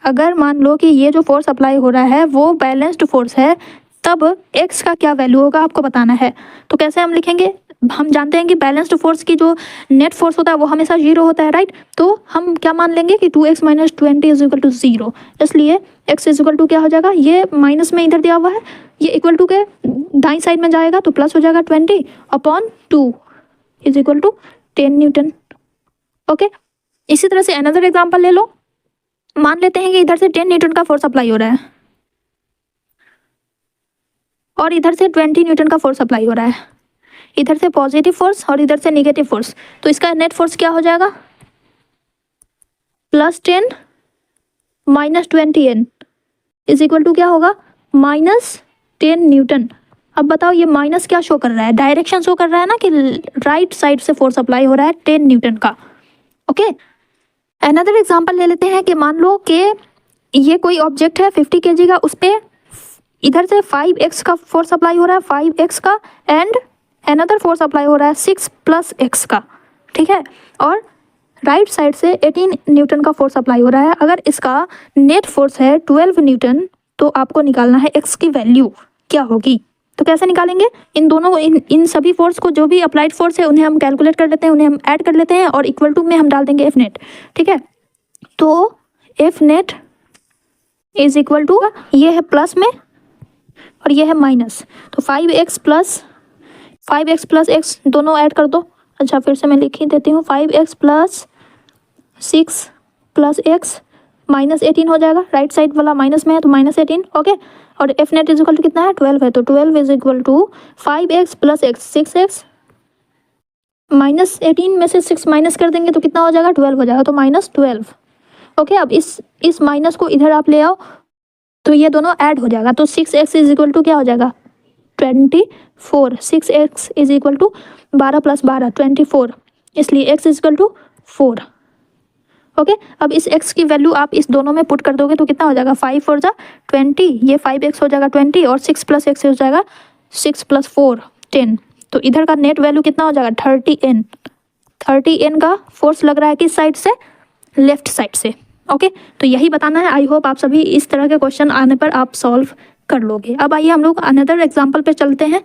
अगर मान लो कि ये जो फोर्स अप्लाई हो रहा है वो बैलेंस्ड फोर्स है, तब x का क्या वैल्यू होगा आपको बताना है। तो कैसे हम लिखेंगे, हम जानते हैं कि बैलेंस्ड फोर्स की जो नेट फोर्स होता है वो हमेशा 0 होता है, राइट। तो हम क्या मान लेंगे कि 2x minus 20 is equal to 0, इसलिए x इज इक्वल टू क्या हो जाएगा, ये माइनस में इधर दिया हुआ है, ये इक्वल टू के दाईं साइड में जाएगा तो प्लस हो जाएगा 20/2 is equal to 10 newton. Okay, इसी तरह से अनदर एग्जाम्पल ले लो। मान लेते हैं कि इधर से 10 न्यूटन का फोर्स अप्लाई हो रहा है और इधर से 20 न्यूटन का फोर्स अप्लाई हो रहा है, इधर से पॉजिटिव फोर्स और इधर से नेगेटिव फोर्स, तो इसका नेट फोर्स क्या हो जाएगा, +10 -20n इज इक्वल टू क्या होगा, -10 न्यूटन। अब बताओ ये माइनस क्या शो कर रहा है, डायरेक्शन शो कर रहा है ना कि राइट साइड से फोर्स अप्लाई हो रहा है 10 न्यूटन का। ओके, अनदर एग्जांपल ले लेते हैं कि मान लो कि ये कोई ऑब्जेक्ट है 50 kg का, उस पर इधर से 5x का फोर्स अप्लाई हो रहा है, 5x का, एंड अनदर फोर्स अप्लाई हो रहा है 6 + x का, ठीक है, और राइट साइड से 18 न्यूटन का फोर्स अप्लाई हो रहा है। अगर इसका नेट फोर्स है 12 न्यूटन, तो आपको निकालना है x की वैल्यू क्या होगी। तो कैसे निकालेंगे, इन दोनों को, इन सभी फोर्स को, जो भी अप्लाइड फोर्स है उन्हें हम कैलकुलेट कर लेते हैं, उन्हें हम ऐड कर लेते हैं और इक्वल टू में हम डाल देंगे F नेट, ठीक है। तो F net is equal to, ये है प्लस में और ये है माइनस, तो 5x प्लस x दोनों ऐड कर दो। अच्छा, फिर से मैं लिख ही देती हूँ, 5x प्लस 6 प्लस x -18 हो जाएगा, राइट साइड वाला माइनस में है तो -18, ओके। और F net is equal to कितना है, 12 है, तो 12 is equal to 5x plus x, 6x -18 में से 6 माइनस कर देंगे तो कितना हो जाएगा, 12 हो जाएगा, तो -12। ओके, अब इस माइनस को इधर आप ले आओ तो ये दोनों ऐड हो जाएगा, तो 6x इज इक्वल टू क्या हो जाएगा, 24, 6x इज इक्वल टू 12 + 12 24, इसलिए x is equal to 4। Okay, अब इस x की वैल्यू आप इस दोनों में पुट कर दोगे तो कितना हो जाएगा, 5 4 जा 20, ये 5x हो जाएगा 20 और 6 + x हो जाएगा 6 + 4 10, तो इधर का नेट वैल्यू कितना हो जाएगा, 30n। 30n का फोर्स लग रहा है किस साइड से, लेफ्ट साइड से। ओके, तो यही बताना है। आई होप आप सभी इस तरह के क्वेश्चन आने पर आप सॉल्व कर लोगे। अब आइए हम लोग अनदर एग्जाम्पल पे चलते हैं।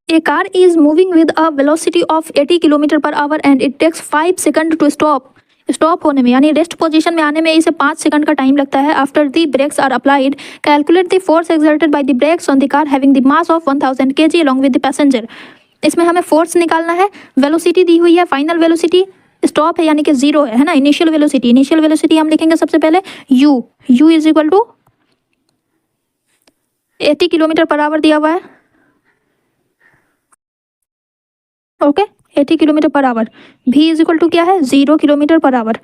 A car is moving with a velocity of 80 km/h and it takes 5 second to stop होने में, यानी रेस्ट पोजीशन में आने में इसे 5 सेकंड का टाइम लगता है। After the brakes are applied, calculate the force exerted by the brakes on the car having the mass of 1000 kg along with the passenger. इसमें हमें फोर्स निकालना है, वेलोसिटी दी हुई है, फाइनल वेलोसिटी, स्टॉप है यानी कि 0 है ना, इनिशियल वेलोसिटी हम लिखेंगे सबसे पहले u is equal to 80 km/h दिया हुआ है, okay, 80 km/h। v is equal to क्या है, 0 km/h।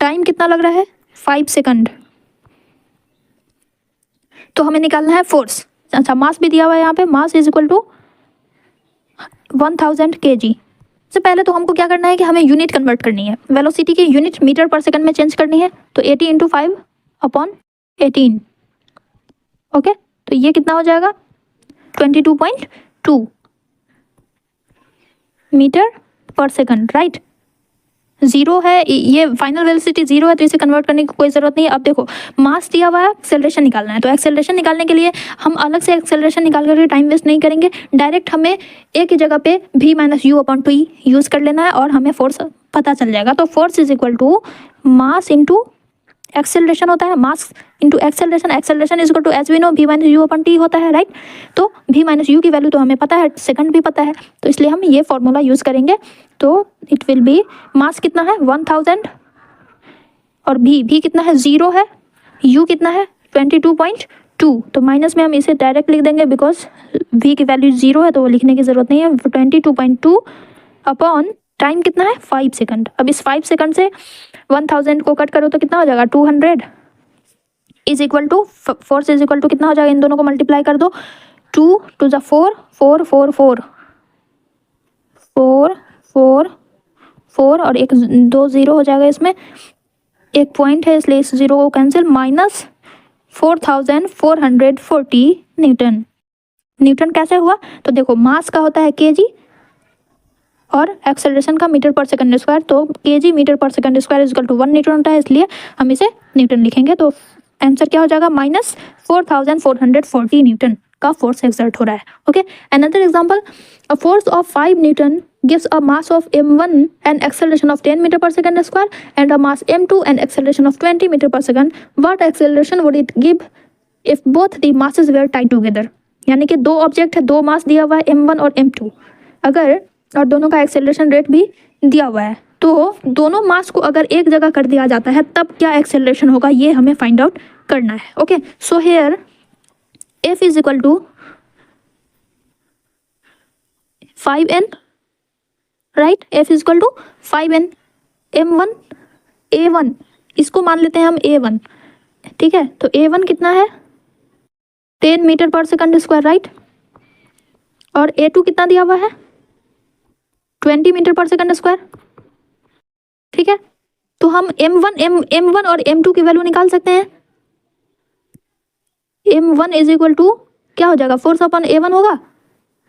टाइम कितना लग रहा है, 5 सेकंड। तो हमें निकालना है फोर्स। अच्छा, मास भी दिया हुआ है यहाँ पे, mass is equal to 1000 kg। सबसे पहले तो हमको क्या करना है कि हमें यूनिट कन्वर्ट करनी है, वेलोसिटी की यूनिट मीटर/सेकंड में चेंज करनी है, तो 80 × 5/18, ओके। तो ये कितना हो जाएगा, 22.2 मीटर/सेकंड, राइट। 0 है, ये फाइनल वेलोसिटी 0 है तो इसे कन्वर्ट करने की कोई ज़रूरत नहीं है। अब देखो, मास दिया हुआ है, एक्सेलरेशन निकालना है, तो एक्सेलरेशन निकालने के लिए हम अलग से एक्सेलरेशन निकाल करके टाइम वेस्ट नहीं करेंगे, डायरेक्ट हमें एक ही जगह पे v - u/t यूज़ कर लेना है और हमें फोर्स पता चल जाएगा। तो force is equal to mass into acceleration होता है, mass into acceleration, acceleration is equal to as we know v - u/t होता है, राइट। तो v - u की वैल्यू तो हमें पता है, सेकंड भी पता है, तो इसलिए हम ये फॉर्मूला यूज़ करेंगे। तो इट विल बी, मास कितना है 1000 और v कितना है 0 है, u कितना है 22.2, तो माइनस में हम इसे डायरेक्ट लिख देंगे बिकॉज v की वैल्यू 0 है तो वो लिखने की ज़रूरत नहीं है। 22.2 अपॉन टाइम कितना है 5 सेकंड। अब इस 5 सेकंड से 1000 को कट करो तो कितना हो जाएगा 200 is equal to, force is equal to कितना हो जाएगा, इन दोनों को मल्टीप्लाई कर दो, 2 टू ज़ा 4 4 4 4 4 4 4 और एक 2 0 हो जाएगा, इसमें एक पॉइंट है इसलिए इस 0 को कैंसिल, माइनस 4440 न्यूटन। न्यूटन कैसे हुआ? तो देखो मास का होता है केजी और एक्सेलरेशन का मीटर पर सेकंड स्क्वायर, तो केजी मीटर पर second square equal to 1 newton होता है, इसलिए हम इसे न्यूटन लिखेंगे। तो आंसर क्या हो जाएगा? माइनस 4440 न्यूटन का फोर्स एक्सर्ट हो रहा है। Okay, another example, a force of 5 Newton gives a mass of m1 and acceleration of 10 meter per second square and a mass m2 and acceleration of 20 meter per second. What acceleration would it give if both the masses were tied together? यानी कि दो object है, दो मास दिया हुआ है m1 और m2, अगर और दोनों का एक्सेलरेशन रेट भी दिया हुआ है, तो दोनों मास को अगर एक जगह कर दिया जाता है तब क्या एक्सेलरेशन होगा, ये हमें फाइंड आउट करना है। Okay, so here F is equal to 5n, right, F is equal to 5n, m1 a1, इसको मान लेते हैं हम a1, ठीक है, तो a1 कितना है? 10 मीटर पर सेकंड स्क्वायर, राइट, और a2 कितना दिया हुआ है? 20 मीटर पर सेकंड स्क्वायर, ठीक है। तो हम m1 और m2 की वैल्यू निकाल सकते हैं। m1 इज इक्वल टू क्या हो जाएगा? फोर्स अपॉन a1 होगा,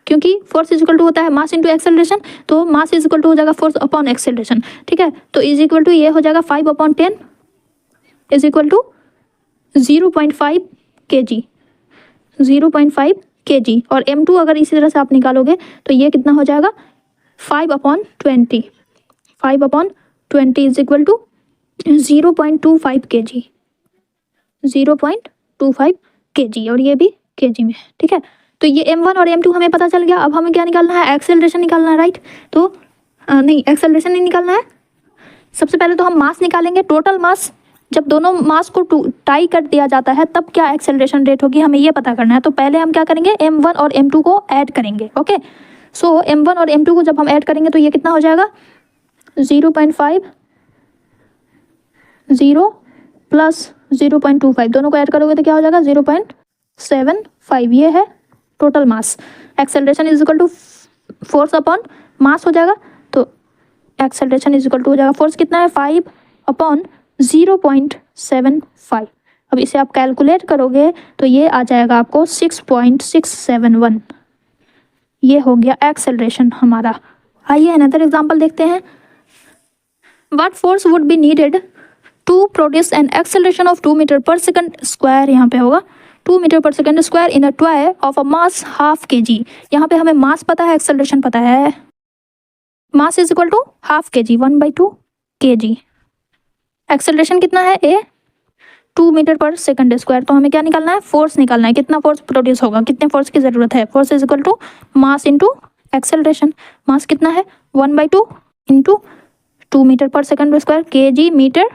क्योंकि फोर्स इज इक्वल टू होता है मास इंटू एक्सेलरेशन, तो मास इज इक्वल टू हो जाएगा फोर्स अपॉन एक्सेलरेशन, ठीक है। तो इज इक्वल टू ये हो जाएगा 5/10 is equal to 0.5 kg, 0.5 kg, और m2 अगर इसी तरह से आप निकालोगे तो ये कितना हो जाएगा? 5/20, 5/20 is equal to 0.25 kg, 0.25 kg, और ये भी kg में, ठीक है। तो ये m1 और m2 हमें पता चल गया। अब हमें क्या निकालना है? एक्सेलरेशन निकालना है, राइट। तो नहीं, एक्सेलरेशन नहीं निकालना है, सबसे पहले तो हम मास निकालेंगे, टोटल मास। जब दोनों मास को टाई कर दिया जाता है तब क्या एक्सेलरेशन रेट होगी, हमें ये पता करना है। तो पहले हम क्या करेंगे? m1 और m2 को ऐड करेंगे। ओके, सो m1 और m2 को जब हम ऐड करेंगे तो ये कितना हो जाएगा? 0.5 0 प्लस 0.25, दोनों को ऐड करोगे तो क्या हो जाएगा? 0.75, ये है total mass. Acceleration is equal to force upon mass हो जाएगा, तो एक्सेलरेशन इज इक्वल टू हो जाएगा, फोर्स कितना है? 5/0.75। अब इसे आप कैलकुलेट करोगे तो ये आ जाएगा आपको 6.671, ये हो गया एक्सेलरेशन हमारा। आइए अनदर एग्जांपल देखते हैं। What force would be needed to produce an acceleration of 2 metre पर सेकंड स्क्वायर, यहाँ पे होगा 2 मीटर पर second square in a toy of a mass half kg। यहाँ पे हमें मास पता है, एक्सेलरेशन पता है। Mass is equal to half kg, 1/2 kg। Acceleration कितना है? 2 मीटर पर सेकंड स्क्वायर। तो हमें क्या निकालना है? फोर्स निकालना है, कितना फोर्स प्रोड्यूस होगा, कितने फोर्स की जरूरत है। Force is equal to mass into acceleration. Mass कितना है? 1/2 इंटू 2 मीटर पर सेकंड स्क्वायर, kg मीटर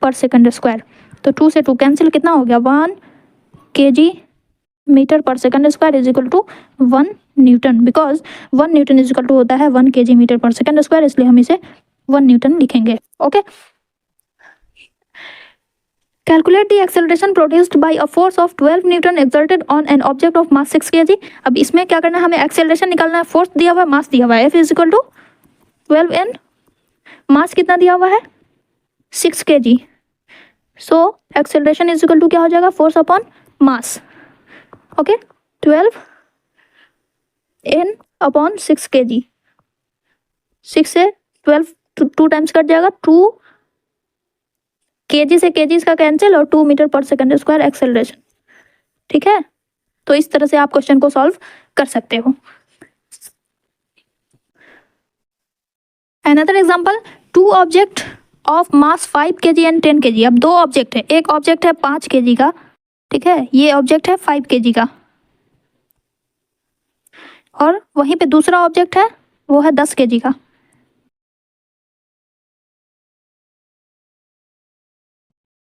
पर सेकंड स्क्वायर। तो 2 से 2 कैंसिल, कितना हो गया? 1 kg मीटर पर second square is equal to 1 newton, because 1 newton is equal to होता है 1 kg मीटर पर सेकंड स्क्वायर, इसलिए हम इसे 1 न्यूटन लिखेंगे। Okay, calculate the acceleration produced by a force of 12 newton exerted on an object of mass 6 kg। अब इसमें क्या करना है? हमें एक्सेलरेशन निकालना है। फोर्स दिया हुआ है, मास दिया हुआ है, F is equal to 12n, mass कितना दिया हुआ है? 6 kg। So acceleration is equal to क्या हो जाएगा? Force upon mass. Okay, 12n upon 6 kg, 6 से 12 2 टाइम्स कट जाएगा, 2 kg से kg का कैंसिल, और 2 मीटर पर सेकंड स्क्वायर एक्सेलरेशन, ठीक है। तो इस तरह से आप क्वेश्चन को सॉल्व कर सकते हो। Another example, 2 object of mass 5 kg and 10 kg। अब 2 ऑब्जेक्ट है, एक ऑब्जेक्ट है 5 kg का, ठीक है, ये ऑब्जेक्ट है 5 kg का, और वहीं पे दूसरा ऑब्जेक्ट है वो है 10 kg का।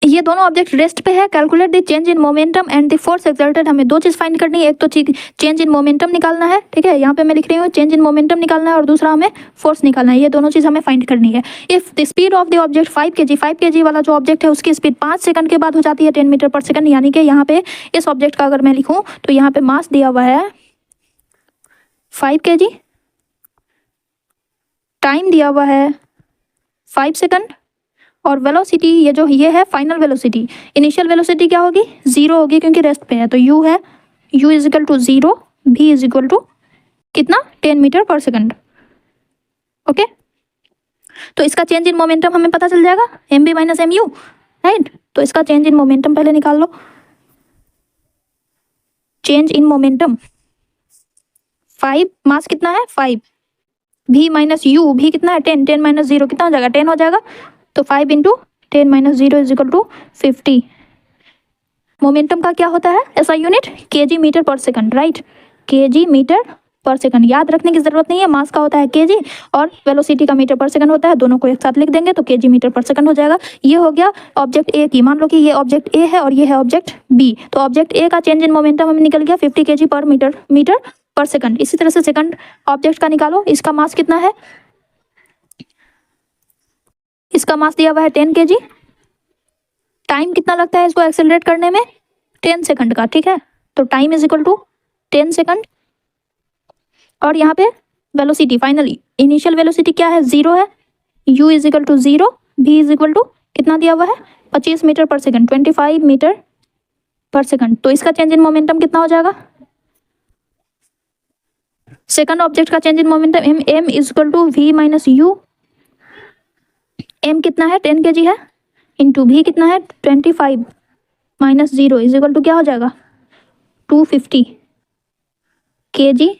ये दोनों ऑब्जेक्ट रेस्ट पे है। Calculate the change in momentum and the force exerted. हमें 2 चीज फाइंड करनी है, एक तो चेंज इन मोमेंटम निकालना है, ठीक है, यहाँ पे मैं लिख रही हूँ चेंज इन मोमेंटम निकालना है, और दूसरा हमें फोर्स निकालना है। ये दोनों चीज हमें फाइंड करनी है। If the speed of the object 5 kg वाला जो ऑब्जेक्ट है उसकी स्पीड 5 सेकंड के बाद हो जाती है 10 मीटर पर सेकंड, यानी कि यहाँ पे इस ऑब्जेक्ट का अगर मैं लिखूँ तो यहाँ पे मास दिया हुआ है 5 kg, टाइम दिया हुआ है 5 सेकंड, और वेलोसिटी ये है फाइनल वेलोसिटी। इनिशियल वेलोसिटी क्या होगी? 0 होगी क्योंकि रेस्ट पे है, तो u है, u is equal to 0, v is equal to कितना? 10 मीटर पर सेकंड। ओके, तो इसका चेंज इन मोमेंटम हमें पता चल जाएगा, M B minus M U, right. तो इसका चेंज इन मोमेंटम पहले निकाल लो। चेंज इन मोमेंटम 5, मास कितना है 5, v माइनस यू, v कितना है 10, 10 माइनस 0 कितना हो जाएगा? 10 हो जाएगा। तो 5 into 10 minus 0 is equal to 50। Momentum का क्या होता है ऐसा यूनिट? केजी मीटर पर सेकंड, राइट, केजी मीटर पर सेकंड। याद रखने की जरूरत नहीं है, मास का होता है केजी और वेलोसिटी का मीटर पर सेकंड होता है, दोनों को एक साथ लिख देंगे तो केजी मीटर पर सेकंड हो जाएगा। ये हो गया ऑब्जेक्ट ए की। मान लो कि ये ऑब्जेक्ट ए है और ये है ऑब्जेक्ट बी, तो ऑब्जेक्ट ए का चेंज इन मोमेंटम हमें निकल गया 50 केजी पर मीटर पर सेकंड। इसी तरह से सेकंड ऑब्जेक्ट का निकालो, इसका मास कितना है? इसका मास दिया हुआ है 10 केजी। टाइम कितना लगता है इसको एक्सेलरेट करने में? 10 सेकंड का, ठीक है। तो time is equal to 10 second, और यहाँ पे वेलोसिटी फाइनली इनिशियल वेलोसिटी क्या है? 0 है, u is equal to 0, v is equal to कितना दिया हुआ है? 25 मीटर पर सेकंड, 25 मीटर पर सेकंड। तो इसका चेंज इन मोमेंटम कितना हो जाएगा? सेकंड ऑब्जेक्ट का change in momentum m is equal to v minus U. m कितना है? 10 kg है, इंटू v कितना है? 25 माइनस 0 इज इक्वल टू क्या हो जाएगा? 250 kg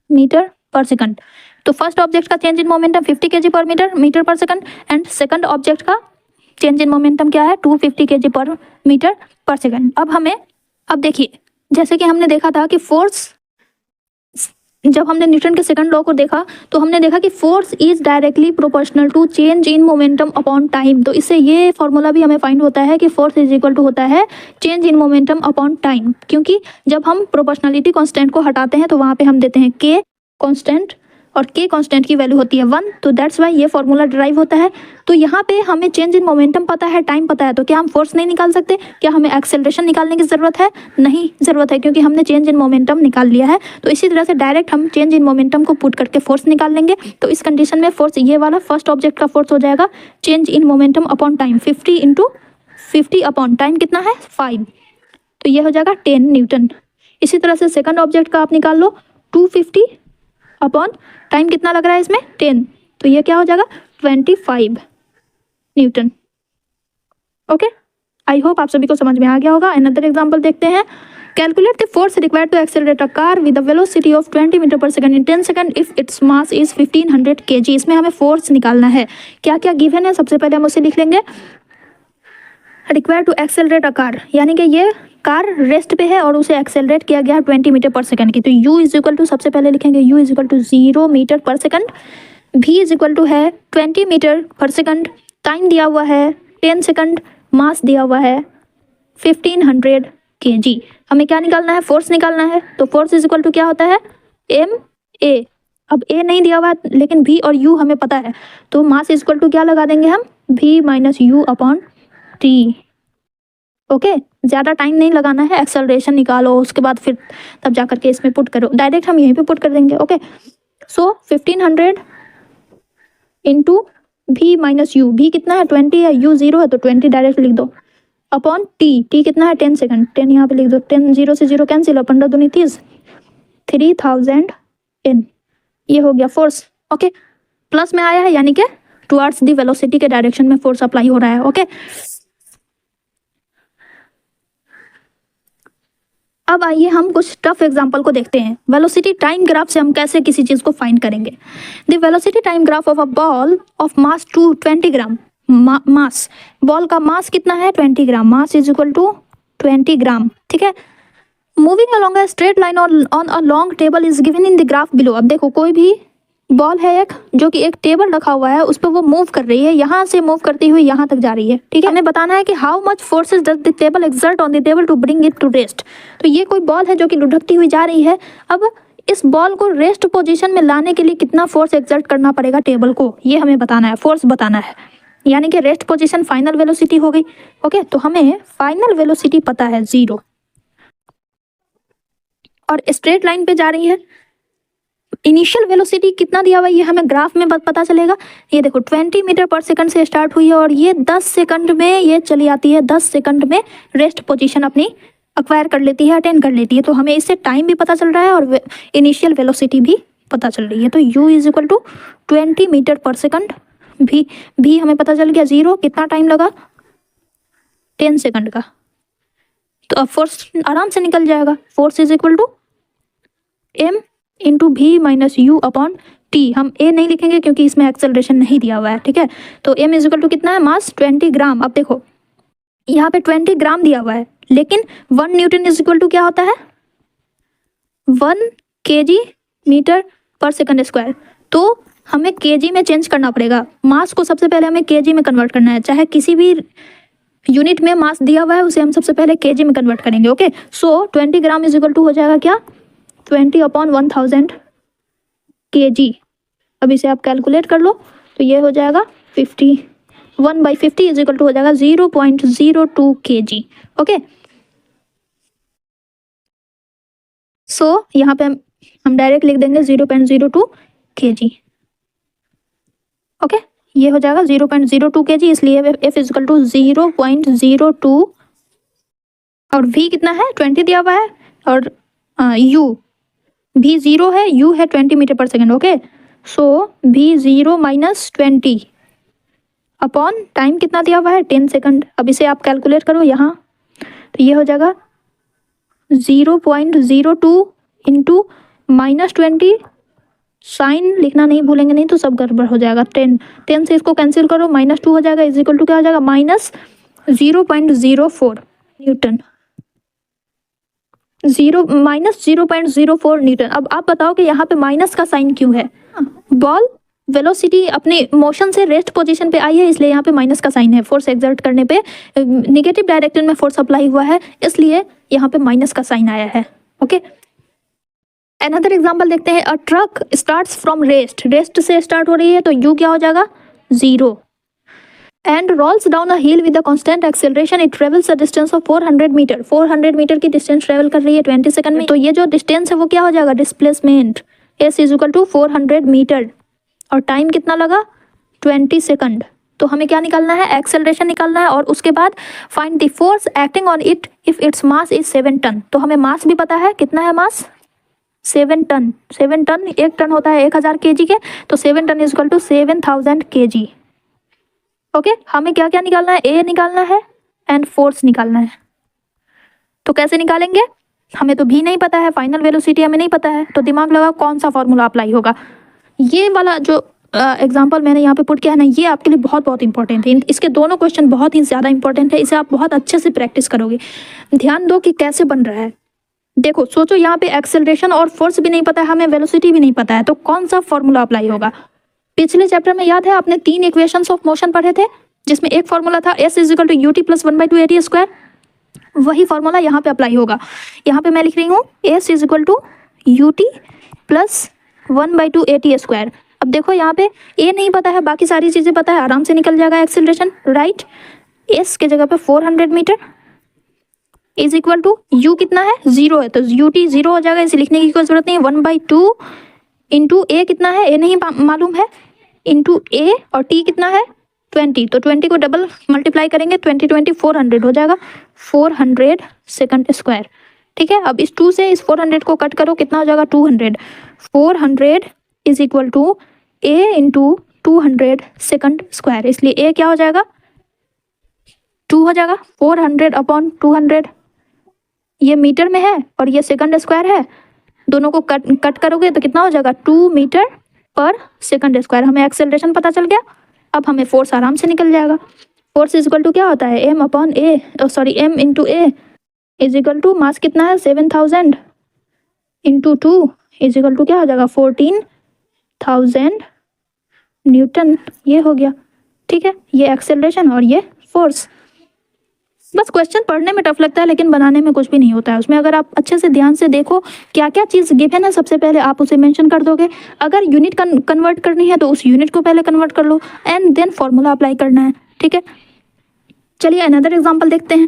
मीटर पर सेकंड। तो फर्स्ट ऑब्जेक्ट का चेंज इन मोमेंटम 50 kg पर मीटर पर सेकंड, एंड सेकंड ऑब्जेक्ट का चेंज इन मोमेंटम क्या है? 250 kg पर मीटर पर सेकंड। अब देखिए, जैसे कि हमने देखा था कि फोर्स, जब हमने न्यूटन के सेकंड लॉ को देखा तो हमने देखा कि force is directly proportional to change in momentum upon time. तो इससे ये फॉर्मूला भी हमें फाइंड होता है कि फोर्स इज इक्वल टू होता है change in momentum upon time, क्योंकि जब हम प्रोपोर्शनलिटी कांस्टेंट को हटाते हैं तो वहाँ पे हम देते हैं के कांस्टेंट, और के कांस्टेंट की वैल्यू होती है 1, तो दैट्स वाई ये फॉर्मूला ड्राइव होता है। तो यहाँ पे हमें चेंज इन मोमेंटम पता है, टाइम पता है, तो क्या हम फोर्स नहीं निकाल सकते? क्या हमें एक्सेलरेशन निकालने की ज़रूरत है? नहीं ज़रूरत है, क्योंकि हमने चेंज इन मोमेंटम निकाल लिया है। तो इसी तरह से डायरेक्ट हम चेंज इन मोमेंटम को पुट करके फोर्स निकाल लेंगे। तो इस कंडीशन में फोर्स ये वाला फर्स्ट ऑब्जेक्ट का फोर्स हो जाएगा change in momentum upon time, 50 into 50 upon time कितना है? 5, तो ये हो जाएगा 10 न्यूटन। इसी तरह से सेकंड ऑब्जेक्ट का आप निकाल लो, 250 अपॉन टाइम कितना लग रहा है इसमें? 10, तो ये क्या हो जाएगा? 25 न्यूटन। ओके, आई होप आप सभी को समझ में आ गया होगा। अनदर एग्जांपल देखते हैं। Calculate the force required to accelerate a car with a velocity of 20 metre पर second in 10 second if its mass is 1500 kg। इसमें हमें फोर्स निकालना है। क्या क्या गिवन है सबसे पहले हम उसे लिख लेंगे। Required to accelerate a car, यानी कि ये कार रेस्ट पे है और उसे एक्सेलरेट किया गया 20 मीटर पर सेकंड की। तो u इज इक्वल टू सबसे पहले लिखेंगे u is equal to 0 metre पर second, v is equal to है 20 मीटर पर सेकंड, टाइम दिया हुआ है 10 सेकंड, मास दिया हुआ है 1500 kg। हमें क्या निकालना है? फोर्स निकालना है। तो फोर्स इज इक्वल टू क्या होता है? m a। अब a नहीं दिया हुआ है, लेकिन v और u हमें पता है, तो मास इज इक्वल टू क्या लगा देंगे हम? v minus you upon T. Okay, ज़्यादा टाइम नहीं लगाना है, एक्सेलरेशन निकालो उसके बाद फिर तब जा करके इसमें पुट करो, डायरेक्ट हम यहीं पे पुट कर देंगे। Okay, so 1500 into V minus U, V कितना है? 20 है, यू 0 है, तो 20 डायरेक्ट लिख दो, अपॉन टी, टी कितना है? 10 सेकंड, 10 यहाँ पे लिख दो, 10 0 से 0 कैंसिल हो, 15 दूनी 30, 3000 n। ये हो गया फोर्स। ओके, प्लस में आया है, यानी कि टुवर्ड्स द वेलोसिटी के डायरेक्शन में फोर्स अप्लाई हो रहा है। ओके, अब आइए हम कुछ टफ एग्जांपल को देखते हैं। वेलोसिटी टाइम ग्राफ से हम कैसे किसी चीज को फाइंड करेंगे। The velocity time graph of a ball of mass 20 gram, mass, ball का मास कितना है? 20 ग्राम, मास इज इक्वल टू 20 ग्राम, ठीक है। Moving along a straight line on a long table is given in the graph below. अब देखो, कोई भी बॉल है एक, जो कि एक टेबल रखा हुआ है, उस पर वो मूव कर रही है, यहाँ से मूव करती हुई यहाँ तक जा रही है, ठीक है। हमें बताना है कि how much forces does the table exert on the table to bring it to rest. तो ये कोई बॉल है जो कि लुढ़कती हुई जा रही है। अब इस बॉल को रेस्ट पोजीशन में लाने के लिए कितना फोर्स एक्सर्ट करना पड़ेगा टेबल को, ये हमें बताना है, फोर्स बताना है। यानी कि रेस्ट पोजीशन फाइनल वेलोसिटी हो गई। ओके, तो हमें फाइनल वेलोसिटी पता है 0, और स्ट्रेट लाइन पे जा रही है, इनिशियल वेलोसिटी कितना दिया हुआ है ये हमें ग्राफ में पता चलेगा। ये देखो 20 मीटर पर सेकंड से स्टार्ट हुई है और ये 10 सेकंड में ये चली आती है, 10 सेकंड में रेस्ट पोजीशन अपनी अक्वायर कर लेती है, अटेन कर लेती है। तो हमें इससे टाइम भी पता चल रहा है और इनिशियल वेलोसिटी भी पता चल रही है। तो u is equal to 20 metre पर सेकंड, भी हमें पता चल गया। 0 कितना टाइम लगा, 10 सेकंड का। तो अब फोर्स आराम से निकल जाएगा। Force is equal to m into भी माइनस यू अपॉन टी। हम a नहीं लिखेंगे क्योंकि इसमें एक्सेलरेशन नहीं दिया हुआ है, ठीक है। तो m इज इक्वल टू कितना है, मास 20 ग्राम। अब देखो यहाँ पे 20 ग्राम दिया हुआ है, लेकिन 1 न्यूटन इज इक्वल टू क्या होता है, 1 kg मीटर पर सेकंड स्क्वायर। तो हमें kg में चेंज करना पड़ेगा। मास को सबसे पहले हमें kg में कन्वर्ट करना है, चाहे किसी भी यूनिट में मास दिया हुआ है उसे हम सबसे पहले kg में कन्वर्ट करेंगे। Okay, so 20 gram is equal to हो जाएगा क्या, 20 अपॉन 1000 kg। अब इसे आप कैलकुलेट कर लो तो ये हो जाएगा 51/50 इज इक्वल टू हो जाएगा 0.02 kg। ओके, सो यहाँ पे हम डायरेक्ट लिख देंगे 0.02 kg। ओके, ये हो जाएगा 0.02 kg, इसलिए F इज इक्वल टू 0.02 और V कितना है, 20 दिया हुआ है और U भी 0 है, U है 20 मीटर पर सेकेंड। ओके, सो भी 0 माइनस 20 अपॉन टाइम कितना दिया हुआ है, 10 सेकंड। अब इसे आप कैलकुलेट करो यहाँ, तो ये हो जाएगा 0.02 इंटू माइनस 20, साइन लिखना नहीं भूलेंगे, नहीं तो सब गड़बड़ हो जाएगा। 10 से इसको कैंसिल करो, -2 हो जाएगा, इज इक्वल टू क्या हो जाएगा, माइनस 0.04 न्यूटन, माइनस 0.04 न्यूटन। अब आप बताओ कि यहाँ पे माइनस का साइन क्यों है। बॉल वेलोसिटी अपने मोशन से रेस्ट पोजीशन पे आई है, इसलिए यहाँ पे माइनस का साइन है। फोर्स एक्सर्ट करने पे नेगेटिव डायरेक्शन में फोर्स अप्लाई हुआ है, इसलिए यहाँ पे माइनस का साइन आया है। ओके, अनदर एग्जांपल देखते हैं। A truck starts from rest से स्टार्ट हो रही है, तो यू क्या हो जाएगा, 0 and rolls down a hill with a constant acceleration. It travels a distance of 400 meter. 400 meter की डिस्टेंस ट्रेवल कर रही है 20 सेकंड में। तो ये जो डिस्टेंस है वो क्या हो जाएगा, displacement. S is equal to 400 meter और टाइम कितना लगा, 20 सेकंड। तो हमें क्या निकालना है, एक्सेलरेशन निकालना है और उसके बाद find the force acting on it if its mass is 7 ton. तो हमें मास भी पता है, कितना है मास, 7 टन। 7 टन, 1 टन होता है 1000 kg के, तो 7 ton is equal to 7000 kg। Okay, हमें क्या क्या निकालना है, ए निकालना है एंड फोर्स निकालना है। तो कैसे निकालेंगे, हमें तो भी नहीं पता है, फाइनल वेलोसिटी हमें नहीं पता है, तो दिमाग लगाओ कौन सा फॉर्मूला अप्लाई होगा। ये वाला जो एग्जाम्पल मैंने यहाँ पे पुट किया है ना, ये आपके लिए बहुत बहुत इंपॉर्टेंट है। इसके दोनों क्वेश्चन बहुत ही ज़्यादा इंपॉर्टेंट है, इसे आप बहुत अच्छे से प्रैक्टिस करोगे। ध्यान दो कि कैसे बन रहा है। देखो सोचो, यहाँ पे एक्सेलरेशन और फोर्स भी नहीं पता है, हमें वेलोसिटी भी नहीं पता है, तो कौन सा फॉर्मूला अप्लाई होगा। पिछले चैप्टर में याद है आपने 3 इक्वेशंस ऑफ मोशन पढ़े थे, जिसमें एक फॉर्मूला था s is equal to ut plus 1/2 at square. वही फॉर्मूला यहाँ पे अप्लाई होगा। यहाँ पे मैं लिख रही हूँ s is equal to ut plus 1/2 at square. अब देखो यहाँ पे a नहीं पता है, बाकी सारी चीज़ें पता है, आराम से निकल जाएगा एक्सेलरेशन, राइट। s के जगह पे 400 meter is equal to u कितना है, 0 है, तो ut 0 हो जाएगा, इसे लिखने की कोई जरूरत नहीं है। 1/2 इंटू a कितना है, a नहीं मालूम है, इंटू a और t कितना है 20, तो 20 को डबल मल्टीप्लाई करेंगे, 20 400 हो जाएगा, 400 सेकंड स्क्वायर। ठीक है, अब इस 2 से इस 400 को कट करो, कितना हो जाएगा 200। 400 is equal to a into 200 second square, इसलिए a क्या हो जाएगा 2 हो जाएगा। 400 अपॉन 200, ये मीटर में है और ये सेकंड स्क्वायर है, दोनों को कट करोगे तो कितना हो जाएगा 2 मीटर पर सेकंड स्क्वायर। हमें एक्सेलरेशन पता चल गया, अब हमें फोर्स आराम से निकल जाएगा। फोर्स इज इक्वल टू क्या होता है, m upon A, sorry m into A is equal to mass कितना है 7000 इंटू 2 इज इक्वल टू क्या हो जाएगा 14000 न्यूटन। ये हो गया, ठीक है, ये एक्सेलरेशन और ये फोर्स। बस क्वेश्चन पढ़ने में टफ लगता है, लेकिन बनाने में कुछ भी नहीं होता है उसमें। अगर आप अच्छे से ध्यान से देखो क्या क्या चीज़ गिवन है, सबसे पहले आप उसे मेंशन कर दोगे। अगर यूनिट कन्वर्ट करनी है तो उस यूनिट को पहले कन्वर्ट कर लो एंड देन फॉर्मूला अप्लाई करना है, ठीक है। चलिए अनदर एग्जांपल देखते हैं।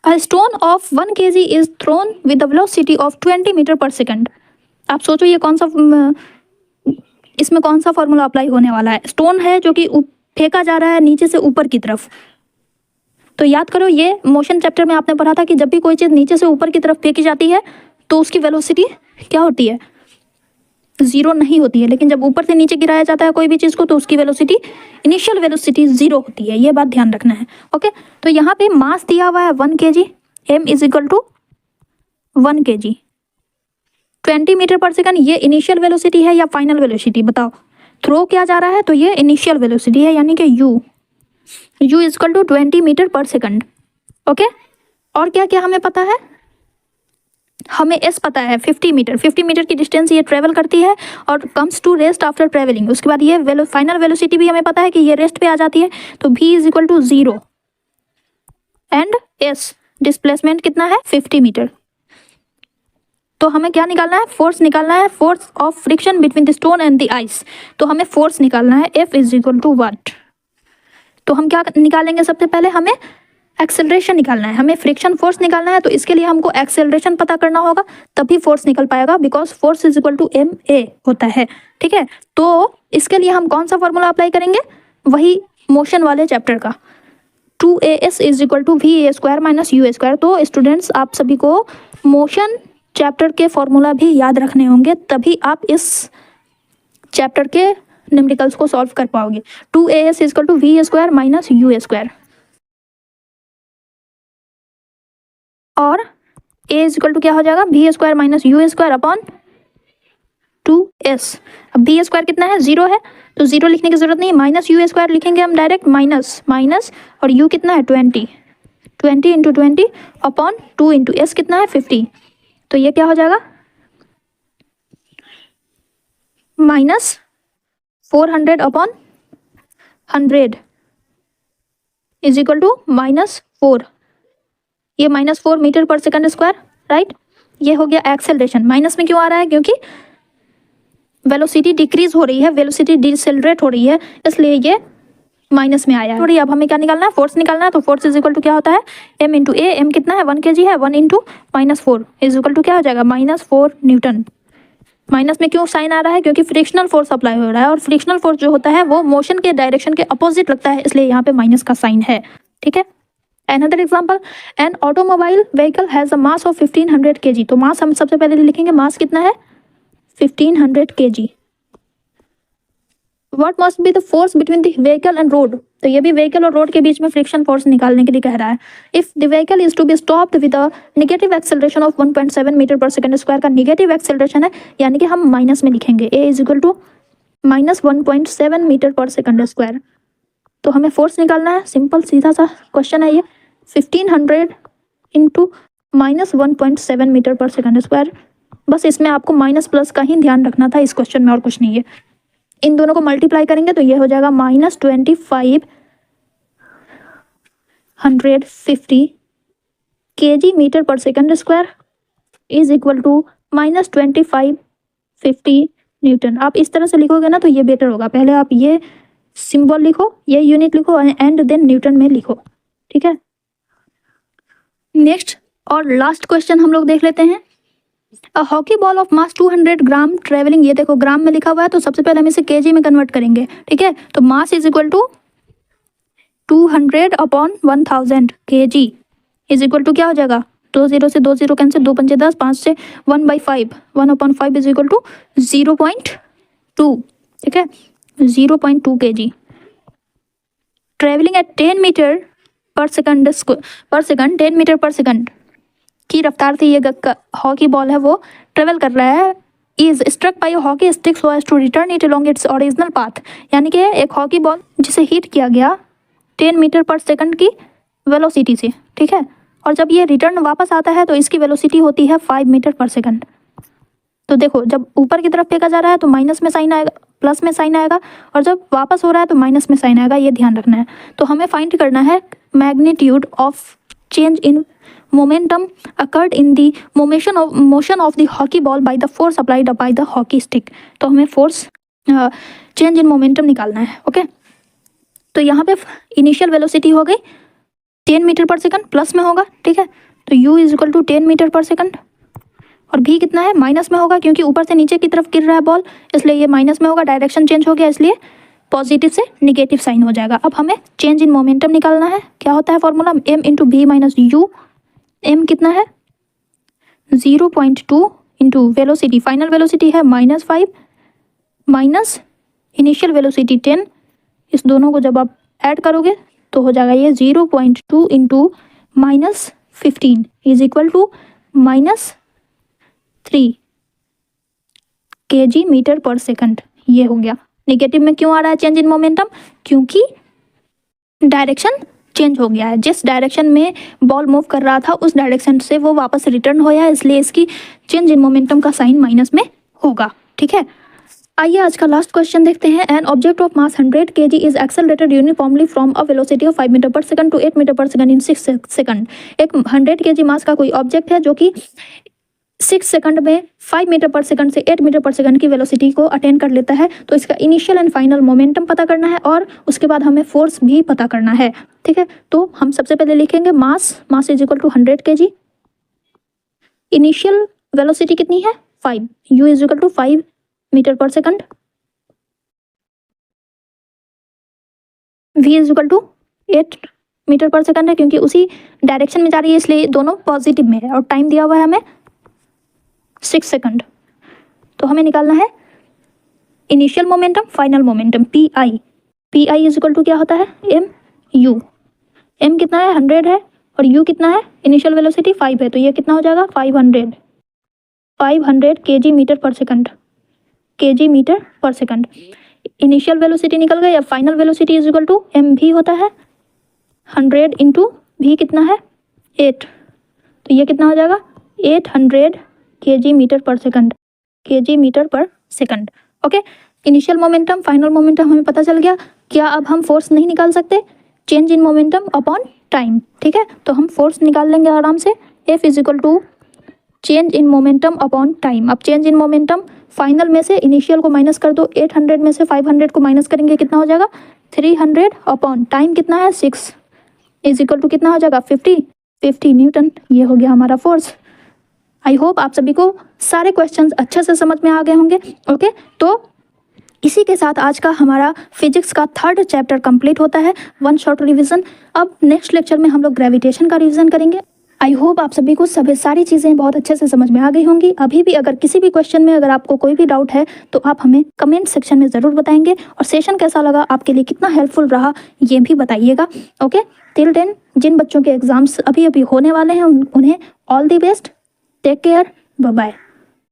A stone of 1 kg is thrown with the velocity of 20 metre पर सेकंड। आप सोचो ये कौन सा इसमें कौन सा फॉर्मूला अप्लाई होने वाला है। स्टोन है जो कि फेंका जा रहा है नीचे से ऊपर की तरफ। तो याद करो ये मोशन चैप्टर में आपने पढ़ा था कि जब भी कोई चीज़ नीचे से ऊपर की तरफ फेंकी जाती है तो उसकी वेलोसिटी क्या होती है, जीरो नहीं होती है। लेकिन जब ऊपर से नीचे गिराया जाता है कोई भी चीज़ को तो उसकी वेलोसिटी, इनिशियल वेलोसिटी जीरो होती है। ये बात ध्यान रखना है। ओके, तो यहाँ पे मास दिया हुआ है 1 kg, m is equal to 1 kg, 20 metre पर सेकंड। ये इनिशियल वेलोसिटी है या फाइनल वेलोसिटी बताओ। थ्रो किया जा रहा है तो ये इनिशियल वेलोसिटी है, यानी कि u is equal to 20 metre पर सेकंड। ओके, और क्या क्या हमें पता है, हमें s पता है 50 मीटर। 50 मीटर की डिस्टेंस ये ट्रेवल करती है और comes to rest after travelling. उसके बाद ये फाइनल वेलोसिटी भी हमें पता है कि ये रेस्ट पे आ जाती है। तो v is equal to 0 and s displacement कितना है 50 मीटर। तो हमें क्या निकालना है, फोर्स निकालना है, force of friction between the stone and the ice. तो हमें फोर्स निकालना है F is equal to what. तो हम क्या निकालेंगे, सबसे पहले हमें एक्सेलरेशन निकालना है, हमें फ्रिक्शन फोर्स निकालना है। तो इसके लिए हमको एक्सेलरेशन पता करना होगा तभी फोर्स निकल पाएगा, because force is equal to ma होता है। ठीक है, तो इसके लिए हम कौन सा फॉर्मूला अप्लाई करेंगे, वही मोशन वाले चैप्टर का, 2as is equal to va square minus u square. तो स्टूडेंट्स आप सभी को मोशन चैप्टर के फॉर्मूला भी याद रखने होंगे, तभी आप इस चैप्टर के न्यूमेरिकल्स को सॉल्व कर पाओगे। 2as is equal to v square minus u square, और a इज इक्वल टू क्या हो जाएगा, v square minus u square upon 2s। अब v स्क्वायर कितना है, 0 है, तो 0 लिखने की जरूरत नहीं, माइनस u स्क्वायर लिखेंगे हम डायरेक्ट, माइनस माइनस, और u कितना है 20, 20 इंटू 20 अपॉन 2 इंटू s कितना है 50। तो ये क्या हो जाएगा, minus 400 upon 100 is equal to -4। ये -4 मीटर पर सेकंड स्क्वायर, राइट। ये हो गया एक्सेलरेशन। माइनस में क्यों आ रहा है, क्योंकि वेलोसिटी डिक्रीज हो रही है, वेलोसिटी डिसेलरेट हो रही है, इसलिए ये माइनस में आया है। थोड़ी अब हमें क्या निकालना है, फोर्स निकालना है। तो फोर्स इज इक्वल टू क्या होता है, m इंटू ए। एम कितना है 1 kg है, 1 इंटू -4 इज इक्वल टू क्या हो जाएगा, -4 न्यूटन। माइनस में क्यों साइन आ रहा है, क्योंकि फ्रिक्शनल फोर्स अप्लाई हो रहा है, और फ्रिक्शनल फोर्स जो होता है वो मोशन के डायरेक्शन के अपोजिट लगता है, इसलिए यहाँ पे माइनस का साइन है। ठीक है, another example, an automobile vehicle has a mass of 1500 kg। तो मास हम सबसे पहले लिखेंगे, मास कितना है 1500 kg। What must be the force between the vehicle and road? तो ये भी व्हीकल और रोड के बीच में फ्रिक्शन फोर्स निकालने के लिए कह रहा है। If the vehicle is to be stopped with a negative acceleration of 1.7 meter पर सेकंड स्क्वायर, का नेगेटिव एक्सेलरेशन है, यानी कि हम माइनस में लिखेंगे, a is equal to -1.7 meter पर सेकंड स्क्वायर। तो हमें फोर्स निकालना है, सिंपल सीधा सा क्वेश्चन है ये, 1500 इंटू -1.7 मीटर पर सेकंड स्क्वायर। बस इसमें आपको माइनस प्लस का ही ध्यान रखना था इस क्वेश्चन में, और कुछ नहीं है। इन दोनों को मल्टीप्लाई करेंगे तो ये हो जाएगा -2550 kg मीटर पर second square is equal to -2550 newton. आप इस तरह से लिखोगे ना तो ये बेटर होगा। पहले आप ये सिंबल लिखो, ये यूनिट लिखो, एंड देन न्यूटन में लिखो। ठीक है, नेक्स्ट और लास्ट क्वेश्चन हम लोग देख लेते हैं। A hockey ball of mass 200 gram travelling, ये देखो ग्राम में लिखा हुआ है, तो सबसे पहले हम इसे केजी में कन्वर्ट करेंगे। ठीक है, तो mass is equal to 200 upon 1000 kg is equal to क्या हो जाएगा, 2 0 से 2 0 कैंसिल, 2 पंचे 10, 5 से 1/5, 1/5 इज इक्वल टू 0.2। ठीक है, 0.2 kg। ट्रेवलिंग एट 10 मीटर पर सेकंड 10 मीटर पर सेकंड की रफ्तार से ये हॉकी बॉल है वो ट्रेवल कर रहा है, is struck by hockey stick so as to return it along its original path. यानी कि एक हॉकी बॉल जिसे हिट किया गया 10 मीटर पर सेकंड की वेलोसिटी से, ठीक है, और जब ये रिटर्न वापस आता है तो इसकी वेलोसिटी होती है 5 मीटर पर सेकंड। तो देखो जब ऊपर की तरफ फेंका जा रहा है तो माइनस में साइन आएगा, प्लस में साइन आएगा, और जब वापस हो रहा है तो माइनस में साइन आएगा, ये ध्यान रखना है। तो हमें फाइंड करना है magnitude of change in momentum occurred in the motion of the hockey ball by the force applied by the hockey stick। तो हमें फोर्स चेंज इन मोमेंटम निकालना है। ओके, तो यहाँ पे इनिशियल वेलोसिटी हो गई 10 मीटर पर सेकंड, प्लस में होगा। ठीक है, तो u is equal to 10 meter पर सेकंड और भी कितना है, माइनस में होगा, क्योंकि ऊपर से नीचे की तरफ गिर रहा है बॉल, इसलिए ये माइनस में होगा, डायरेक्शन चेंज हो गया, इसलिए पॉजिटिव से निगेटिव साइन हो जाएगा। अब हमें चेंज इन मोमेंटम निकालना है। क्या होता है फॉर्मूला, m इंटू भी माइनस यू। m कितना है 0.2 इंटू वेलोसिटी, फाइनल वेलोसिटी है -5 माइनस इनिशियल वेलोसिटी 10, इस दोनों को जब आप ऐड करोगे तो हो जाएगा ये 0.2 into -15 is equal to -3 kg metre पर सेकंड। ये हो गया। नेगेटिव में क्यों आ रहा है चेंज इन मोमेंटम, क्योंकि डायरेक्शन चेंज हो गया है। जिस डायरेक्शन में बॉल मूव कर रहा था उस डायरेक्शन से वो वापस रिटर्न होया है, इसलिए इसकी चेंज इन मोमेंटम का साइन माइनस में होगा। ठीक है, आइए आज का लास्ट क्वेश्चन देखते हैं। An object of mass 100 kg is accelerated uniformly from a velocity of 5 metre पर सेकंड टू 8 मीटर पर सेकंड इन 6 सेकंड। एक 100 kg मास का कोई ऑब्जेक्ट है जो कि 6 सेकंड में 5 मीटर पर सेकंड से 8 मीटर पर सेकंड की वेलोसिटी को अटेन कर लेता है। तो इसका इनिशियल एंड फाइनल मोमेंटम पता करना है और उसके बाद हमें फोर्स भी पता करना है। ठीक है, तो हम सबसे पहले लिखेंगे mass is equal to 100 kg। Initial velocity कितनी है 5, u is equal to 5 metre पर second, v is equal to 8 metre पर सेकंड है, क्योंकि उसी डायरेक्शन में जा रही है इसलिए दोनों पॉजिटिव में है। और टाइम दिया हुआ है हमें 6 सेकंड। तो हमें निकालना है initial momentum, final momentum, P I is equal to क्या होता है एम यू। एम कितना है 100 है और यू कितना है, इनिशियल वेलोसिटी 5 है, तो ये कितना हो जाएगा 500 kg मीटर पर सेकंड, kg मीटर पर सेकंड। इनिशियल वेलोसिटी निकल गई। अब final velocity is equal to M भी होता है 100 इंटू भी कितना है 8, तो ये कितना हो जाएगा 800 kg मीटर पर सेकंड, kg मीटर पर second. Okay, initial momentum final momentum हमें पता चल गया। क्या अब हम फोर्स नहीं निकाल सकते, change in momentum upon time. ठीक है, तो हम फोर्स निकाल लेंगे आराम से। F is equal to change in momentum upon time. अब चेंज इन मोमेंटम, फाइनल में से इनिशियल को माइनस कर दो, 800 में से 500 को माइनस करेंगे कितना हो जाएगा 300 अपॉन टाइम कितना है 6 इज इक्वल टू कितना हो जाएगा 50 न्यूटन। ये हो गया हमारा फोर्स। आई होप आप सभी को सारे क्वेश्चंस अच्छे से समझ में आ गए होंगे। ओके, तो इसी के साथ आज का हमारा फिजिक्स का 3rd चैप्टर कंप्लीट होता है, 1 शॉर्ट रिवीजन। अब नेक्स्ट लेक्चर में हम लोग ग्रेविटेशन का रिवीजन करेंगे। आई होप आप सभी को सारी चीज़ें बहुत अच्छे से समझ में आ गई होंगी। अभी भी अगर किसी भी क्वेश्चन में अगर आपको कोई भी डाउट है तो आप हमें कमेंट सेक्शन में ज़रूर बताएंगे, और सेशन कैसा लगा, आपके लिए कितना हेल्पफुल रहा, ये भी बताइएगा। ओके, टिल देन जिन बच्चों के एग्जाम्स अभी होने वाले हैं उन्हें all the best, take care, bye bye.